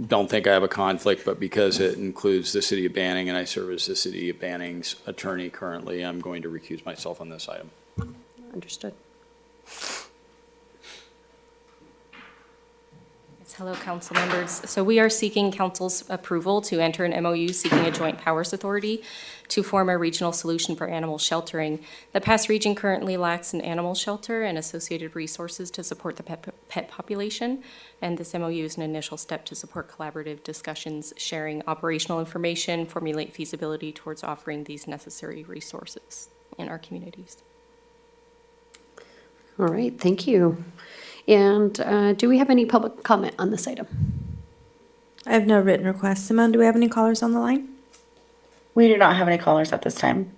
Don't think I have a conflict, but because it includes the city of Banning and I serve as the city of Banning's attorney currently, I'm going to recuse myself on this item. Understood. Hello, council members. So we are seeking council's approval to enter an MOU seeking a joint powers authority to form a regional solution for animal sheltering. The Pass region currently lacks an animal shelter and associated resources to support the pet population. And this MOU is an initial step to support collaborative discussions, sharing operational information, formulate feasibility towards offering these necessary resources in our communities. All right, thank you. And do we have any public comment on this item? I have no written requests. Simone, do we have any callers on the line? We do not have any callers at this time.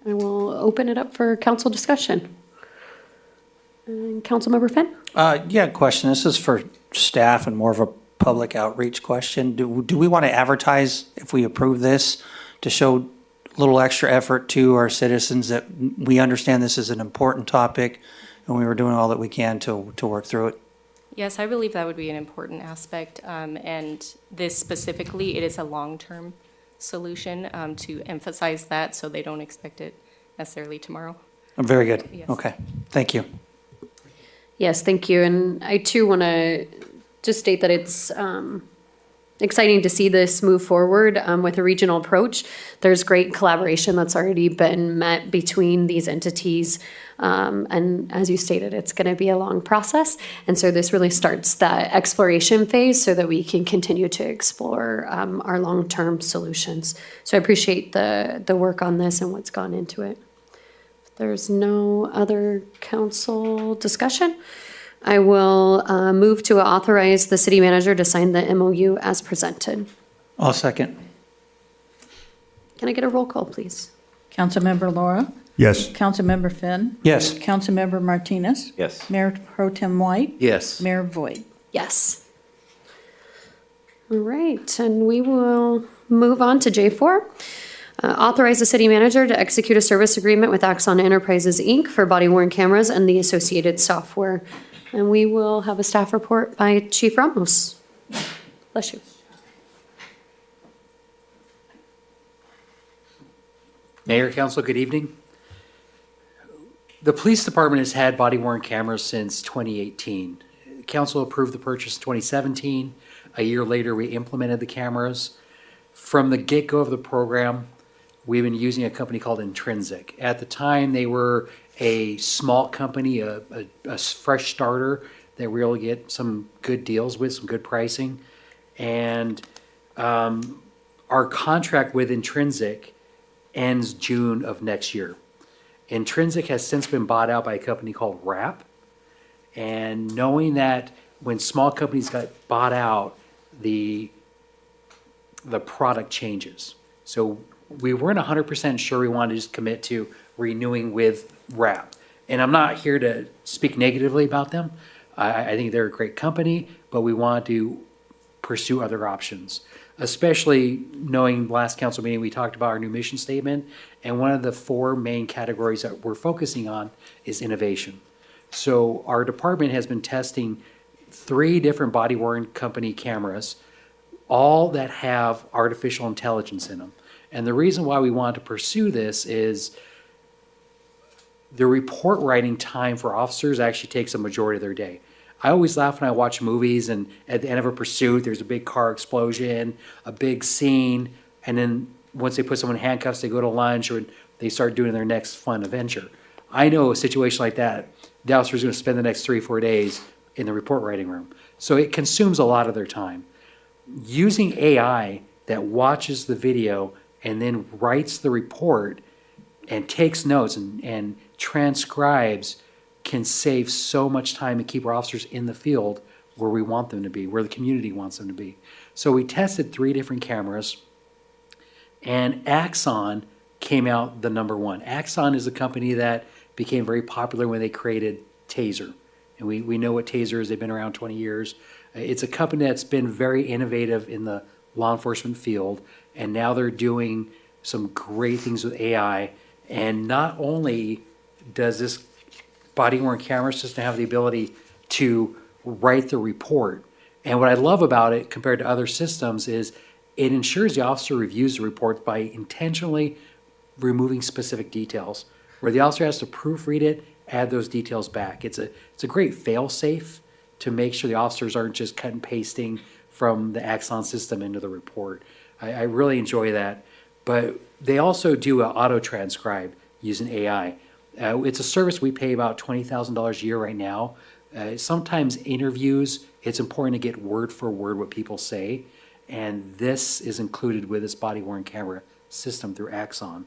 I will open it up for council discussion. Councilmember Finn? Yeah, question. This is for staff and more of a public outreach question. Do we want to advertise if we approve this to show a little extra effort to our citizens that we understand this is an important topic and we were doing all that we can to work through it? Yes, I believe that would be an important aspect. And this specifically, it is a long-term solution to emphasize that so they don't expect it necessarily tomorrow. Very good. Yes. Okay, thank you. Yes, thank you. And I too want to just state that it's exciting to see this move forward with a regional approach. There's great collaboration that's already been met between these entities. And as you stated, it's going to be a long process. And so this really starts that exploration phase so that we can continue to explore our long-term solutions. So I appreciate the work on this and what's gone into it. If there's no other council discussion, I will move to authorize the city manager to sign the MOU as presented. I'll second. Can I get a roll call, please? Councilmember Laura? Yes. Councilmember Finn? Yes. Councilmember Martinez? Yes. Mayor Pro Tem White? Yes. Mayor Voigt? Yes. All right, and we will move on to J4. Authorize the city manager to execute a service agreement with Axon Enterprises, Inc. for body-worn cameras and the associated software. And we will have a staff report by Chief Ramos. Bless you. Mayor, Council, good evening. The police department has had body-worn cameras since 2018. Council approved the purchase in 2017. A year later, we implemented the cameras. From the get-go of the program, we've been using a company called Intrinsic. At the time, they were a small company, a fresh starter that we were able to get some good deals with, some good pricing. And our contract with Intrinsic ends June of next year. Intrinsic has since been bought out by a company called Wrap. And knowing that when small companies got bought out, the product changes. So we weren't 100% sure we wanted to just commit to renewing with Wrap. And I'm not here to speak negatively about them. I think they're a great company, but we want to pursue other options. Especially knowing last council meeting, we talked about our new mission statement, and one of the 4 main categories that we're focusing on is innovation. So our department has been testing 3 different body-worn company cameras, all that have artificial intelligence in them. And the reason why we want to pursue this is the report writing time for officers actually takes a majority of their day. I always laugh when I watch movies and at the end of a pursuit, there's a big car explosion, a big scene, and then once they put someone in handcuffs, they go to lunch or they start doing their next fun adventure. I know a situation like that, the officer's going to spend the next 3-4 days in the report writing room. So it consumes a lot of their time. Using AI that watches the video and then writes the report and takes notes and transcribes can save so much time and keep our officers in the field where we want them to be, where the community wants them to be. So we tested 3 different cameras, and Axon came out the number 1. Axon is a company that became very popular when they created Taser. And we know what Taser is. They've been around 20 years. It's a company that's been very innovative in the law enforcement field, and now they're doing some great things with AI. And not only does this body-worn camera system have the ability to write the report, and what I love about it compared to other systems is it ensures the officer reviews the report by intentionally removing specific details, where the officer has to proofread it, add those details back. It's a great fail-safe to make sure the officers aren't just cut and pasting from the Axon system into the report. I really enjoy that. But they also do an auto-transcribe using AI. It's a service we pay about $20,000 a year right now. Sometimes interviews, it's important to get word for word what people say, and this is included with this body-worn camera system through Axon.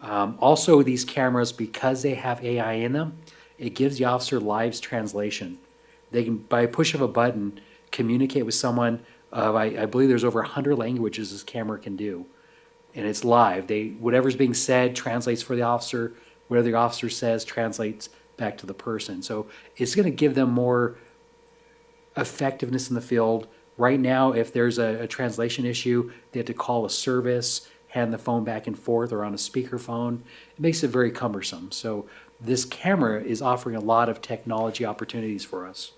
Also, these cameras, because they have AI in them, it gives the officer live translation. They can, by a push of a button, communicate with someone. I believe there's over 100 languages this camera can do, and it's live. Whatever's being said translates for the officer. Whatever the officer says translates back to the person. So it's going to give them more effectiveness in the field. Right now, if there's a translation issue, they have to call a service, hand the phone back and forth, or on a speakerphone. It makes it very cumbersome. So this camera is offering a lot of technology opportunities for us.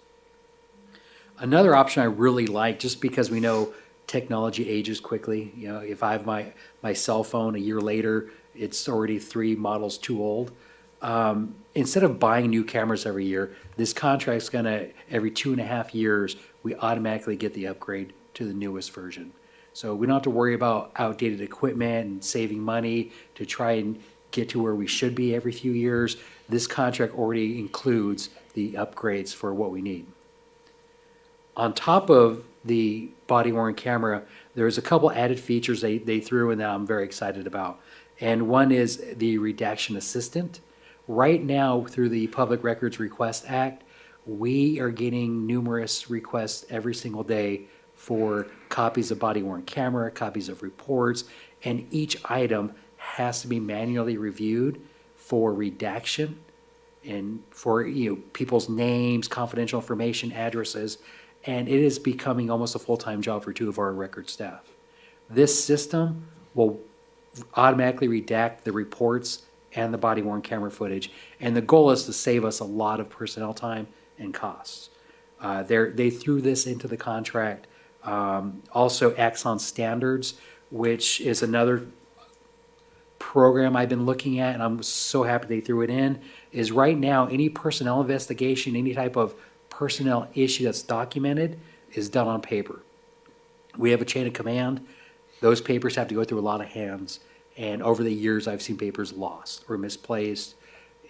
Another option I really like, just because we know technology ages quickly, you know, if I have my cell phone a year later, it's already 3 models too old. Instead of buying new cameras every year, this contract's gonna, every 2.5 years, we automatically get the upgrade to the newest version. So we don't have to worry about outdated equipment and saving money to try and get to where we should be every few years. This contract already includes the upgrades for what we need. On top of the body-worn camera, there's a couple added features they threw in that I'm very excited about. And one is the redaction assistant. Right now, through the Public Records Request Act, we are getting numerous requests every single day for copies of body-worn camera, copies of reports, and each item has to be manually reviewed for redaction and for, you know, people's names, confidential information, addresses, and it is becoming almost a full-time job for 2 of our record staff. This system will automatically redact the reports and the body-worn camera footage, and the goal is to save us a lot of personnel time and costs. They threw this into the contract. Also, Axon Standards, which is another program I've been looking at, and I'm so happy they threw it in, is right now, any personnel investigation, any type of personnel issue that's documented is done on paper. We have a chain of command. Those papers have to go through a lot of hands, and over the years, I've seen papers lost or misplaced,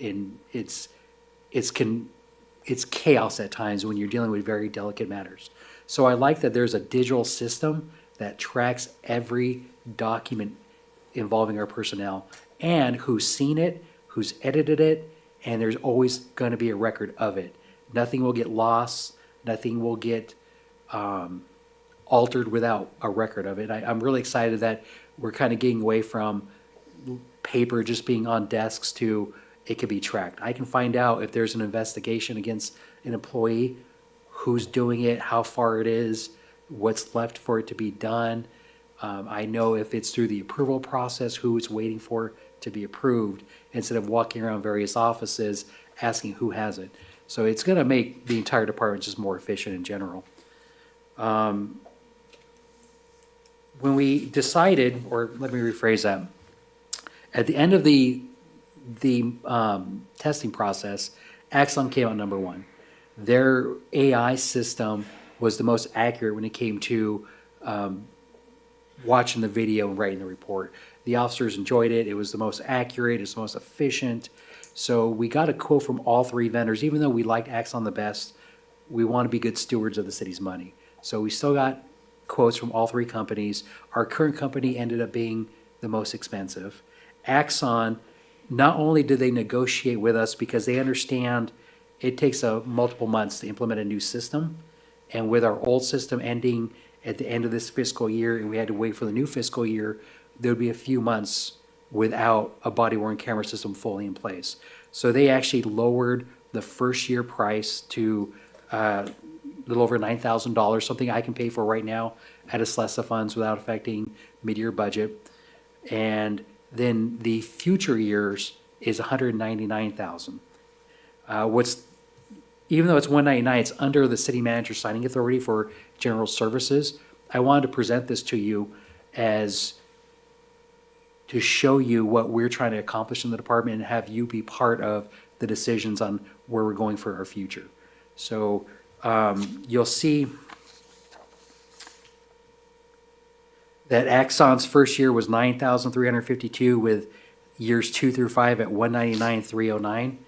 and it's chaos at times when you're dealing with very delicate matters. So I like that there's a digital system that tracks every document involving our personnel and who's seen it, who's edited it, and there's always going to be a record of it. Nothing will get lost. Nothing will get altered without a record of it. I'm really excited that we're kind of getting away from paper just being on desks to it can be tracked. I can find out if there's an investigation against an employee, who's doing it, how far it is, what's left for it to be done. I know if it's through the approval process, who it's waiting for to be approved, instead of walking around various offices asking who has it. So it's going to make the entire department just more efficient in general. When we decided, or let me rephrase that, at the end of the testing process, Axon came out number 1. Their AI system was the most accurate when it came to watching the video and writing the report. The officers enjoyed it. It was the most accurate. It's the most efficient. So we got a quote from all 3 vendors. Even though we liked Axon the best, we want to be good stewards of the city's money. So we still got quotes from all 3 companies. Our current company ended up being the most expensive. Axon, not only did they negotiate with us because they understand it takes multiple months to implement a new system, and with our old system ending at the end of this fiscal year and we had to wait for the new fiscal year, there would be a few months without a body-worn camera system fully in place. So they actually lowered the first year price to a little over $9,000, something I can pay for right now out of SLESA funds without affecting mid-year budget. And then the future years is $199,000. Even though it's $199, it's under the city manager's signing authority for general services. I wanted to present this to you as to show you what we're trying to accomplish in the department and have you be part of the decisions on where we're going for our future. So you'll see that Axon's first year was $9,352 with years 2 through 5 at $199,309.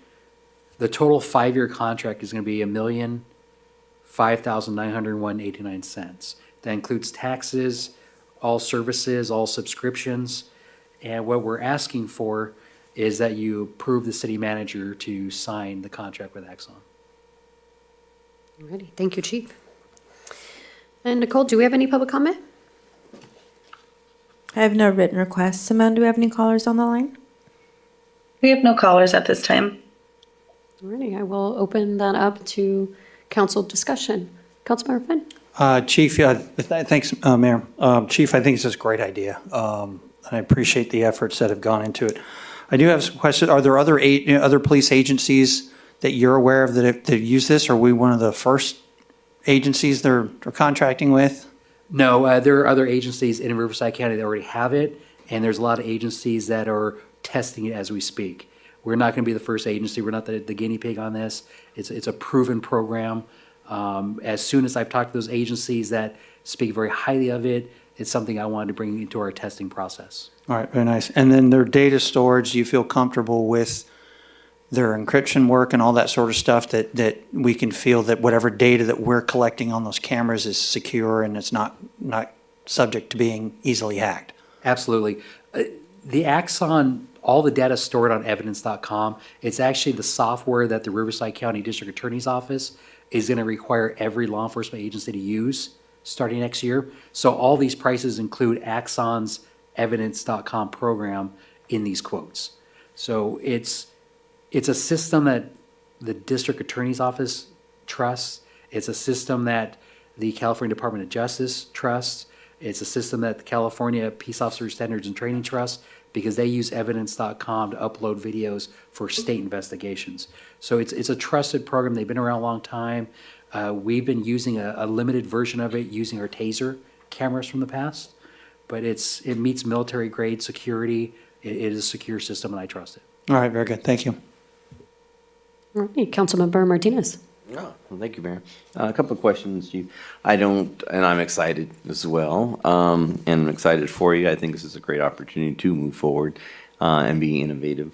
The total 5-year contract is going to be $1,005,901.89. That includes taxes, all services, all subscriptions. And what we're asking for is that you approve the city manager to sign the contract with Axon. Alrighty, thank you, Chief. And Nicole, do we have any public comment? I have no written requests. Simone, do we have any callers on the line? We have no callers at this time. Alrighty, I will open that up to council discussion. Councilmember Finn? Chief, thanks, Mayor. Chief, I think this is a great idea. I appreciate the efforts that have gone into it. I do have some questions. Are there other police agencies that you're aware of that use this? Are we one of the first agencies they're contracting with? No, there are other agencies in Riverside County that already have it, and there's a lot of agencies that are testing it as we speak. We're not going to be the first agency. We're not the guinea pig on this. It's a proven program. As soon as I've talked to those agencies that speak very highly of it, it's something I wanted to bring into our testing process. All right, very nice. And then their data storage, do you feel comfortable with their encryption work and all that sort of stuff, that we can feel that whatever data that we're collecting on those cameras is secure and it's not subject to being easily hacked? Absolutely. The Axon, all the data stored on evidence.com, it's actually the software that the Riverside County District Attorney's Office is going to require every law enforcement agency to use starting next year. So all these prices include Axon's evidence.com program in these quotes. So it's a system that the District Attorney's Office trusts. It's a system that the California Department of Justice trusts. It's a system that the California Peace Officer Standards and Training trusts, because they use evidence.com to upload videos for state investigations. So it's a trusted program. They've been around a long time. We've been using a limited version of it using our TASER cameras from the past, but it meets military grade security. It is a secure system, and I trust it. All right, very good. Thank you. All right, Councilmember Martinez. No, well, thank you, Mayor. A couple of questions. And I'm excited as well, and I'm excited for you. I think this is a great opportunity to move forward and be innovative.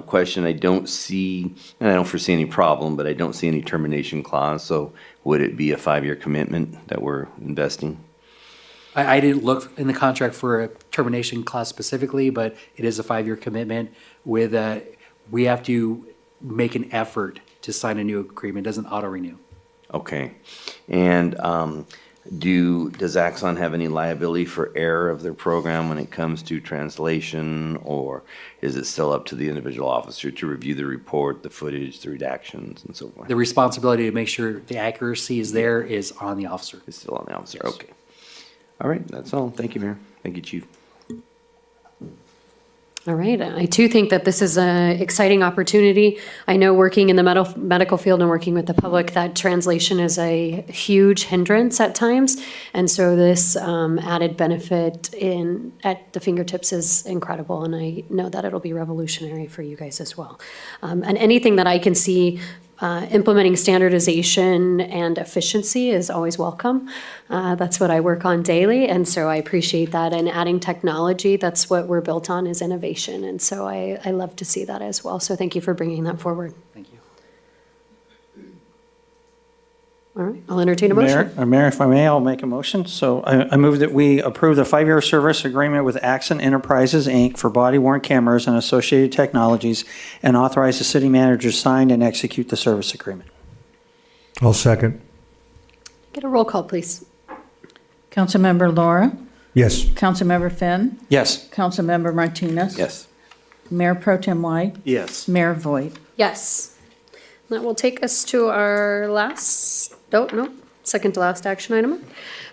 Question, I don't see, and I don't foresee any problem, but I don't see any termination clause. So would it be a 5-year commitment that we're investing? I didn't look in the contract for a termination clause specifically, but it is a 5-year commitment with, we have to make an effort to sign a new agreement. It doesn't auto-renew. Okay. And does Axon have any liability for error of their program when it comes to translation, or is it still up to the individual officer to review the report, the footage, the redactions, and so forth? The responsibility to make sure the accuracy is there is on the officer. It's still on the officer, Yes. okay. All right, that's all. Thank you, Mayor. Thank you, Chief. All right, I too think that this is an exciting opportunity. I know working in the medical field and working with the public, that translation is a huge hindrance at times. And so this added benefit at the fingertips is incredible. And I know that it'll be revolutionary for you guys as well. And anything that I can see implementing standardization and efficiency is always welcome. That's what I work on daily, and so I appreciate that. And adding technology, that's what we're built on, is innovation. And so I love to see that as well. So thank you for bringing that forward. Thank you. All right, I'll entertain a motion. Mayor, if I may, I'll make a motion. So I move that we approve the 5-year service agreement with Axon Enterprises, Inc. for body-worn cameras and associated technologies, and authorize the city manager to sign and execute the service agreement. I'll second. Get a roll call, please. Councilmember Laura, Yes. Councilmember Finn, Yes. Councilmember Martinez. Yes. Mayor Pro Tem White, Yes. Mayor Voigt. Yes. That will take us to our second to last action item.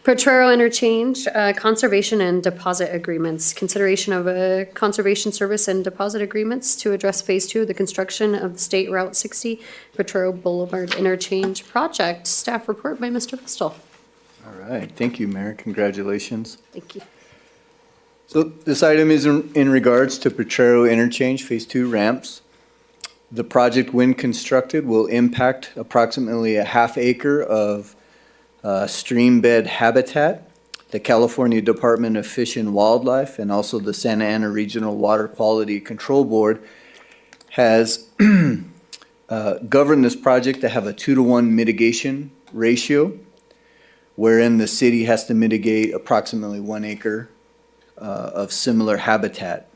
Potrero Interchange, conservation and deposit agreements. Consideration of a conservation service and deposit agreements to address Phase 2 of the construction of the State Route 60 Potrero Boulevard Interchange project. Staff report by Mr. Vestal. All right, thank you, Mayor. Congratulations. Thank you. So this item is in regards to Potrero Interchange Phase 2 ramps. The project, when constructed, will impact approximately a half acre of stream bed habitat. The California Department of Fish and Wildlife and also the Santa Ana Regional Water Quality Control Board has governed this project to have a 2-to-1 mitigation ratio, wherein the city has to mitigate approximately 1 acre of similar habitat.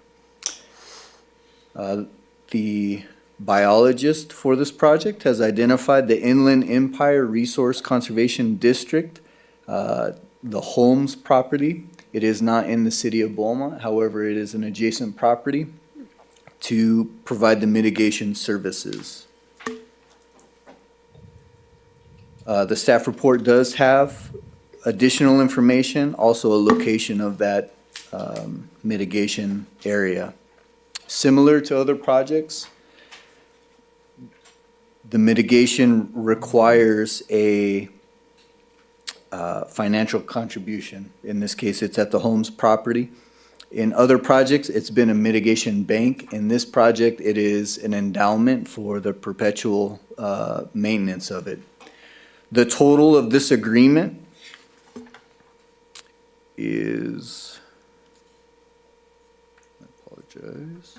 The biologist for this project has identified the Inland Empire Resource Conservation District, the Holmes property. It is not in the city of Beaumont, however, it is an adjacent property, to provide the mitigation services. The staff report does have additional information, also a location of that mitigation area. Similar to other projects, the mitigation requires a financial contribution. In this case, it's at the Holmes property. In other projects, it's been a mitigation bank. In this project, it is an endowment for the perpetual maintenance of it. The total of this agreement is, I apologize,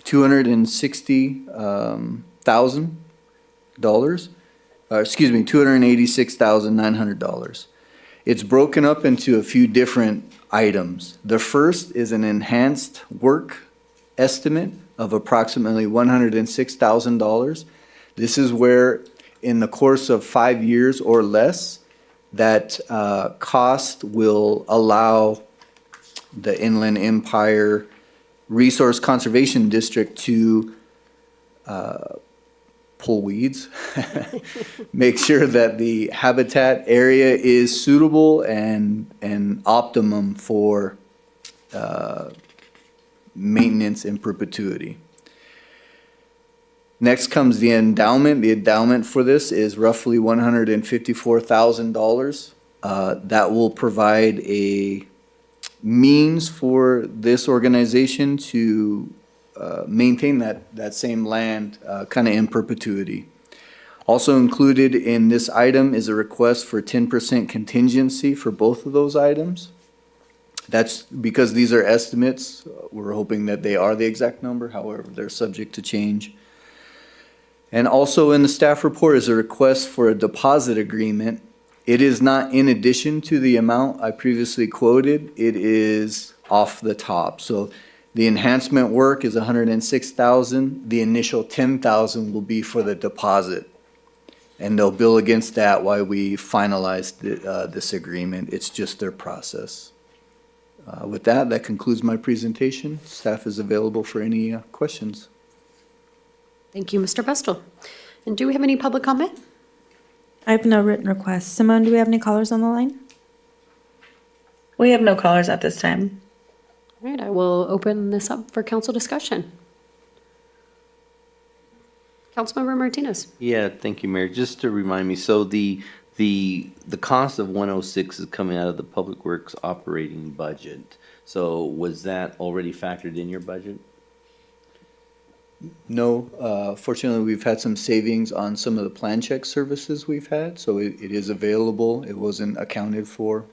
$260,000. $286,900. It's broken up into a few different items. The first is an enhanced work estimate of approximately $106,000. This is where, in the course of 5 years or less, that cost will allow the Inland Empire Resource Conservation District to pull weeds, make sure that the habitat area is suitable and optimum for maintenance in perpetuity. Next comes the endowment. The endowment for this is roughly $154,000. That will provide a means for this organization to maintain that same land kind of in perpetuity. Also included in this item is a request for 10% contingency for both of those items. That's because these are estimates. We're hoping that they are the exact number, however, they're subject to change. And also in the staff report is a request for a deposit agreement. It is not in addition to the amount I previously quoted, it is off the top. So the enhancement work is $106,000. The initial $10,000 will be for the deposit. And they'll bill against that while we finalize this agreement. It's just their process. With that, that concludes my presentation. Staff is available for any questions. Thank you, Mr. Bestel. And do we have any public comment? I have no written requests. Simone, do we have any callers on the line? We have no callers at this time. All right, I will open this up for council discussion. Councilmember Martinez. Yeah, thank you, Mayor. Just to remind me, so the cost of 106 is coming out of the Public Works operating budget. So was that already factored in your budget? No, fortunately, we've had some savings on some of the plan check services we've had, so it is available. It wasn't accounted for.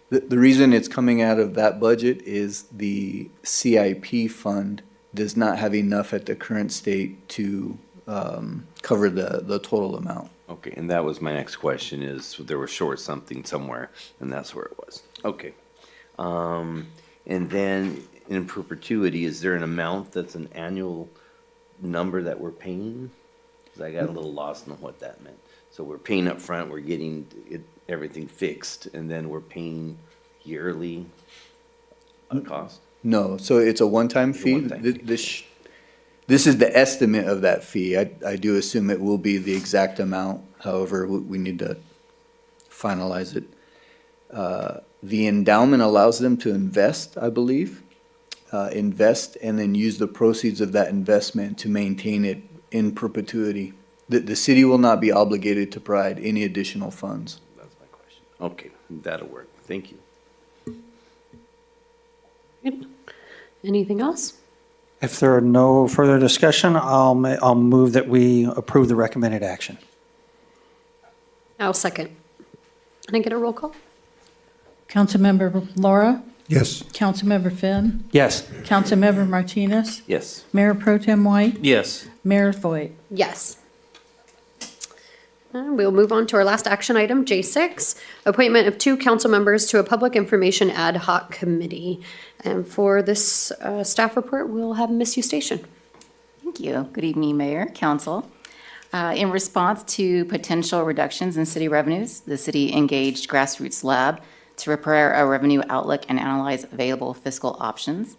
The reason it's coming out of that budget is the CIP fund does not have enough at the current state to cover the total amount. Okay, and that was my next question, is there was short something somewhere, and that's where it was. Okay. And then in perpetuity, is there an amount that's an annual number that we're paying? Because I got a little lost in what that meant. So we're paying up front, we're getting everything fixed, and then we're paying yearly cost? No, so it's a one-time fee. This is the estimate of that fee. I do assume it will be the exact amount. However, we need to finalize it. The endowment allows them to invest, I believe. Invest and then use the proceeds of that investment to maintain it in perpetuity. The city will not be obligated to provide any additional funds. That's my question. Okay, that'll work. Thank you. Anything else? If there are no further discussion, I'll move that we approve the recommended action. I'll second. Can I get a roll call? Councilmember Laura? Yes. Councilmember Finn? Yes. Councilmember Martinez? Yes. Mayor Pro Tem White? Yes. Mayor Voigt? Yes. We'll move on to our last action item, J6, appointment of 2 council members to a public information ad hoc committee. And for this staff report, we'll have Ms. Eustachian. Thank you. Good evening, Mayor, Council. In response to potential reductions in city revenues, the city engaged Grassroots Lab to prepare a revenue outlook and analyze available fiscal options.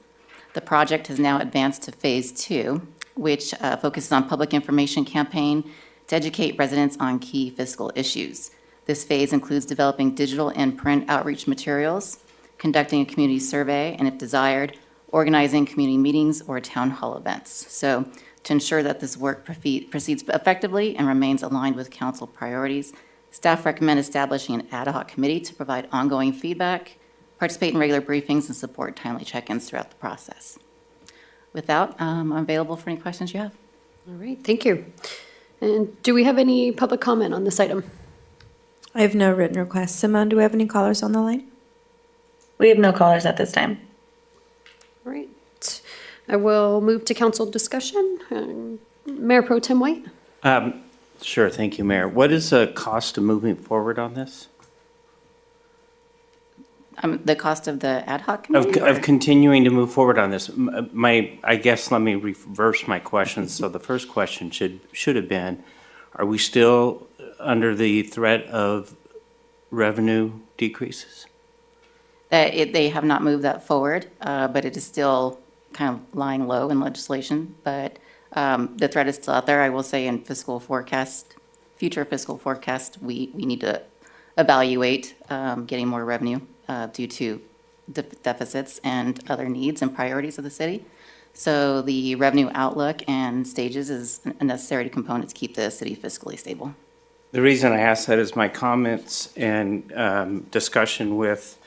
The project has now advanced to Phase 2, which focuses on public information campaign to educate residents on key fiscal issues. This phase includes developing digital and print outreach materials, conducting a community survey, and if desired, organizing community meetings or town hall events. So To ensure that this work proceeds effectively and remains aligned with council priorities, staff recommend establishing an ad hoc committee to provide ongoing feedback, participate in regular briefings, and support timely check-ins throughout the process. With that, I'm available for any questions you have. All right, thank you. And do we have any public comment on this item? I have no written requests. Simone, do we have any callers on the line? We have no callers at this time. All right. I will move to council discussion. Mayor Pro Tem White? Sure, thank you, Mayor. What is the cost of moving forward on this? The cost of the ad hoc committee? Of continuing to move forward on this. I guess let me reverse my questions. So the first question should have been, are we still under the threat of revenue decreases? They have not moved that forward, but it is still kind of lying low in legislation. But the threat is still out there. I will say in future fiscal forecast, we need to evaluate getting more revenue due to deficits and other needs and priorities of the city. So the revenue outlook and stages is a necessary component to keep the city fiscally stable. The reason I ask that is my comments and discussion with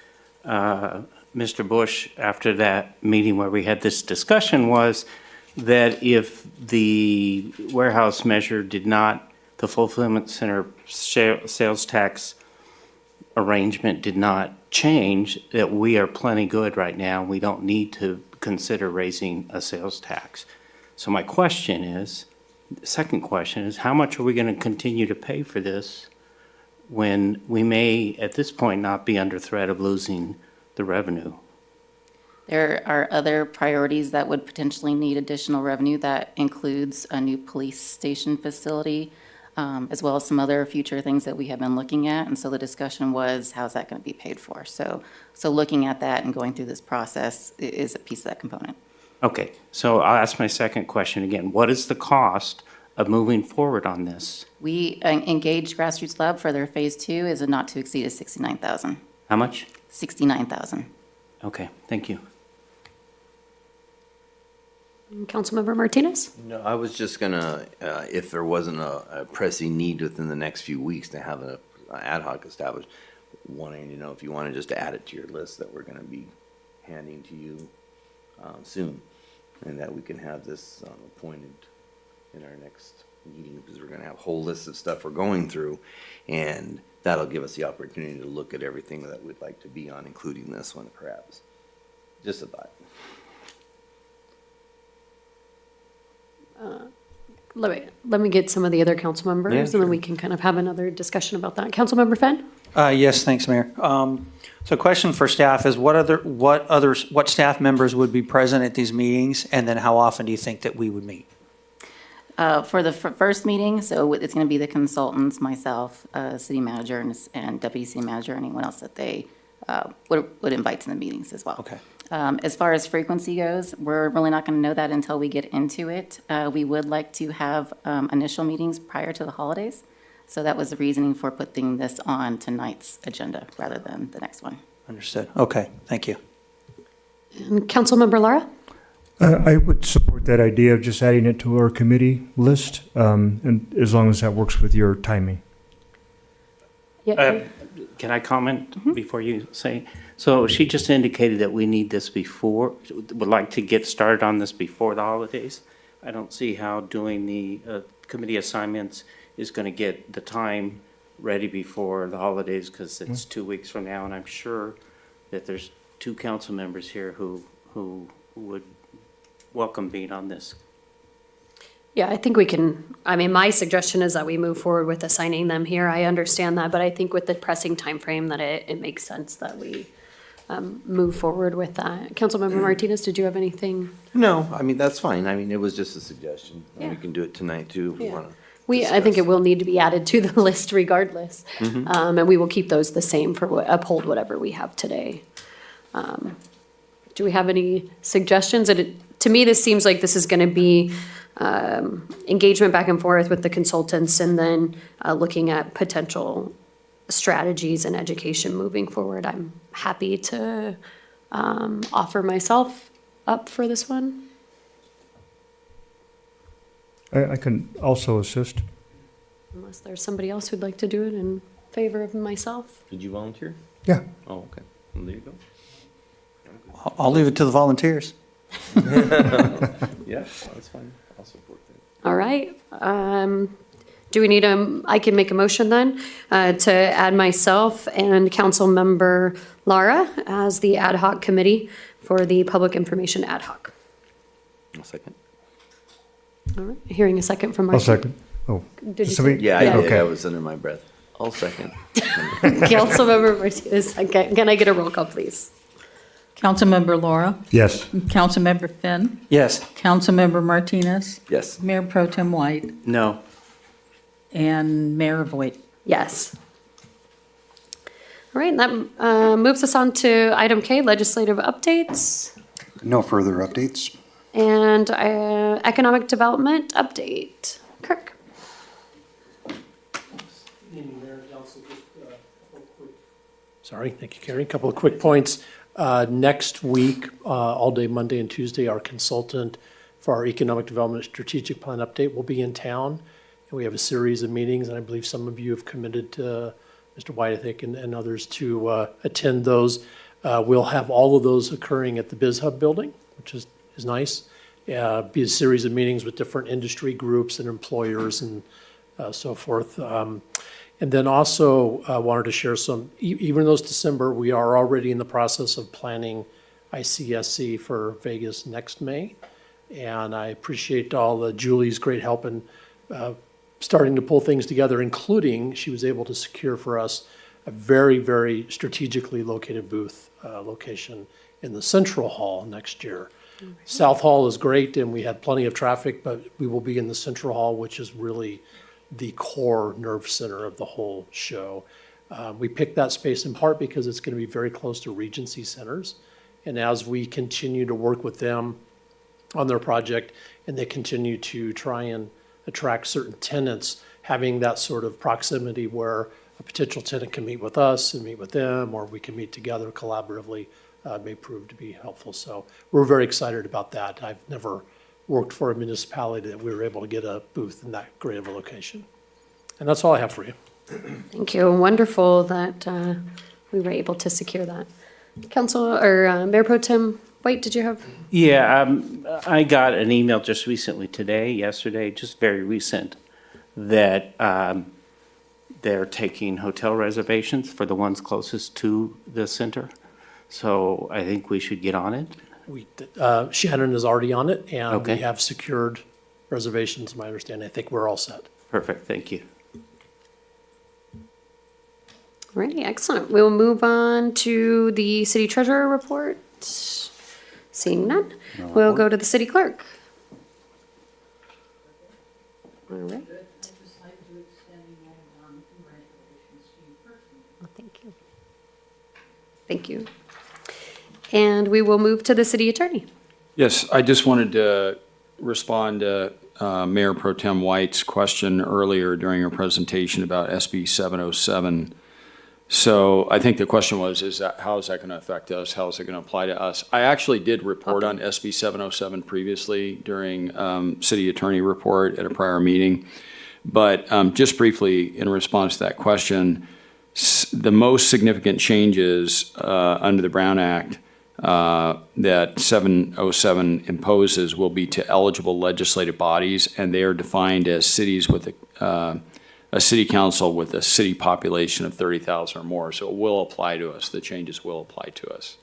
Mr. Bush after that meeting where we had this discussion was that if the warehouse measure the fulfillment center sales tax arrangement did not change, that we are plenty good right now. We don't need to consider raising a sales tax. So my question is, the second question is, how much are we going to continue to pay for this when we may, at this point, not be under threat of losing the revenue? There are other priorities that would potentially need additional revenue. That includes a new police station facility, as well as some other future things that we have been looking at. And so the discussion was, how's that going to be paid for? So looking at that and going through this process is a piece of that component. Okay, so I'll ask my second question again. What is the cost of moving forward on this? We engaged Grassroots Lab for their phase 2 is a not to exceed of $69,000. How much? $69,000. Okay, thank you. Councilmember Martinez? No, I was just gonna, if there wasn't a pressing need within the next few weeks to have an ad hoc established, wanting to know if you want to just add it to your list that we're gonna be handing to you soon, and that we can have this appointed in our next meeting, because we're gonna have a whole list of stuff we're going through, and that'll give us the opportunity to look at everything that we'd like to be on, including this one perhaps. Just a thought. Let me get some of the other council members, Yeah, and sure. then we can kind of have another discussion about that. Councilmember Fenn? Yes, thanks, Mayor. So question for staff is what staff members would be present at these meetings, and then how often do you think that we would meet? For the first meeting, so it's going to be the consultants, myself, city manager, and deputy city manager, anyone else that they would invite to the meetings as well. Okay. As far as frequency goes, we're really not going to know that until we get into it. We would like to have initial meetings prior to the holidays. So that was the reasoning for putting this on tonight's agenda rather than the next one. Understood. Okay, thank you. And Councilmember Lara? I would support that idea of just adding it to our committee list, and as long as that works with your timing. Can I comment before you say? So she just indicated that we need this would like to get started on this before the holidays. I don't see how doing the committee assignments is going to get the time ready before the holidays, because it's 2 weeks from now, and I'm sure that there's 2 council members here who would welcome being on this. Yeah, I think we can, my suggestion is that we move forward with assigning them here. I understand that, but I think with the pressing timeframe that it makes sense that we move forward with that. Councilmember Martinez, did you have anything? No, that's fine. It was just a suggestion. Yeah. We can do it tonight too if we Yeah. want to. I think it will need to be added to the list regardless. And we will keep those the same uphold whatever we have today. Do we have any suggestions? To me, this seems like this is going to be engagement back and forth with the consultants, and then looking at potential strategies and education moving forward. I'm happy to offer myself up for this one. I can also assist. Unless there's somebody else who'd like to do it in favor of myself. Did you volunteer? Yeah. Oh, okay. Well, there you go. I'll leave it to the volunteers. Yeah, that's fine. I'll support that. All right. Do we need I can make a motion then to add myself and council member Lara as the ad hoc committee for the public information ad hoc. I'll second. All right. Hearing a second from I'll Marcy. second. Oh. Did you Somebody- say? Yeah, I did. Okay. I was under my breath. I'll second. Councilmember Martinez, can I get a roll call, please? Councilmember Laura, Yes. Councilmember Finn, Yes. Councilmember Martinez, Yes. Mayor Pro Tem White, No. and Mayor Voigt. Yes. All right, that moves us on to item K, legislative updates No further updates. and economic development update. Kirk. Sorry, thank you, Carrie. A couple of quick points. Next week, all day Monday and Tuesday, our consultant for our Economic Development Strategic Plan update will be in town. And we have a series of meetings, and I believe some of you have committed to Mr. White, I think, and others to attend those. We'll have all of those occurring at the Biz Hub building, which is nice. Be a series of meetings with different industry groups and employers and so forth. And then also wanted to share some, even though it's December, we are already in the process of planning ICSC for Vegas next May. And I appreciate Julie's great help in starting to pull things together, including she was able to secure for us a very, very strategically located booth location in the Central Hall next year. Okay. South Hall is great and we had plenty of traffic, but we will be in the Central Hall, which is really the core nerve center of the whole show. We picked that space in part because it's going to be very close to Regency centers. And as we continue to work with them on their project and they continue to try and attract certain tenants, having that sort of proximity where a potential tenant can meet with us and meet with them, or we can meet together collaboratively, may prove to be helpful. So we're very excited about that. I've never worked for a municipality that we were able to get a booth in that great of a location. And that's all I have for you. Thank you. Wonderful that we were able to secure that. Mayor Pro Tem White, did you have? Yeah, I got an email just recently yesterday, just very recent, that they're taking hotel reservations for the ones closest to the center. So I think we should get on it. Shannon is already on it, and Okay. we have secured reservations, my understanding. I think we're all set. Perfect, thank you. Alrighty, excellent. We'll move on to the city treasurer report. Seeing none, we'll go to the city clerk. All right. Oh, thank you. Thank you. And we will move to the city attorney. Yes, I just wanted to respond to Mayor Pro Tem White's question earlier during her presentation about SB 707. So I think the question was, how is that going to affect us? How is it going to apply to us? I actually did report on SB 707 previously during city attorney report at a prior meeting. But just briefly, in response to that question, the most significant changes under the Brown Act that 707 imposes will be to eligible legislative bodies, and they are defined as cities with a city council with a city population of 30,000 or more. So it will apply to us. The changes will apply to us.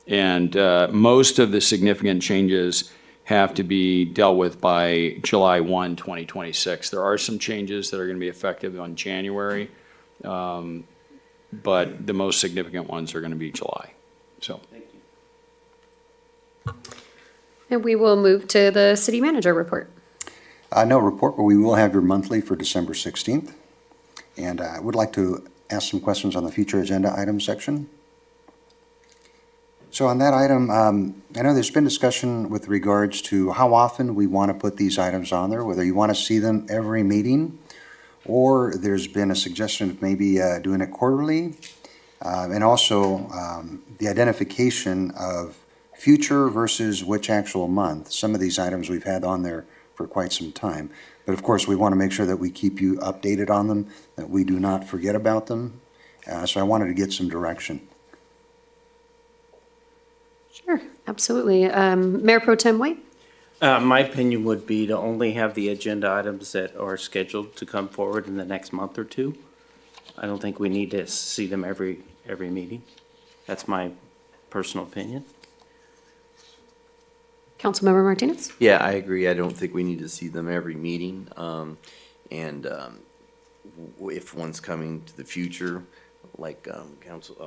And most of the significant changes have to be dealt with by July 1, 2026. There are some changes that are going to be effective on January, but the most significant ones are going to be July. So. And we will move to the city manager report. No report, but we will have your monthly for December 16th. And I would like to ask some questions on the future agenda item section. So on that item, I know there's been discussion with regards to how often we want to put these items on there, whether you want to see them every meeting, or there's been a suggestion of maybe doing it quarterly. And also the identification of future versus which actual month. Some of these items we've had on there for quite some time. But of course, we want to make sure that we keep you updated on them, that we do not forget about them. So I wanted to get some direction. Sure, absolutely. Mayor Pro Tem White? My opinion would be to only have the agenda items that are scheduled to come forward in the next month or two. I don't think we need to see them every meeting. That's my personal opinion. Councilmember Martinez? Yeah, I agree. I don't think we need to see them every meeting. If one's coming to the future, like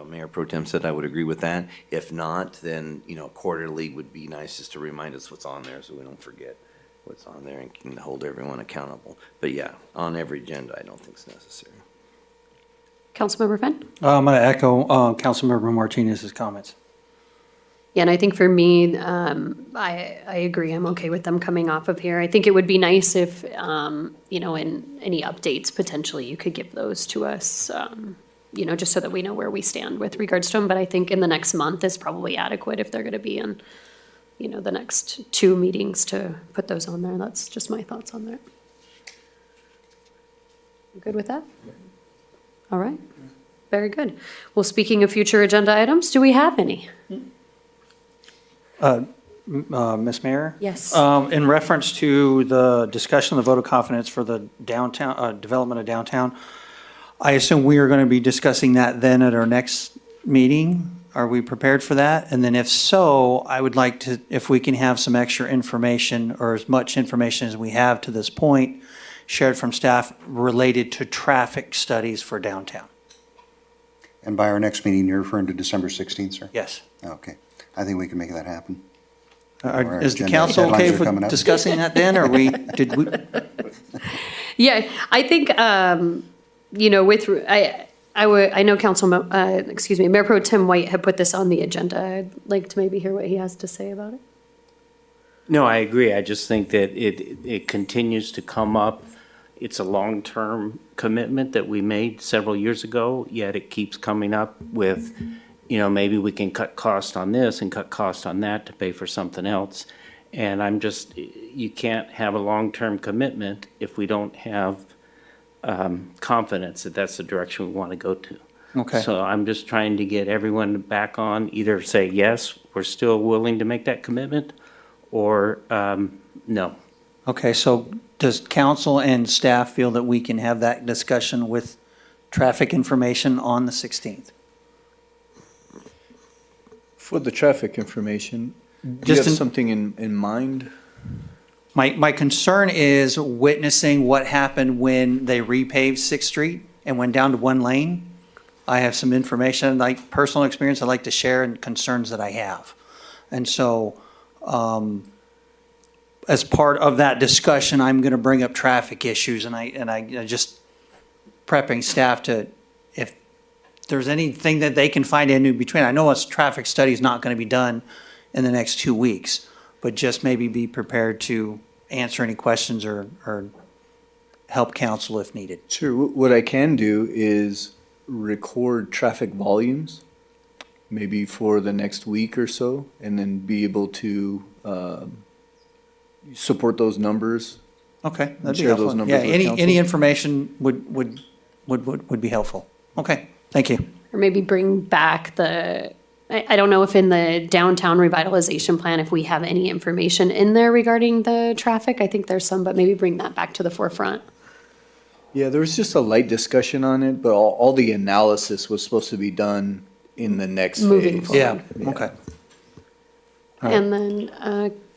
Mayor Pro Tem said, I would agree with that. If not, then, quarterly would be nice just to remind us what's on there so we don't forget what's on there and can hold everyone accountable. But yeah, on every agenda, I don't think it's necessary. Councilmember Fenn? I'm going to echo Councilmember Martinez's comments. Yeah, and I think for me, I agree. I'm okay with them coming off of here. I think it would be nice if, in any updates, potentially you could give those to us, just so that we know where we stand with regards to them. But I think in the next month is probably adequate if they're going to be in, the next 2 meetings to put those on there. That's just my thoughts on that. You good with that? All right. Very good. Well, speaking of future agenda items, do we have any? Ms. Mayor? Yes. In reference to the discussion of the vote of confidence for the downtown, development of downtown, I assume we are going to be discussing that then at our next meeting. Are we prepared for that? And then if so, I would like to, if we can have some extra information or as much information as we have to this point shared from staff related to traffic studies for downtown. And by our next meeting, you're referring to December 16th, sir? Yes. Okay. I think we can make that happen. Is the council okay with discussing that then, or did we? Yeah, I think, I know Mayor Pro Tem White had put this on the agenda. I'd like to maybe hear what he has to say about it. No, I agree. I just think that it continues to come up. It's a long-term commitment that we made several years ago, yet it keeps coming up with, maybe we can cut cost on this and cut cost on that to pay for something else. And you can't have a long-term commitment if we don't have confidence that that's the direction we want to go to. Okay. So I'm just trying to get everyone back on, either say, yes, we're still willing to make that commitment, or no. Okay, so does council and staff feel that we can have that discussion with traffic information on the 16th? For the traffic information, do you have something in mind? My concern is witnessing what happened when they repaved 6th Street and went down to 1 lane. I have some information, like personal experience I'd like to share and concerns that I have. And so, as part of that discussion, I'm going to bring up traffic issues, and I just prepping staff to, if there's anything that they can find in between. I know a traffic study is not going to be done in the next 2 weeks, but just maybe be prepared to answer any questions or help counsel if needed. Sure. What I can do is record traffic volumes, maybe for the next week or so, and then be able to support those numbers. Okay, that'd be share helpful. those numbers with council. Any information would be helpful. Okay, thank you. Or maybe bring back I don't know if in the downtown revitalization plan, if we have any information in there regarding the traffic. I think there's some, but maybe bring that back to the forefront. Yeah, there was just a light discussion on it, but all the analysis was supposed to be done in the next Moving phase. forward. Yeah, okay. All right. And then,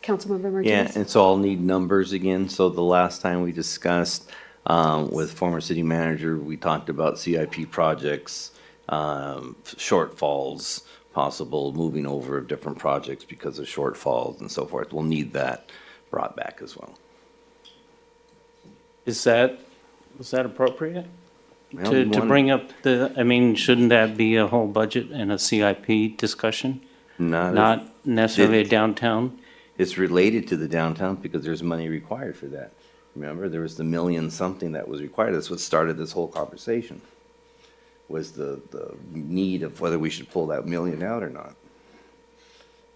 Councilmember Martinez. Yeah, and so I'll need numbers again. So the last time we discussed with former city manager, we talked about CIP projects, shortfalls, possible moving over of different projects because of shortfalls and so forth. We'll need that brought back as well. Was that appropriate? Well, To bring up shouldn't that be a whole budget and a CIP discussion? Not necessarily a downtown? It's related to the downtown because there's money required for that. Remember, there was the million something that was required. That's what started this whole conversation, was the need of whether we should pull that million out or not.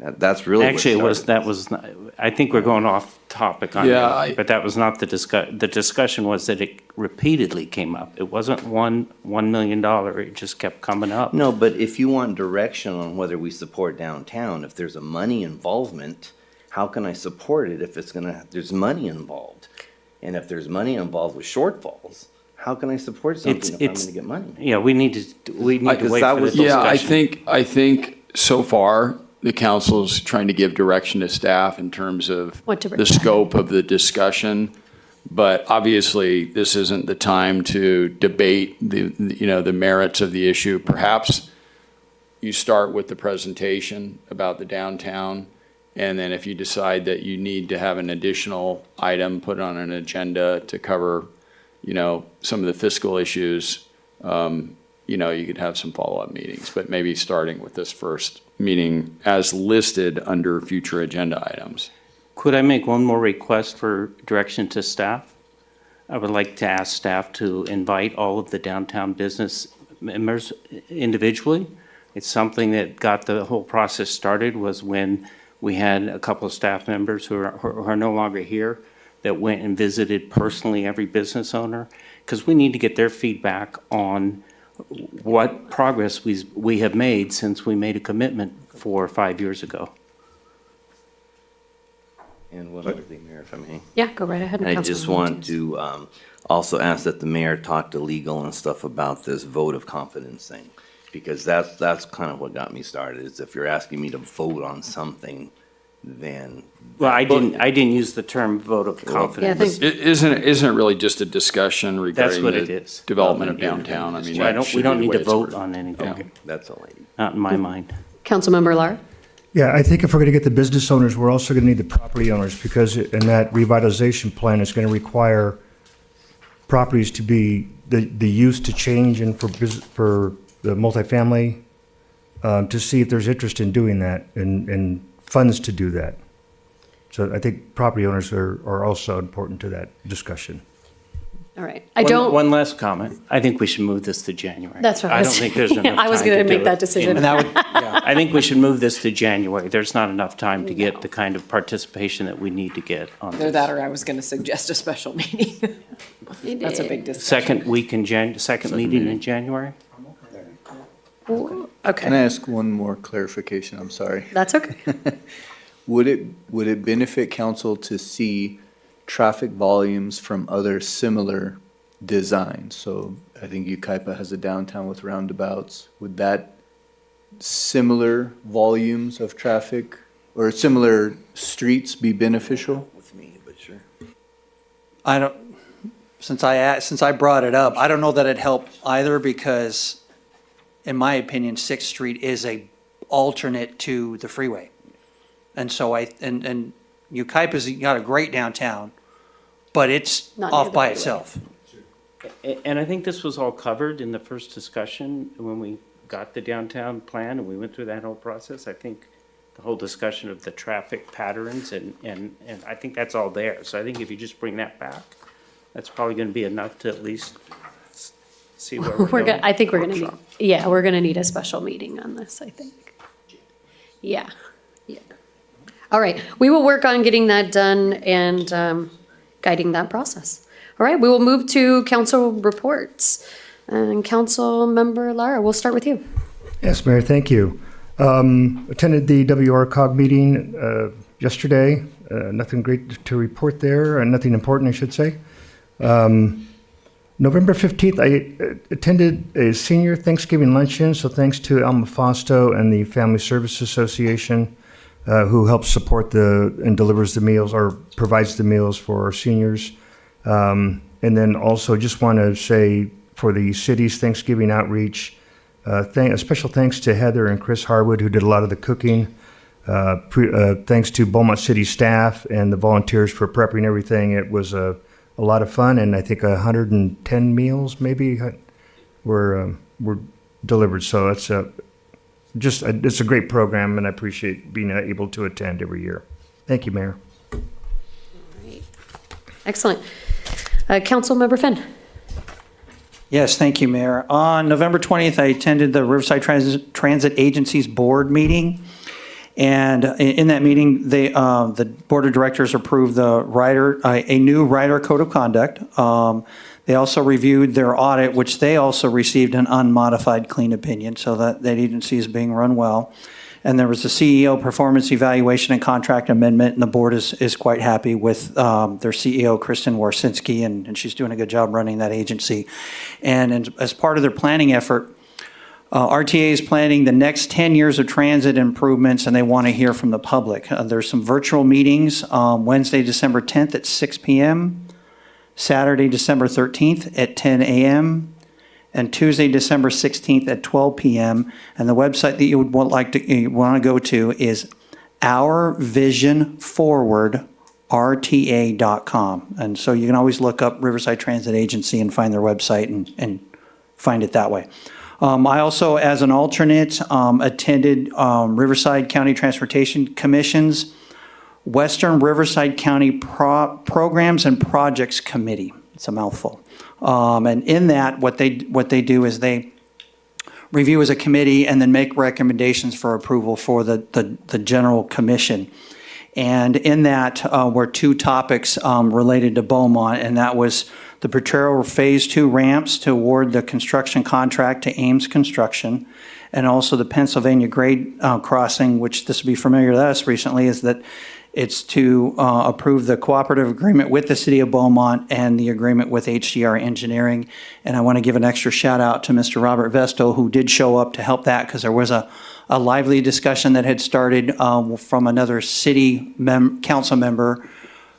That's really what Actually, started this. I think we're going off topic on Yeah, that, but that was not the discussion was that it repeatedly came up. It wasn't $1 million, it just kept coming up. No, but if you want direction on whether we support downtown, if there's a money involvement, how can I support it if there's money involved? And if there's money involved with shortfalls, how can I support something if I'm gonna get money? Yeah, we need to wait for the discussion. Yeah, I think so far, the council's trying to give direction to staff in terms of What to bring the back. scope of the discussion. But obviously, this isn't the time to debate the merits of the issue. Perhaps you start with the presentation about the downtown, and then if you decide that you need to have an additional item put on an agenda to cover, some of the fiscal issues, you could have some follow-up meetings, but maybe starting with this first meeting as listed under future agenda items. Could I make one more request for direction to staff? I would like to ask staff to invite all of the downtown business members individually. It's something that got the whole process started was when we had a couple of staff members who are no longer here that went and visited personally every business owner, because we need to get their feedback on what progress we have made since we made a commitment 4 or 5 years ago. And one other thing, Mayor, if I may. Yeah, go right ahead. I just want to also ask that the mayor talk to legal and stuff about this vote of confidence thing. Because that's kind of what got me started, is if you're asking me to vote on something, then. Well, I didn't use the term vote of confidence. Isn't it really just a discussion That's regarding what it the is. development of downtown? I mean, We don't need to vote it. on anything. Okay, that's all I need. Not in my mind. Councilmember Lar? Yeah, I think if we're going to get the business owners, we're also going to need the property owners, because in that revitalization plan is going to require properties to be, the use to change and for the multifamily, to see if there's interest in doing that and funds to do that. So I think property owners are also important to that discussion. All right. One last comment. I think we should move this to January. That's what I I was don't think there's enough time I was going to make that decision. I think we should move this to January. There's not enough time to get the kind of participation that we need to get on Either this. that or I was going to suggest a special meeting. That's a big discussion. Second meeting in January? Okay. Can I ask one more clarification? I'm sorry. That's okay. Would it benefit council to see traffic volumes from other similar designs? So I think Ukaipa has a downtown with roundabouts. Would that similar volumes of traffic or similar streets be beneficial? With me, but sure. Since I brought it up, I don't know that it'd help either, because in my opinion, 6th Street is a alternate to the freeway. And so and Ukaipa's got a great downtown, but it's Not near off the by freeway. itself. And I think this was all covered in the first discussion when we got the downtown plan and we went through that whole process. I think the whole discussion of the traffic patterns and I think that's all there. So I think if you just bring that back, that's probably going to be enough to at least see where we're going. I think we're going to need, we're going to need a special meeting on this, I think. Yeah. All right, we will work on getting that done and guiding that process. All right, we will move to council reports. And Council Member Lara, we'll start with you. Yes, Mayor, thank you. Attended the WRCOG meeting yesterday. Nothing great to report there, nothing important, I should say. November 15th, I attended a senior Thanksgiving luncheon, so thanks to Alma Fosto and the Family Service Association, who helps support and delivers the meals or provides the meals for our seniors. And then also just want to say for the city's Thanksgiving outreach, a special thanks to Heather and Chris Harwood, who did a lot of the cooking. Thanks to Beaumont City staff and the volunteers for prepping everything. It was a lot of fun, and I think 110 meals maybe were delivered. So it's it's a great program, and I appreciate being able to attend every year. Thank you, Mayor. Excellent. Council Member Finn. Yes, thank you, Mayor. On November 20th, I attended the Riverside Transit Agency's board meeting. And in that meeting, the Board of Directors approved a new Rider Code of Conduct. They also reviewed their audit, which they also received an unmodified clean opinion, so that agency is being run well. And there was a CEO performance evaluation and contract amendment, and the board is quite happy with their CEO, Kristen Warsinski, and she's doing a good job running that agency. And as part of their planning effort, RTA is planning the next 10 years of transit improvements, and they want to hear from the public. There's some virtual meetings, Wednesday, December 10th at 6 p.m., Saturday, December 13th at 10 a.m., and Tuesday, December 16th at 12 p.m. And the website that you would want to go to is ourvisionforwardrta.com. And so you can always look up Riverside Transit Agency and find their website and find it that way. I also, as an alternate, attended Riverside County Transportation Commission's Western Riverside County Programs and Projects Committee. It's a mouthful. And in that, what they do is they review as a committee and then make recommendations for approval for the general commission. And in that were two topics related to Beaumont, and that was the Potrero Phase 2 ramps to award the construction contract to Ames Construction, and also the Pennsylvania grade crossing, which this will be familiar to us recently, is that it's to approve the cooperative agreement with the City of Beaumont and the agreement with HDR Engineering. And I want to give an extra shout out to Mr. Robert Vestal, who did show up to help that, because there was a lively discussion that had started from another city council member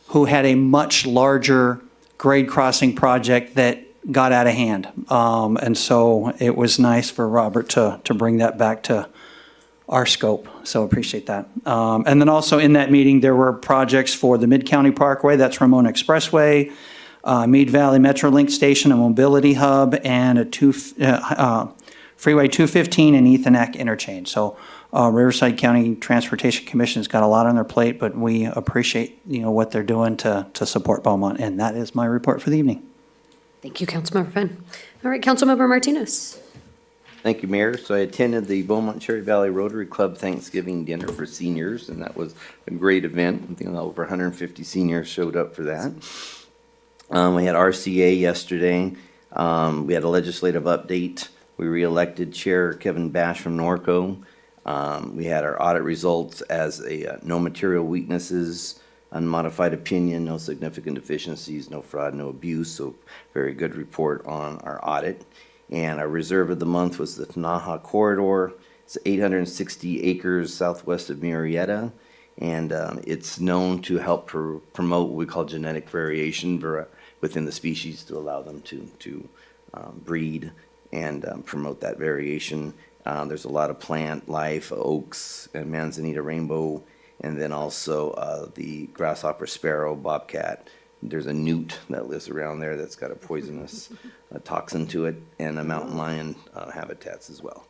who had a much larger grade crossing project that got out of hand. And so it was nice for Robert to bring that back to our scope, so appreciate that. And then also in that meeting, there were projects for the Mid-County Parkway, that's Ramona Expressway, Mead Valley Metrolink Station, a mobility hub, and Freeway 215 and Ethan Eck interchange. So Riverside County Transportation Commission's got a lot on their plate, but we appreciate what they're doing to support Beaumont, and that is my report for the evening. Thank you, Councilmember Finn. All right, Councilmember Martinez. Thank you, Mayor. So I attended the Beaumont Cherry Valley Rotary Club Thanksgiving dinner for seniors, and that was a great event. I think over 150 seniors showed up for that. We had RCA yesterday. We had a legislative update. We reelected Chair Kevin Bash from Norco. We had our audit results as no material weaknesses, unmodified opinion, no significant deficiencies, no fraud, no abuse. So very good report on our audit. And our reserve of the month was the Tanaha Corridor. It's 860 acres southwest of Murrieta, and it's known to help promote what we call genetic variation within the species to allow them to breed and promote that variation. There's a lot of plant life, oaks and manzanita rainbow, and then also the grasshopper sparrow, bobcat. There's a newt that lives around there that's got a poisonous toxin to it, and a mountain lion habitats as well.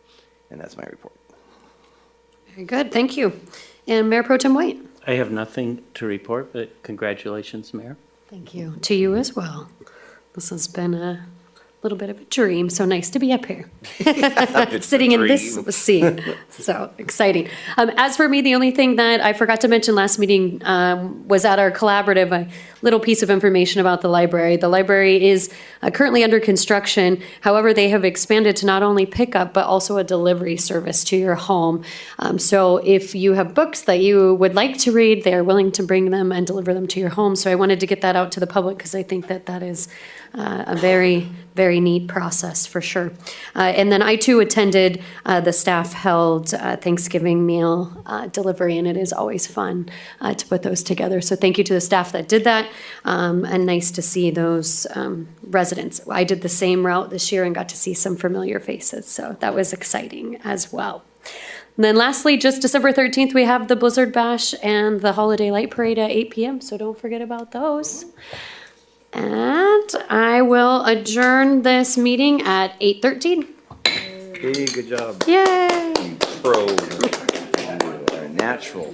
And that's my report. Very good, thank you. And Mayor Pro Tem White. I have nothing to report, but congratulations, Mayor. Thank you. To you as well. This has been a little bit of a dream, so nice to be up here. Sitting in this seat, so exciting. As for me, the only thing that I forgot to mention last meeting was at our collaborative, a little piece of information about the library. The library is currently under construction. However, they have expanded to not only pickup, but also a delivery service to your home. So if you have books that you would like to read, they are willing to bring them and deliver them to your home. So I wanted to get that out to the public because I think that that is a very, very neat process for sure. And then I too attended the staff held Thanksgiving meal delivery, and it is always fun to put those together. So thank you to the staff that did that, and nice to see those residents. I did the same route this year and got to see some familiar faces, so that was exciting as well. And then lastly, just December 13th, we have the Blizzard Bash and the Holiday Light Parade at 8 p.m., so don't forget about those. And I will adjourn this meeting at 8:13. Hey, good job. Yay! Pro. Natural.